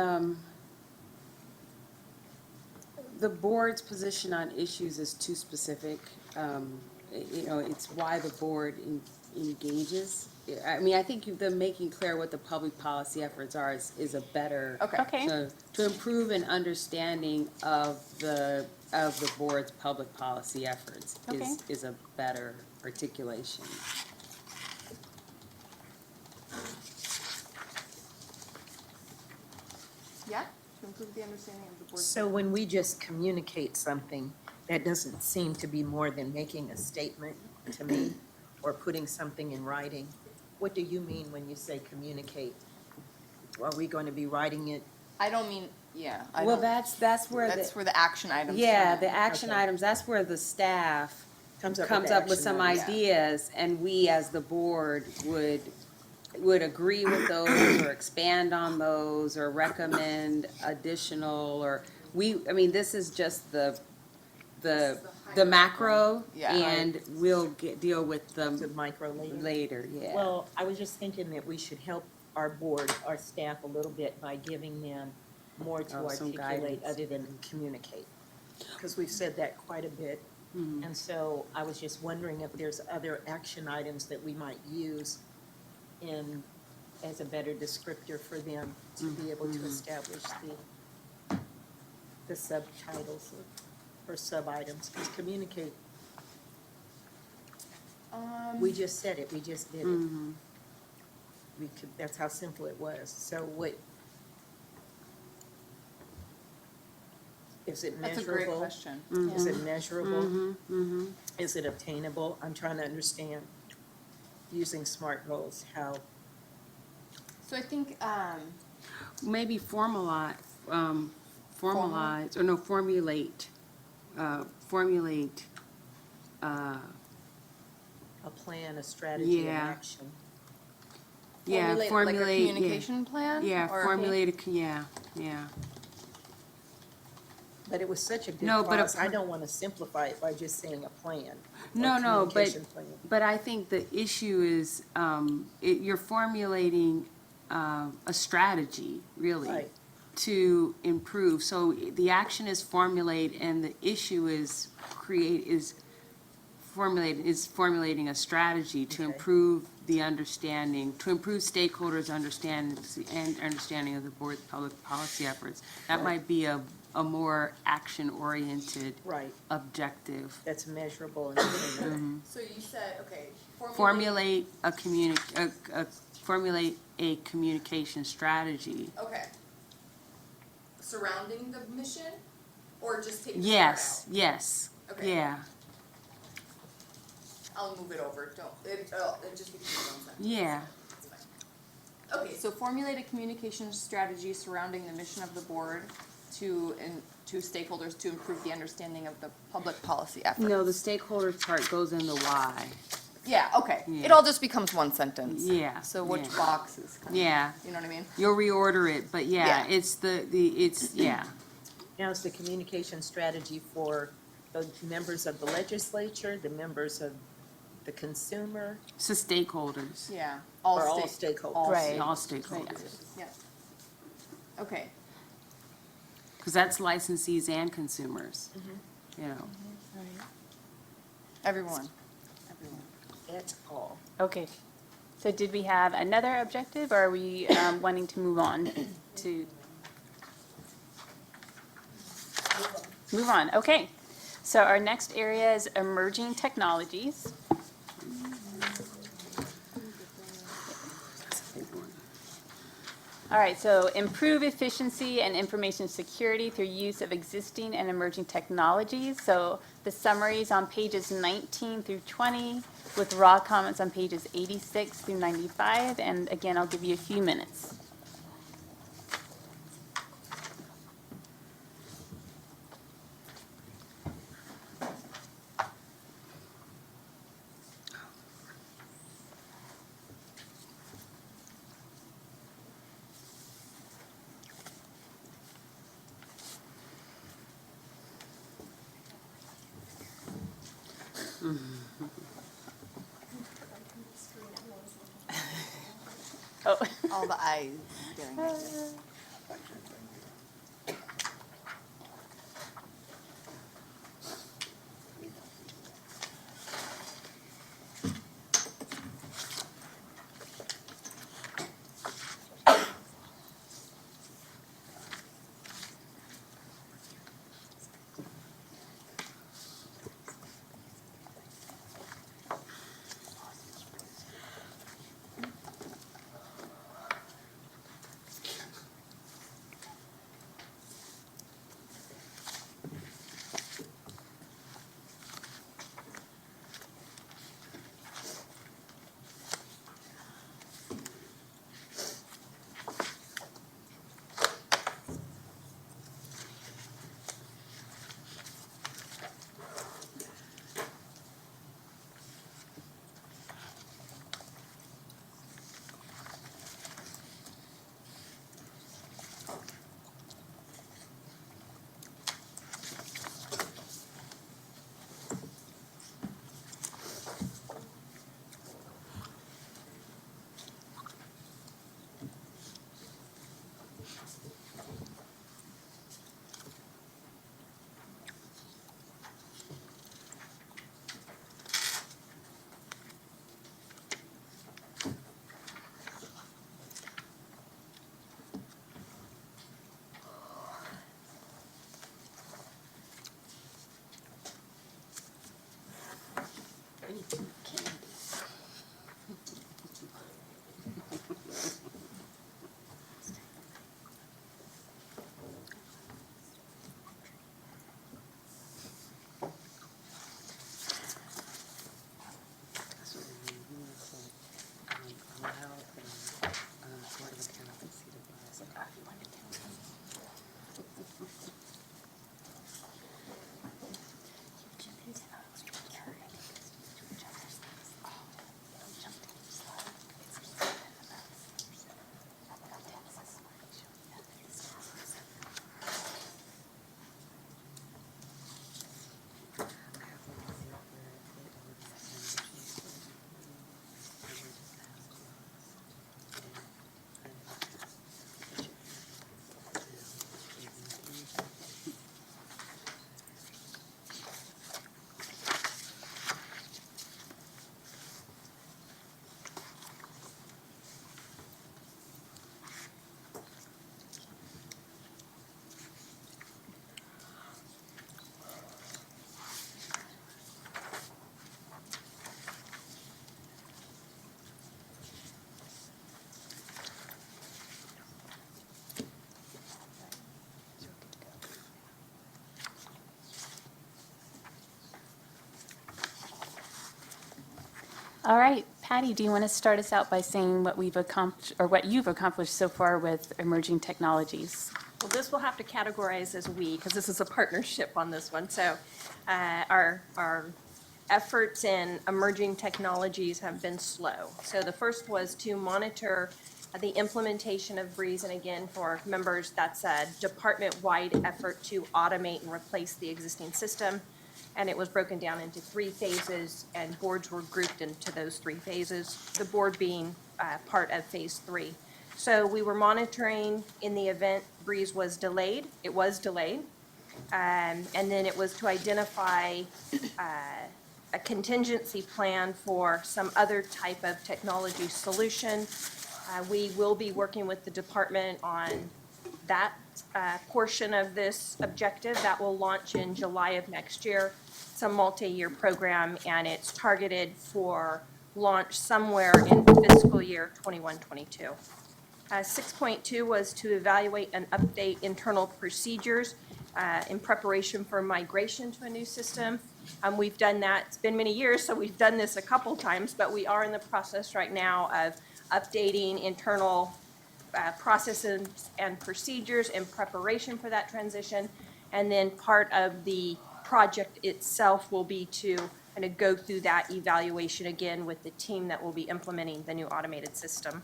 Speaker 3: the board's position on issues is too specific. It's why the board engages. I mean, I think the making clear what the public policy efforts are is a better.
Speaker 7: Okay.
Speaker 3: To improve an understanding of the board's public policy efforts
Speaker 7: Okay.
Speaker 3: is a better articulation.
Speaker 11: Yeah, to improve the understanding of the board.
Speaker 13: So when we just communicate something, that doesn't seem to be more than making a statement to me or putting something in writing. what do you mean when you say communicate? Are we going to be writing it?
Speaker 11: I don't mean, yeah, I
Speaker 3: Well,
Speaker 11: don't,
Speaker 3: that's where
Speaker 11: that's
Speaker 3: the,
Speaker 11: where the action items.
Speaker 3: yeah,
Speaker 11: come in.
Speaker 3: the action
Speaker 13: Okay.
Speaker 3: items, that's where the staff
Speaker 13: Comes up with
Speaker 3: comes
Speaker 13: the
Speaker 3: up with
Speaker 13: action
Speaker 3: some
Speaker 13: items.
Speaker 3: ideas, and we as the board would agree with those, or expand on those, or recommend additional, or I mean, this is just the macro,
Speaker 11: Yeah.
Speaker 3: and we'll deal with
Speaker 13: The
Speaker 3: them
Speaker 13: micro later?
Speaker 3: later, yeah.
Speaker 13: Well, I was just thinking that we should help our board, our staff a little bit by giving them more to
Speaker 3: Oh, some
Speaker 13: articulate
Speaker 3: guidance.
Speaker 13: other than communicate. Because we've said that quite a bit.
Speaker 3: Mhm.
Speaker 13: And so I was just wondering if there's other action items that we might use as a better descriptor for them to be able to establish the subtitles or sub-items. Because communicate, we just said it, we just did it.
Speaker 3: Mhm.
Speaker 13: That's how simple it was. So what? Is it
Speaker 11: That's a
Speaker 13: measurable?
Speaker 11: great question.
Speaker 13: Is it measurable?
Speaker 3: Mhm, mhm.
Speaker 13: Is it obtainable? I'm trying to understand, using SMART goals, how,
Speaker 11: So I think,
Speaker 3: Maybe formalize, or no, formulate,
Speaker 13: a plan, a strategy, an
Speaker 3: Yeah.
Speaker 13: action.
Speaker 3: yeah,
Speaker 11: like a
Speaker 3: formulate, yeah.
Speaker 11: communication plan?
Speaker 3: Yeah,
Speaker 11: or-
Speaker 3: formulate, yeah, yeah.
Speaker 13: But it was such a good
Speaker 3: No, but a
Speaker 13: clause, I don't want to simplify it by just saying a plan. or
Speaker 3: No, but,
Speaker 13: communication plan.
Speaker 3: but I think the issue is, you're formulating, a strategy, really,
Speaker 13: Right.
Speaker 3: to improve. So the action is formulate, and the issue is formulating a strategy to
Speaker 13: Okay.
Speaker 3: improve the understanding, to improve stakeholders' understanding of the board's public policy efforts. That
Speaker 13: Right.
Speaker 3: might be a more action-oriented
Speaker 13: Right,
Speaker 3: objective.
Speaker 13: that's measurable and attainable.
Speaker 11: So you said, okay,
Speaker 3: Formulate a communication strategy.
Speaker 11: Okay. Surrounding the mission, or just take
Speaker 3: Yes, yes,
Speaker 11: Okay.
Speaker 3: yeah,
Speaker 11: I'll move it over, it just becomes one sentence.
Speaker 3: yeah.
Speaker 11: It's fine. Okay, so formulate a communication strategy surrounding the mission of the board to stakeholders to improve the understanding of the public policy efforts.
Speaker 3: No, the stakeholders part goes in the why.
Speaker 11: Yeah, okay.
Speaker 3: Yeah.
Speaker 11: It all just becomes one sentence.
Speaker 3: Yeah,
Speaker 11: So which
Speaker 3: yeah.
Speaker 11: box is kind of,
Speaker 3: Yeah,
Speaker 11: you know what I mean?
Speaker 3: you'll reorder it, but yeah,
Speaker 11: Yeah.
Speaker 3: it's yeah.
Speaker 13: Now, is the communication strategy for the members of the legislature, the members of the consumer,
Speaker 3: It's the stakeholders.
Speaker 11: Yeah.
Speaker 13: or all stakeholders?
Speaker 11: Right.
Speaker 3: All stakeholders.
Speaker 11: Yeah. Okay.
Speaker 3: Because that's licensees and consumers, you know.
Speaker 11: Everyone.
Speaker 13: That's all.
Speaker 7: Okay. So did we have another objective, or are we wanting to move on to? Move on, okay. So our next area is emerging technologies. All right, so improve efficiency and information security through use of existing and emerging technologies. So the summaries on pages 19 through 20, with raw comments on pages 86 through 95. And again, I'll give you a few minutes. Oh.
Speaker 11: All the eyes staring at me.
Speaker 7: All right, Patty, do you want to start us out by saying what we've accomplished, or what you've accomplished so far with emerging technologies?
Speaker 5: Well, this will have to categorize as we, because this is a partnership on this one. So our efforts in emerging technologies have been slow. So the first was to monitor the implementation of Breeze. And again, for members, that's a department-wide effort to automate and replace the existing system. And it was broken down into 3 phases, and boards were grouped into those 3 phases, the board being part of phase 3. So we were monitoring in the event Breeze was delayed. It was delayed. And then it was to identify a contingency plan for some other type of technology solution. We will be working with the department on that portion of this objective that will launch in July of next year. It's a multi-year program, and it's targeted for launch somewhere in fiscal year 21-22. 6.2 was to evaluate and update internal procedures in preparation for migration to a new system. We've done that. It's been many years, so we've done this a couple times, but we are in the process right now of updating internal processes and procedures in preparation for that transition. And then part of the project itself will be to kind of go through that evaluation again with the team that will be implementing the new automated system.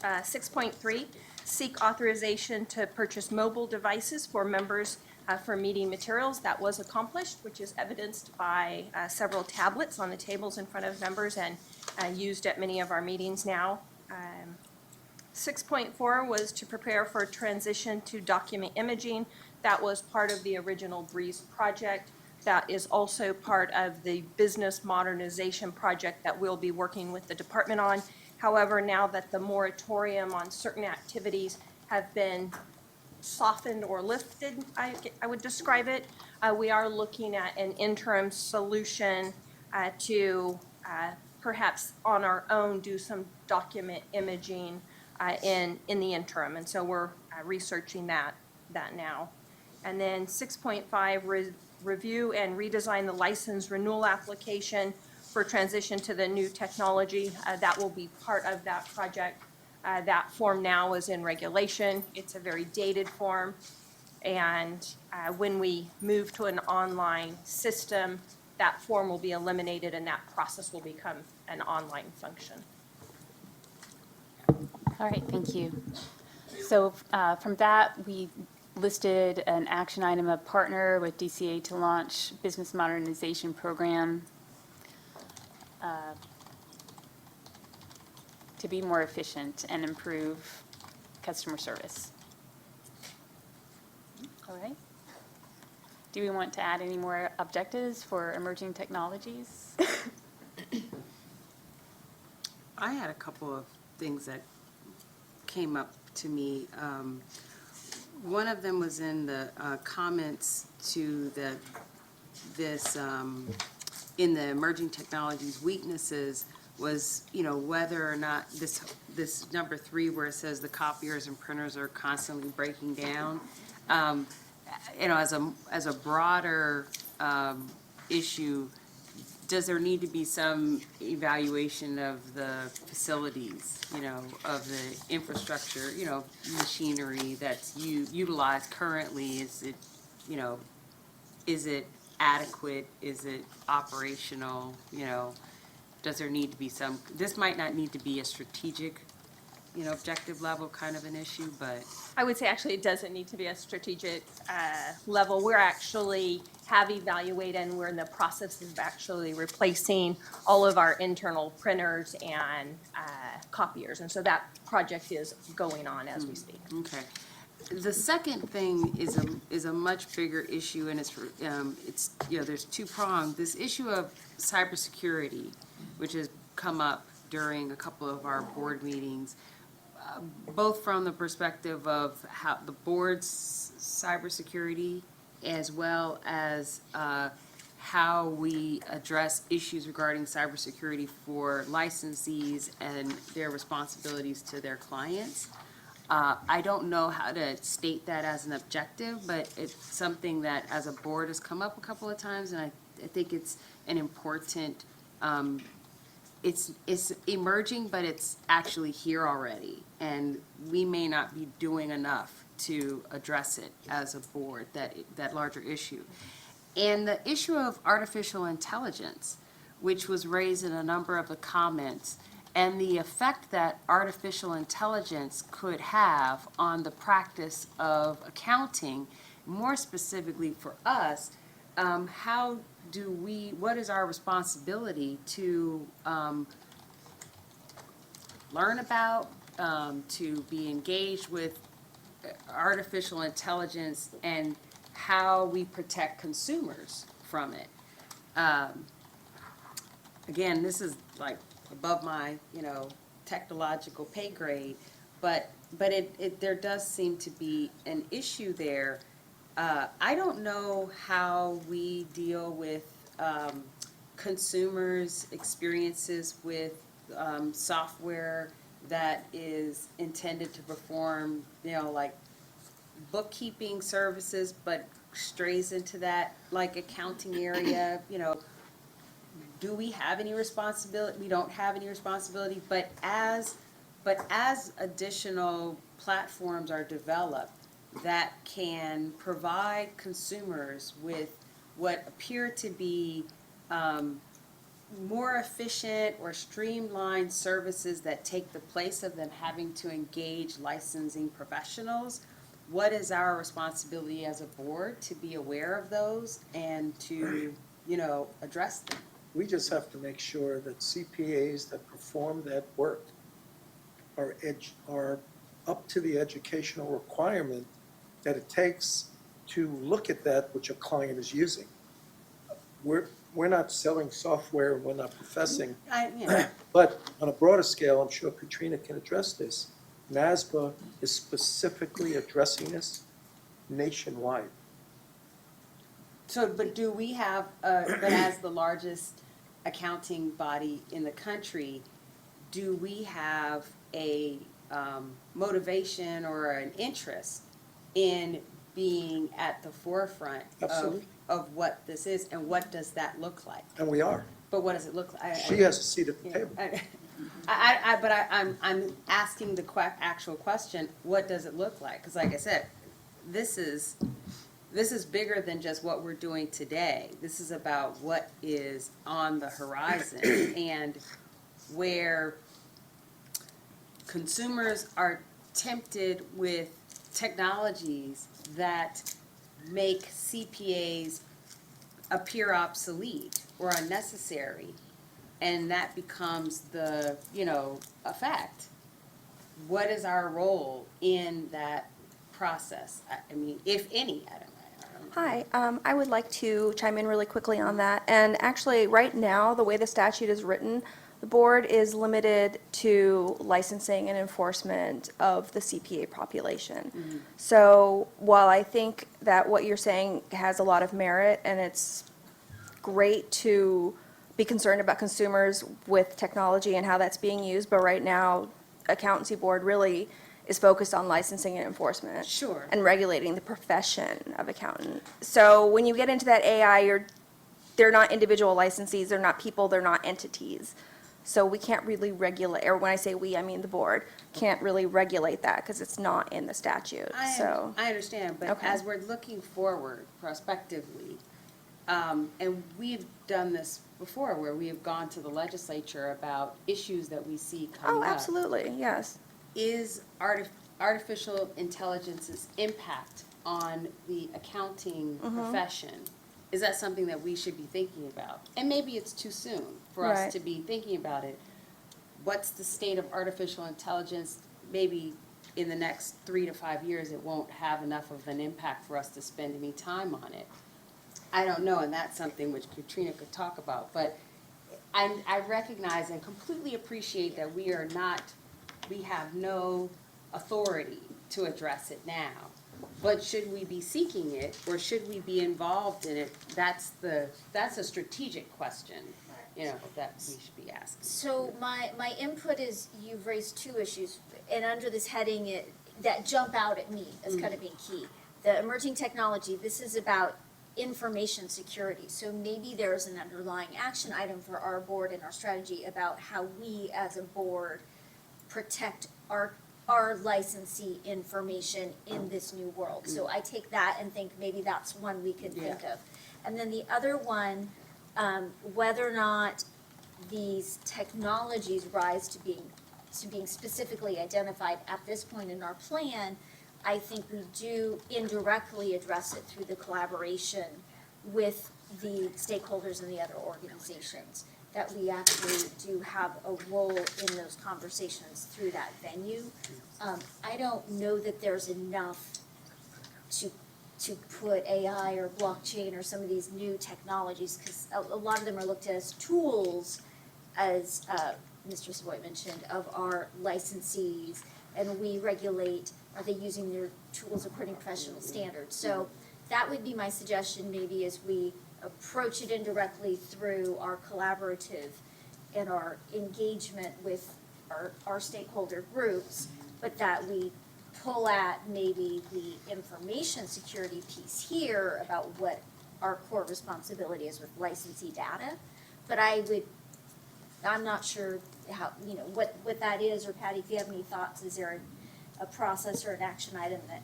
Speaker 5: 6.3, seek authorization to purchase mobile devices for members for meeting materials. That was accomplished, which is evidenced by several tablets on the tables in front of members and used at many of our meetings now. 6.4 was to prepare for transition to document imaging. That was part of the original Breeze project. That is also part of the business modernization project that we'll be working with the department on. However, now that the moratorium on certain activities have been softened or lifted, I would describe it, we are looking at an interim solution to perhaps on our own do some document imaging in the interim. And so we're researching that now. And then 6.5, review and redesign the license renewal application for transition to the new technology. That will be part of that project. That form now is in regulation. It's a very dated form. And when we move to an online system, that form will be eliminated and that process will become an online function.
Speaker 7: All right, thank you. So from that, we listed an action item of partner with DCA to launch business modernization program to be more efficient and improve customer service. All right. Do we want to add any more objectives for emerging technologies?
Speaker 3: I had a couple of things that came up to me. One of them was in the comments to this in the emerging technologies weaknesses was, whether or not this number 3 where it says the copiers and printers are constantly breaking down. As a broader issue, does there need to be some evaluation of the facilities, of the infrastructure, machinery that's utilized currently? Is it adequate? Is it operational? Does there need to be some, this might not need to be a strategic, objective level kind of an issue, but.
Speaker 5: I would say actually it doesn't need to be a strategic level. We're actually have evaluated and we're in the process of actually replacing all of our internal printers and copiers. And so that project is going on as we speak.
Speaker 3: Okay. The second thing is a much bigger issue, and it's there's 2 prongs. This issue of cybersecurity, which has come up during a couple of our board meetings, both from the perspective of how the board's cybersecurity, as well as how we address issues regarding cybersecurity for licensees and their responsibilities to their clients. I don't know how to state that as an objective, but it's something that as a board has come up a couple of times, and I think it's an important it's emerging, but it's actually here already. And we may not be doing enough to address it as a board, that larger issue. And the issue of artificial intelligence, which was raised in a number of the comments, and the effect that artificial intelligence could have on the practice of accounting, more specifically for us, what is our responsibility to learn about, to be engaged with artificial intelligence, and how we protect consumers from it? Again, this is like above my, technological pay grade, but there does seem to be an issue there. I don't know how we deal with consumers' experiences with software that is intended to perform, like bookkeeping services, but strays into that, like, accounting area, do we have any responsibility? We don't have any responsibility, but as additional platforms are developed that can provide consumers with what appear to be more efficient or streamlined services that take the place of them having to engage licensing professionals, what is our responsibility as a board to be aware of those and to, address them?
Speaker 1: We just have to make sure that CPAs that perform that work are up to the educational requirement that it takes to look at that which a client is using. We're not selling software, we're not professing, but on a broader scale, I'm sure Katrina can address this. NASBA is specifically addressing this nationwide.
Speaker 3: So, but do we have, but as the largest accounting body in the country, do we have a motivation or an interest in being at the forefront
Speaker 1: Absolutely.
Speaker 3: of what this is, and what does that look like?
Speaker 1: And we are.
Speaker 3: But what does it look like?
Speaker 1: She has a seat at the table.
Speaker 3: I'm asking the actual question, what does it look like? Because like I said, this is bigger than just what we're doing today. This is about what is on the horizon and where consumers are tempted with technologies that make CPAs appear obsolete or unnecessary, and that becomes the, effect. What is our role in that process? I mean, if any, I don't know.
Speaker 11: Hi, I would like to chime in really quickly on that. And actually, right now, the way the statute is written, the board is limited to licensing and enforcement of the CPA population.
Speaker 3: Mm-hmm.
Speaker 11: So while I think that what you're saying has a lot of merit, and it's great to be concerned about consumers with technology and how that's being used, but right now, Accountancy Board really is focused on licensing and enforcement.
Speaker 3: Sure.
Speaker 11: And regulating the profession of accountant. So when you get into that AI, they're not individual licensees, they're not people, they're not entities. So we can't really regulate, or when I say we, I mean the board, can't really regulate that because it's not in the statute, so.
Speaker 3: I understand, but
Speaker 11: Okay.
Speaker 3: as we're looking forward prospectively, and we've done this before, where we have gone to the legislature about issues that we see coming
Speaker 11: Oh,
Speaker 3: up.
Speaker 11: absolutely, yes.
Speaker 3: Is artificial intelligence's impact on the accounting profession, is that something that we should be thinking about? And maybe it's too soon for us
Speaker 11: Right.
Speaker 3: to be thinking about it. What's the state of artificial intelligence? Maybe in the next 3 to 5 years, it won't have enough of an impact for us to spend any time on it. I don't know, and that's something which Katrina could talk about, but I recognize and completely appreciate that we have no authority to address it now. But should we be seeking it, or should we be involved in it? That's a strategic question, that we should be asking.
Speaker 9: So my input is, you've raised two issues, and under this heading, that jump out at me as kind of being key. The emerging technology, this is about information security. So maybe there's an underlying action item for our board and our strategy about how we as a board protect our licensee information in this new world. So I take that and think maybe that's one we could think of. And then the other one, whether or not these technologies rise to being specifically identified at this point in our plan, I think we do indirectly address it through the collaboration with the stakeholders and the other organizations, that we actually do have a role in those conversations through that venue. I don't know that there's enough to put AI or blockchain or some of these new technologies, because a lot of them are looked at as tools, as Mr. Savoy mentioned, of our licensees, and we regulate, are they using their tools according to professional standards? So that would be my suggestion, maybe, as we approach it indirectly through our collaborative and our engagement with our stakeholder groups, but that we pull at maybe the information security piece here about what our core responsibility is with licensee data. But I'm not sure how, what that is, or Patty, if you have any thoughts, is there a process or an action item that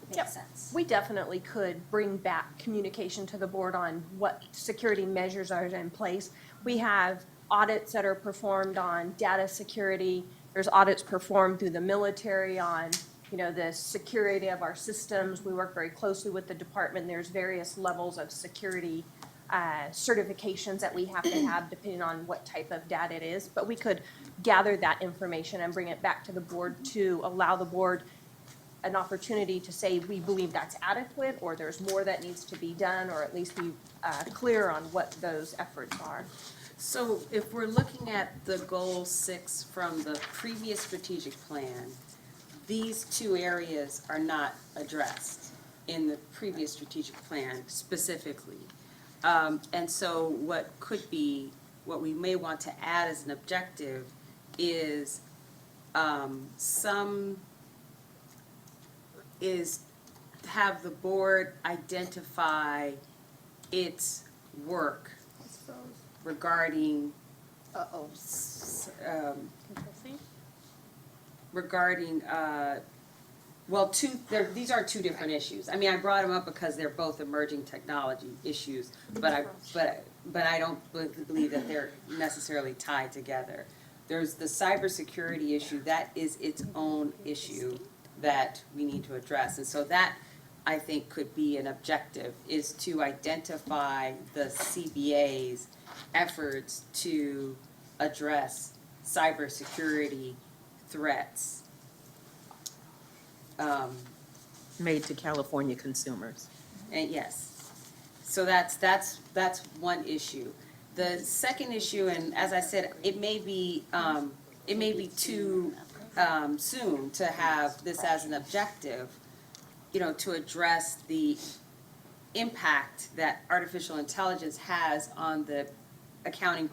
Speaker 9: makes sense?
Speaker 5: We definitely could bring back communication to the board on what security measures are in place. We have audits that are performed on data security. There's audits performed through the military on, the security of our systems. We work very closely with the department. There's various levels of security certifications that we have to have depending on what type of data it is. But we could gather that information and bring it back to the board to allow the board an opportunity to say, we believe that's adequate, or there's more that needs to be done, or at least be clear on what those efforts are.
Speaker 3: So if we're looking at the goal 6 from the previous strategic plan, these two areas are not addressed in the previous strategic plan specifically. And so what we may want to add as an objective is have the board identify its work regarding, these are two different issues. I mean, I brought them up because they're both emerging technology issues, but I don't believe that they're necessarily tied together. There's the cybersecurity issue, that is its own issue that we need to address. And so that, I think, could be an objective, is to identify the CBA's efforts to address cybersecurity threats.
Speaker 13: Made to California consumers.
Speaker 3: And yes, so that's one issue. The second issue, and as I said, it may be too soon to have this as an objective, to address the impact that artificial intelligence has on the accounting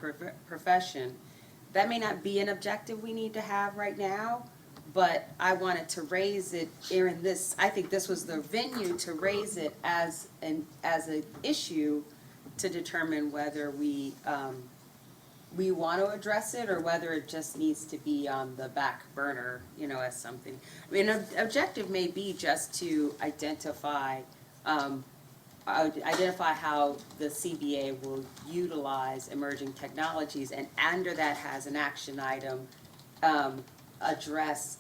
Speaker 3: profession. That may not be an objective we need to have right now, but I wanted to raise it here in this. I think this was the venue to raise it as an issue to determine whether we want to address it or whether it just needs to be on the back burner, as something. I mean, an objective may be just to identify how the CBA will utilize emerging technologies, and under that has an action item, address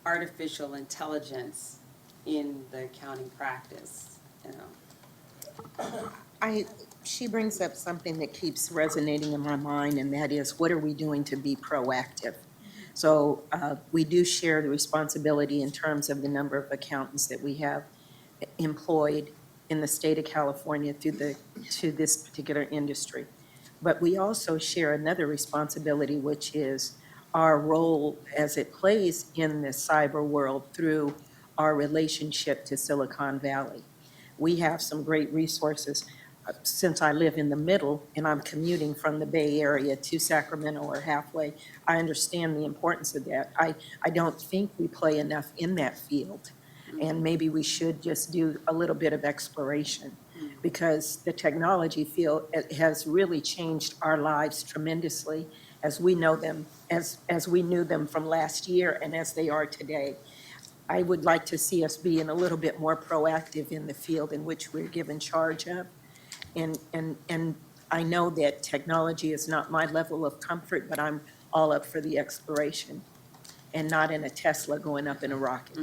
Speaker 3: artificial intelligence in the accounting practice,
Speaker 13: She brings up something that keeps resonating in my mind, and that is, what are we doing to be proactive? So we do share the responsibility in terms of the number of accountants that we have employed in the state of California to this particular industry. But we also share another responsibility, which is our role as it plays in the cyber world through our relationship to Silicon Valley. We have some great resources. Since I live in the middle and I'm commuting from the Bay Area to Sacramento or halfway, I understand the importance of that. I don't think we play enough in that field, and maybe we should just do a little bit of exploration. because the technology field has really changed our lives tremendously as we know them, as we knew them from last year and as they are today. I would like to see us being a little bit more proactive in the field in which we're given charge of. And I know that technology is not my level of comfort, but I'm all up for the exploration and not in a Tesla going up in a rocket.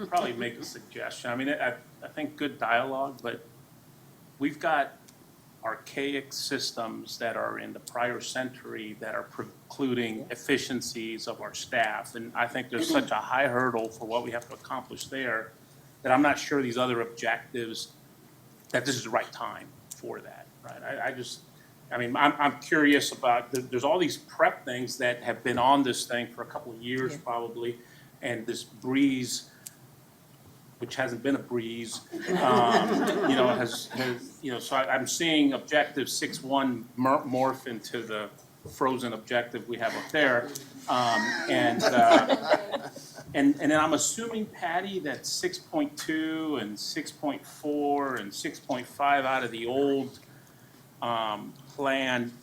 Speaker 15: Probably make a suggestion. I mean, I think good dialogue, but we've got archaic systems that are in the prior century that are precluding efficiencies of our staff. And I think there's such a high hurdle for what we have to accomplish there that I'm not sure these other objectives, that this is the right time for that, right? I'm curious about, there's all these prep things that have been on this thing for a couple of years probably, and this breeze, which hasn't been a breeze, so I'm seeing objective 6.1 morph into the frozen objective we have up there. And then I'm assuming, Patty, that 6.2 and 6.4 and 6.5 out of the old plan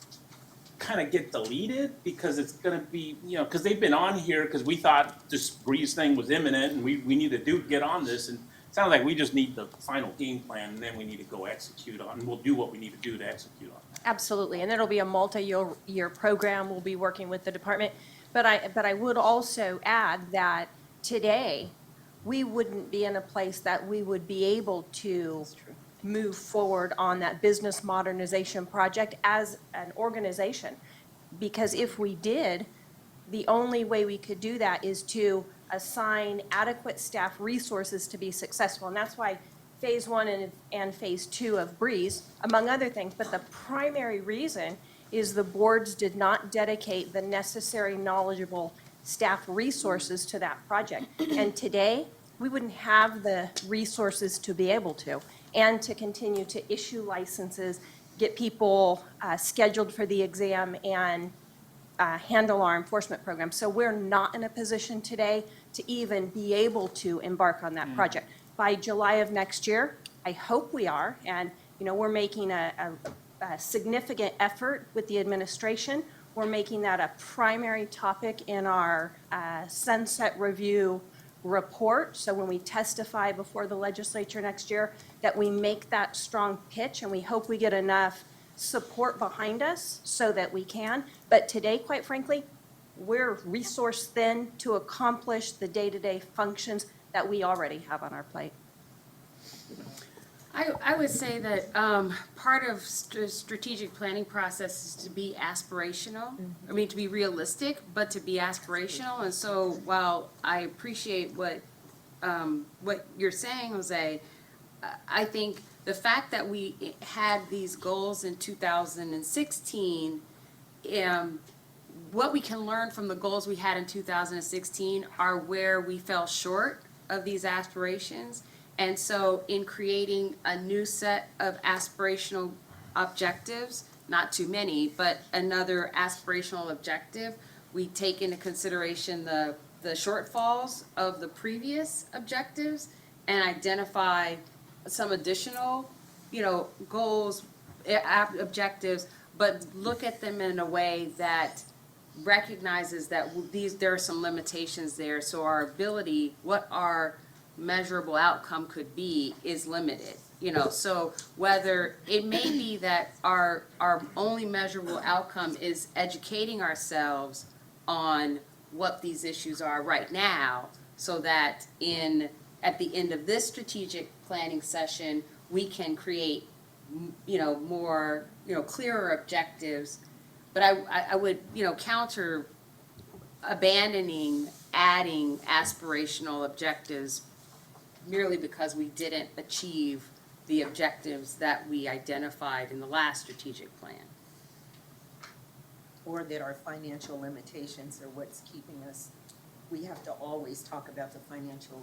Speaker 15: kind of get deleted because it's going to be, because they've been on here because we thought this breeze thing was imminent and we need to get on this. And it sounds like we just need the final game plan and then we need to go execute on, and we'll do what we need to do to execute on.
Speaker 5: Absolutely, and it'll be a multi-year program. We'll be working with the department. But I would also add that today, we wouldn't be in a place that we would be able to move forward on that business modernization project as an organization. Because if we did, the only way we could do that is to assign adequate staff resources to be successful. And that's why phase 1 and phase 2 of Breeze, among other things, but the primary reason is the boards did not dedicate the necessary knowledgeable staff resources to that project. And today, we wouldn't have the resources to be able to, and to continue to issue licenses, get people scheduled for the exam, and handle our enforcement program. So we're not in a position today to even be able to embark on that project. By July of next year, I hope we are, and we're making a significant effort with the administration. We're making that a primary topic in our sunset review report. So when we testify before the legislature next year, that we make that strong pitch, and we hope we get enough support behind us so that we can. But today, quite frankly, we're resource thin to accomplish the day-to-day functions that we already have on our plate.
Speaker 3: I would say that part of strategic planning process is to be aspirational. I mean, to be realistic, but to be aspirational. And so while I appreciate what you're saying, Jose, I think the fact that we had these goals in 2016, what we can learn from the goals we had in 2016 are where we fell short of these aspirations. And so in creating a new set of aspirational objectives, not too many, but another aspirational objective, we take into consideration the shortfalls of the previous objectives and identify some additional, goals, objectives, but look at them in a way that recognizes that there are some limitations there. So our ability, what our measurable outcome could be, is limited. So whether it may be that our only measurable outcome is educating ourselves on what these issues are right now, so that at the end of this strategic planning session, we can create, more, clearer objectives. But I would, counter adding aspirational objectives merely because we didn't achieve the objectives that we identified in the last strategic plan.
Speaker 13: Or that our financial limitations are what's keeping us. We have to always talk about the financial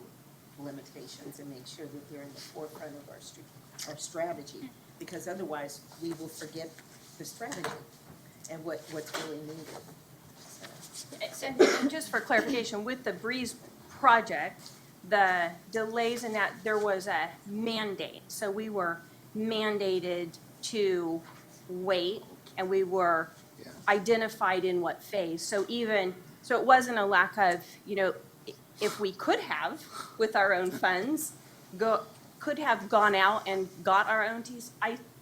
Speaker 13: limitations and make sure that they're in the forefront of our strategy, because otherwise we will forget the strategy and what's really needed.
Speaker 5: And just for clarification, with the Breeze project, the delays in that, there was a mandate. So we were mandated to wait, and we were
Speaker 2: Yeah.
Speaker 5: identified in what phase. So it wasn't a lack of, if we could have, with our own funds, could have gone out and got our own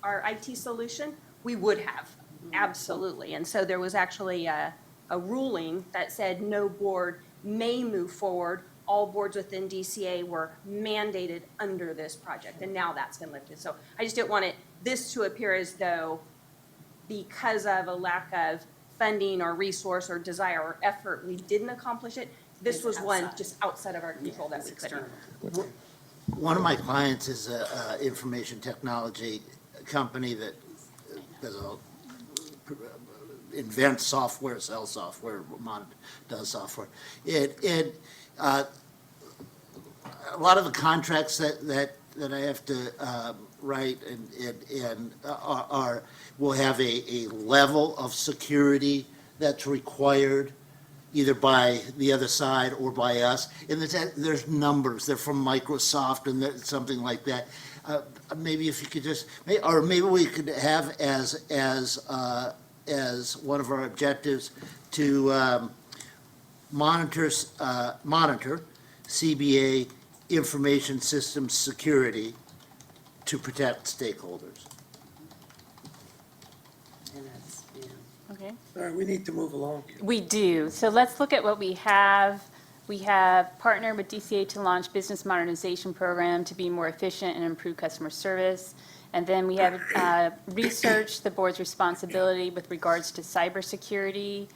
Speaker 5: our IT solution, we would have, absolutely. And so there was actually a ruling that said no board may move forward. All boards within DCA were mandated under this project, and now that's been lifted. So I just didn't want this to appear as though because of a lack of funding or resource or desire or effort, we didn't accomplish it. This
Speaker 3: It's
Speaker 5: was one
Speaker 3: outside.
Speaker 5: just outside of our control that
Speaker 3: It's
Speaker 5: we couldn't.
Speaker 3: external.
Speaker 2: One of my clients is a information technology company that does invents software, sells software, does software. A lot of the contracts that I have to write will have a level of security that's required either by the other side or by us. And there's numbers, they're from Microsoft and something like that. Maybe if you could just, or maybe we could have as one of our objectives to monitor CBA information systems security to protect stakeholders.
Speaker 3: And that's,
Speaker 7: Okay.
Speaker 1: All right, we need to move along.
Speaker 7: We do. So let's look at what we have. We have partnered with DCA to launch business modernization program to be more efficient and improve customer service. And then we have researched the board's responsibility with regards to cybersecurity.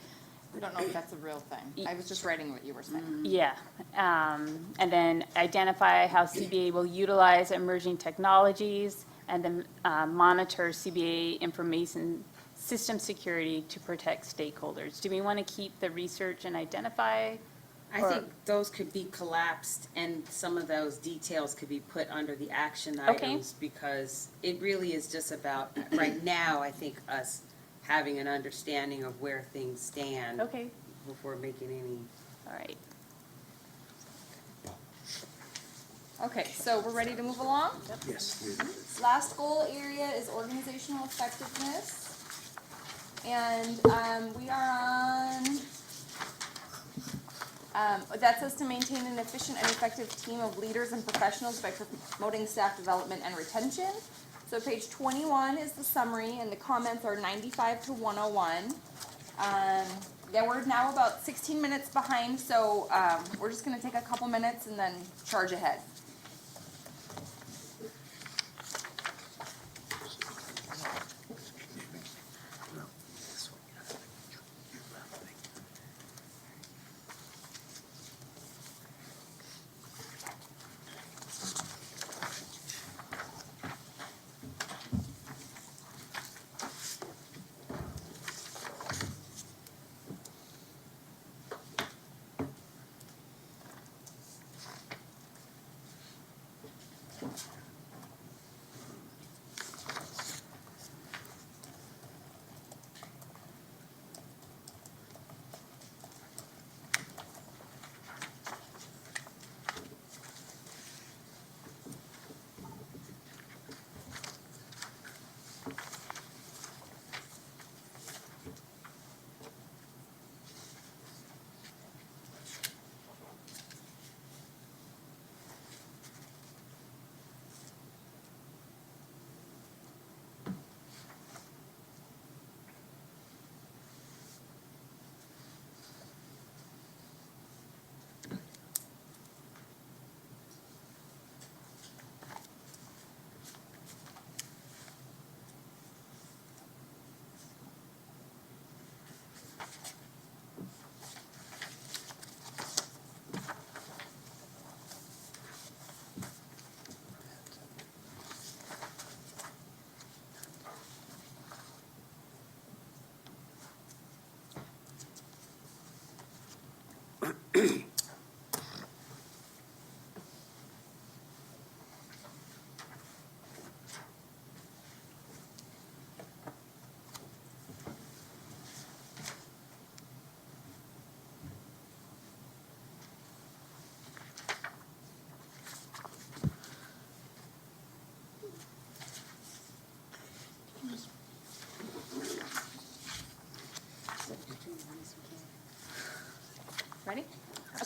Speaker 11: We don't know if that's a real thing. I was just writing what you were saying.
Speaker 7: Yeah. And then identify how CBA will utilize emerging technologies, and then monitor CBA information system security to protect stakeholders. Do we want to keep the research and identify?
Speaker 3: I think those could be collapsed and some of those details could be put under the action
Speaker 7: Okay.
Speaker 3: items because it really is just about, right now, I think us having an understanding of where things stand
Speaker 7: Okay.
Speaker 3: before making any.
Speaker 7: All right.
Speaker 4: Okay, so we're ready to move along?
Speaker 1: Yes.
Speaker 4: Last goal area is organizational effectiveness. And we are on, that says to maintain an efficient and effective team of leaders and professionals by promoting staff development and retention. So page 21 is the summary, and the comments are 95 to 101. Yeah, we're now about 16 minutes behind, so we're just going to take a couple minutes and then charge ahead.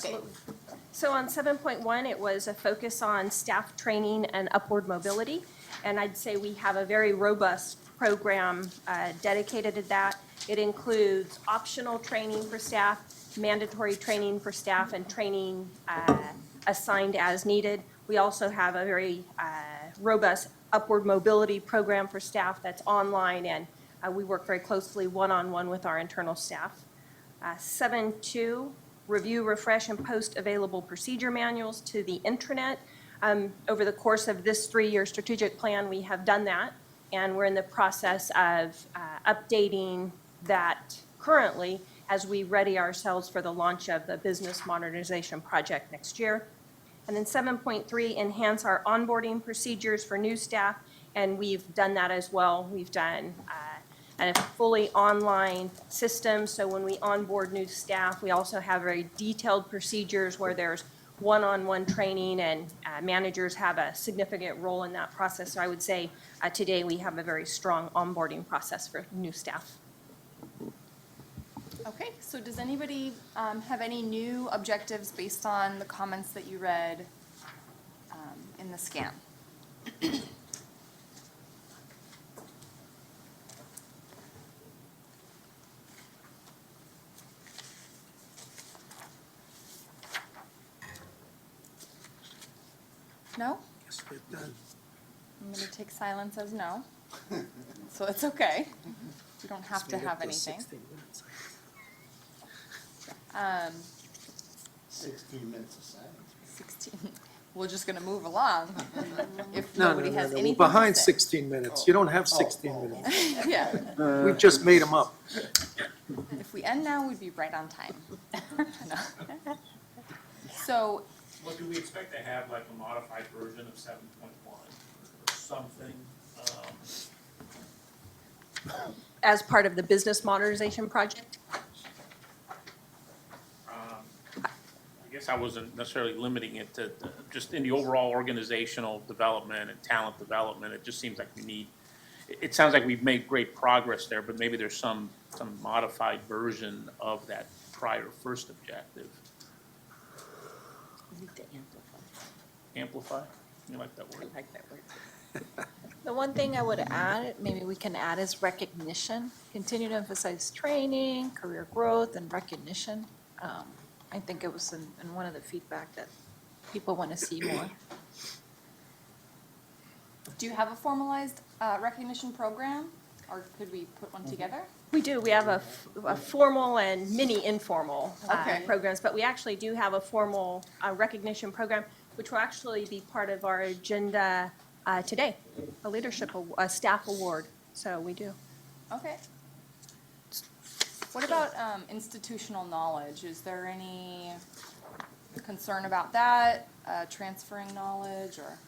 Speaker 5: Absolutely. So on 7.1, it was a focus on staff training and upward mobility. And I'd say we have a very robust program dedicated to that. It includes optional training for staff, mandatory training for staff, and training assigned as needed. We also have a very robust upward mobility program for staff that's online, and we work very closely one-on-one with our internal staff. 7.2, review, refresh, and post available procedure manuals to the intranet. Over the course of this 3-year strategic plan, we have done that, and we're in the process of updating that currently as we ready ourselves for the launch of the business modernization project next year. And then 7.3, enhance our onboarding procedures for new staff, and we've done that as well. We've done a fully online system, so when we onboard new staff, we also have very detailed procedures where there's one-on-one training, and managers have a significant role in that process. So I would say today we have a very strong onboarding process for new staff.
Speaker 11: Okay, so does anybody have any new objectives based on the comments that you read in the scan? No?
Speaker 1: Yes, we're done.
Speaker 11: I'm going to take silence as no. So it's okay. We don't have to
Speaker 1: Made up
Speaker 11: have
Speaker 1: those
Speaker 11: anything.
Speaker 1: 16 minutes.
Speaker 2: 16 minutes of silence.
Speaker 11: 16. We're just going to move along. If
Speaker 1: No,
Speaker 11: nobody
Speaker 1: no, no,
Speaker 11: has
Speaker 1: no, we're
Speaker 11: anything to
Speaker 1: behind
Speaker 11: say.
Speaker 1: 16 minutes. You don't have 16 minutes.
Speaker 11: Yeah.
Speaker 1: We've just made them up.
Speaker 11: If we end now, we'd be right on time. No. So,
Speaker 15: Well, do we expect to have like a modified version of 7.1 or something?
Speaker 5: As part of the business modernization project?
Speaker 15: I guess I wasn't necessarily limiting it to just in the overall organizational development and talent development. It just seems like we need, it sounds like we've made great progress there, but maybe there's some modified version of that prior first objective.
Speaker 2: We need to amplify.
Speaker 15: Amplify? You like that word?
Speaker 2: I like that word.
Speaker 10: The one thing I would add, maybe we can add is recognition. Continue to emphasize training, career growth, and recognition. I think it was in one of the feedback that people want to see more.
Speaker 11: do you have a formalized recognition program? Or could we put one together?
Speaker 5: We do. We have a formal and mini informal
Speaker 11: Okay.
Speaker 5: programs, but we actually do have a formal recognition program, which will actually be part of our agenda today, a staff award. So we do.
Speaker 11: Okay. What about institutional knowledge? Is there any concern about that, transferring knowledge, or?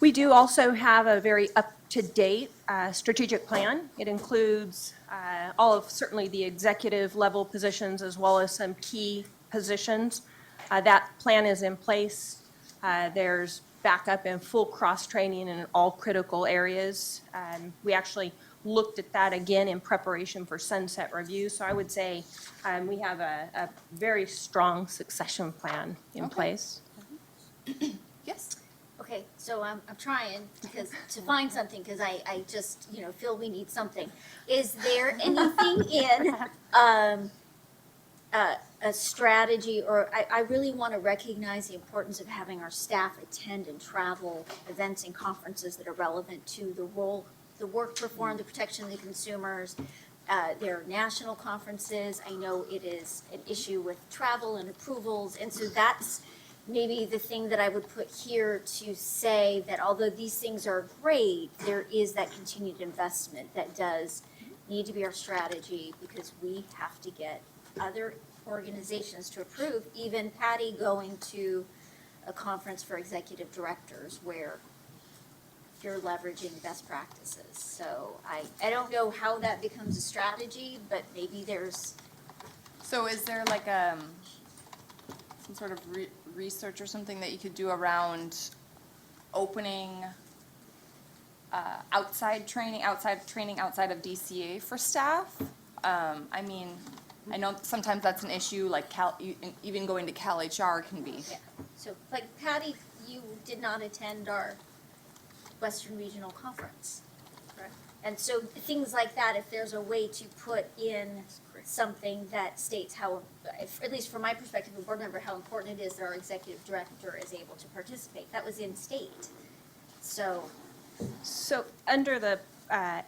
Speaker 5: We do also have a very up-to-date strategic plan. It includes all of certainly the executive level positions as well as some key positions. That plan is in place. There's backup and full cross-training in all critical areas. We actually looked at that again in preparation for sunset review. So I would say we have a very strong succession plan in
Speaker 11: Okay.
Speaker 5: place.
Speaker 11: Yes.
Speaker 9: Okay, so I'm trying to find something, because I just, feel we need something. Is there anything in a strategy, or I really want to recognize the importance of having our staff attend and travel events and conferences that are relevant to the role, the work performed, the protection of the consumers. There are national conferences. I know it is an issue with travel and approvals, and so that's maybe the thing that I would put here to say that although these things are great, there is that continued investment that does need to be our strategy, because we have to get other organizations to approve, even Patty going to a conference for executive directors where you're leveraging best practices. So I don't know how that becomes a strategy, but maybe there's.
Speaker 11: So is there like some sort of research or something that you could do around opening outside training outside of DCA for staff? I mean, I know sometimes that's an issue, like even going to Cal HR can be.
Speaker 9: Yeah, so like Patty, you did not attend our Western Regional Conference, correct? And so things like that, if there's a way to put in something that states how, at least from my perspective, a board member, how important it is that our executive director is able to participate. That was in state, so.
Speaker 5: So under the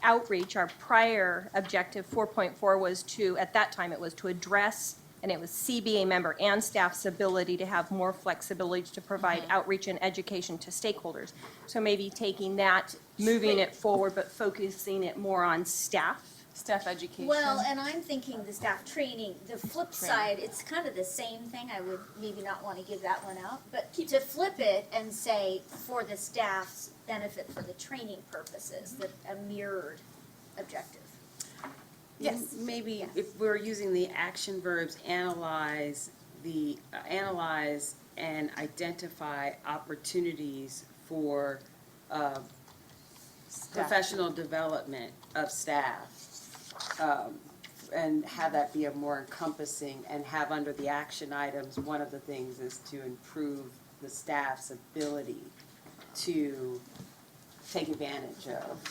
Speaker 5: outreach, our prior objective, 4.4, was to, at that time, it was to address, and it was CBA member and staff's ability to have more flexibility to provide outreach and education to stakeholders. So maybe taking that, moving it forward, but focusing it more on staff.
Speaker 11: Staff education.
Speaker 9: Well, and I'm thinking the staff training, the flip side, it's kind of the same thing, I would maybe not want to give that one out, but to flip it and say for the staff's benefit for the training purposes, that a mirrored objective.
Speaker 11: Yes.
Speaker 3: Maybe if we're using the action verbs, analyze and identify opportunities for professional development of staff. And have that be a more encompassing, and have under the action items, one of the things is to improve the staff's ability to take advantage of,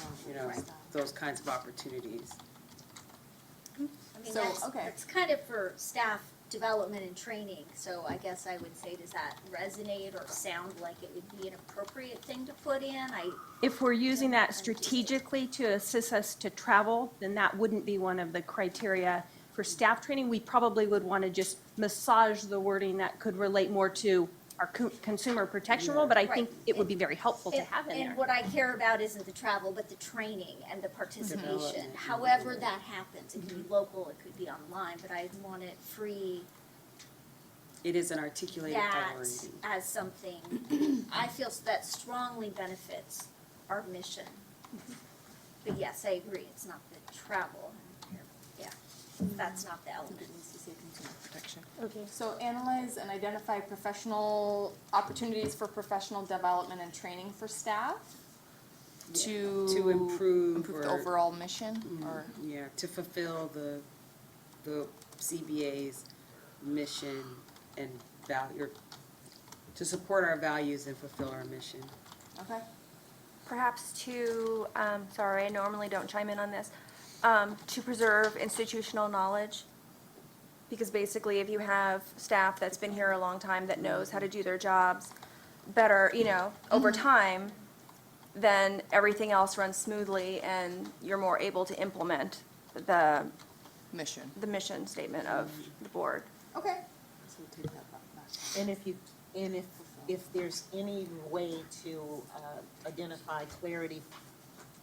Speaker 3: those kinds of opportunities.
Speaker 9: I mean,
Speaker 11: So, okay.
Speaker 9: that's kind of for staff development and training, so I guess I would say, does that resonate or sound like it would be an appropriate thing to put in?
Speaker 5: If we're using that strategically to assist us to travel, then that wouldn't be one of the criteria for staff training. We probably would want to just massage the wording that could relate more to our consumer protection role, but I think it would be very helpful to have in
Speaker 9: And
Speaker 5: there.
Speaker 9: what I care about isn't the travel, but the training and the participation. However that happens, it could be local, it could be online, but I want it free.
Speaker 3: It is an articulated
Speaker 9: That
Speaker 3: priority.
Speaker 9: as something, I feel that strongly benefits our mission. But yes, I agree, it's not the travel, yeah, that's not the element.
Speaker 11: Okay, so analyze and identify professional opportunities for professional development and training for staff
Speaker 3: To improve
Speaker 11: the
Speaker 3: or-
Speaker 11: overall mission, or,
Speaker 3: Yeah, to fulfill the CBA's mission and value, to support our values and fulfill our mission.
Speaker 11: okay?
Speaker 16: Perhaps to, sorry, I normally don't chime in on this, to preserve institutional knowledge. Because basically, if you have staff that's been here a long time that knows how to do their jobs better, over time, then everything else runs smoothly and you're more able to implement the mission statement of the board.
Speaker 11: Okay.
Speaker 13: And if there's any way to identify clarity,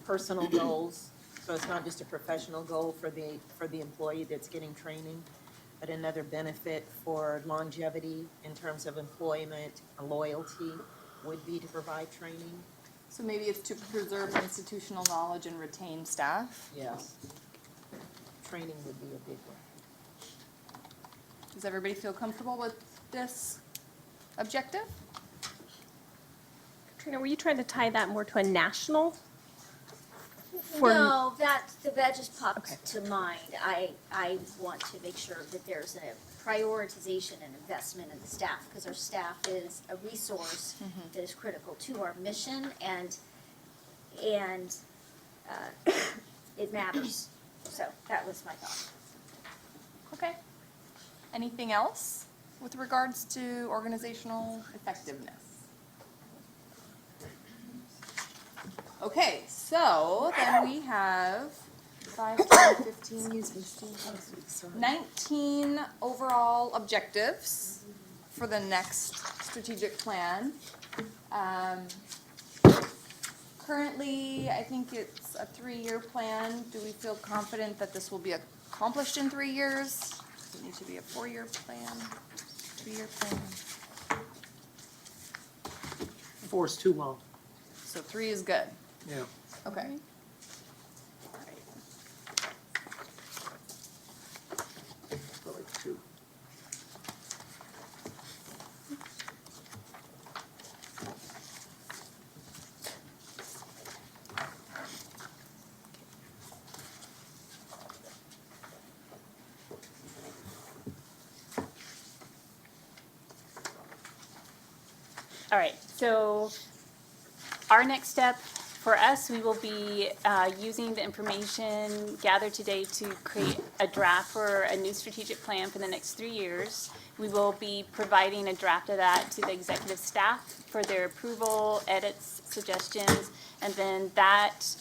Speaker 13: personal goals, so it's not just a professional goal for the employee that's getting training, but another benefit for longevity in terms of employment, loyalty, would be to provide training.
Speaker 11: So maybe it's to preserve institutional knowledge and retain staff?
Speaker 13: Yes. Training would be a big one.
Speaker 11: Does everybody feel comfortable with this objective?
Speaker 5: Katrina, were you trying to tie that more to a national?
Speaker 9: No, that just popped to mind. I want to make sure that there's a prioritization and investment in the staff, because our staff is a resource that is critical to our mission, and it matters. So that was my thought.
Speaker 11: Okay. Anything else with regards to organizational effectiveness? Okay, so then we have 5, 10, 15, 19 overall objectives for the next strategic plan. Currently, I think it's a 3-year plan. Do we feel confident that this will be accomplished in 3 years? Does it need to be a 4-year plan, 2-year plan?
Speaker 1: 4 is too long,
Speaker 11: So 3 is good.
Speaker 1: yeah.
Speaker 11: Okay.
Speaker 1: Go like 2.
Speaker 7: All right, so our next step for us, we will be using the information gathered today to create a draft for a new strategic plan for the next 3 years. We will be providing a draft of that to the executive staff for their approval, edits, suggestions, and then that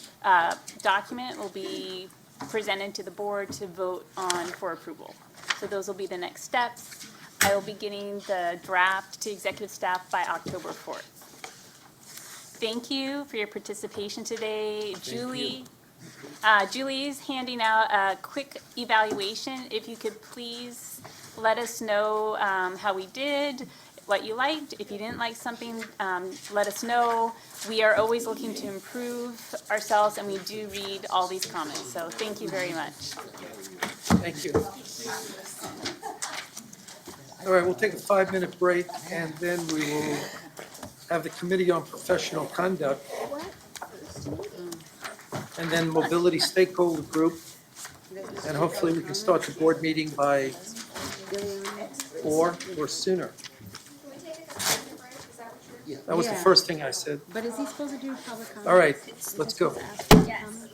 Speaker 7: document will be presented to the board to vote on for approval. So those will be the next steps. I will be getting the draft to executive staff by October 4th. Thank you for your participation today. Julie, Julie's handing out a quick evaluation. If you could please let us know how we did, what you liked. If you didn't like something, let us know. We are always looking to improve ourselves, and we do read all these comments. So thank you very much.
Speaker 1: Thank you. All right, we'll take a 5-minute break, and then we will have the Committee on Professional Conduct, and then Mobility Stakeholder Group, and hopefully we can start the board meeting by 4 or sooner. That was the first thing I said.
Speaker 3: But is he supposed to do public comment?
Speaker 1: All right, let's go.
Speaker 3: Yes.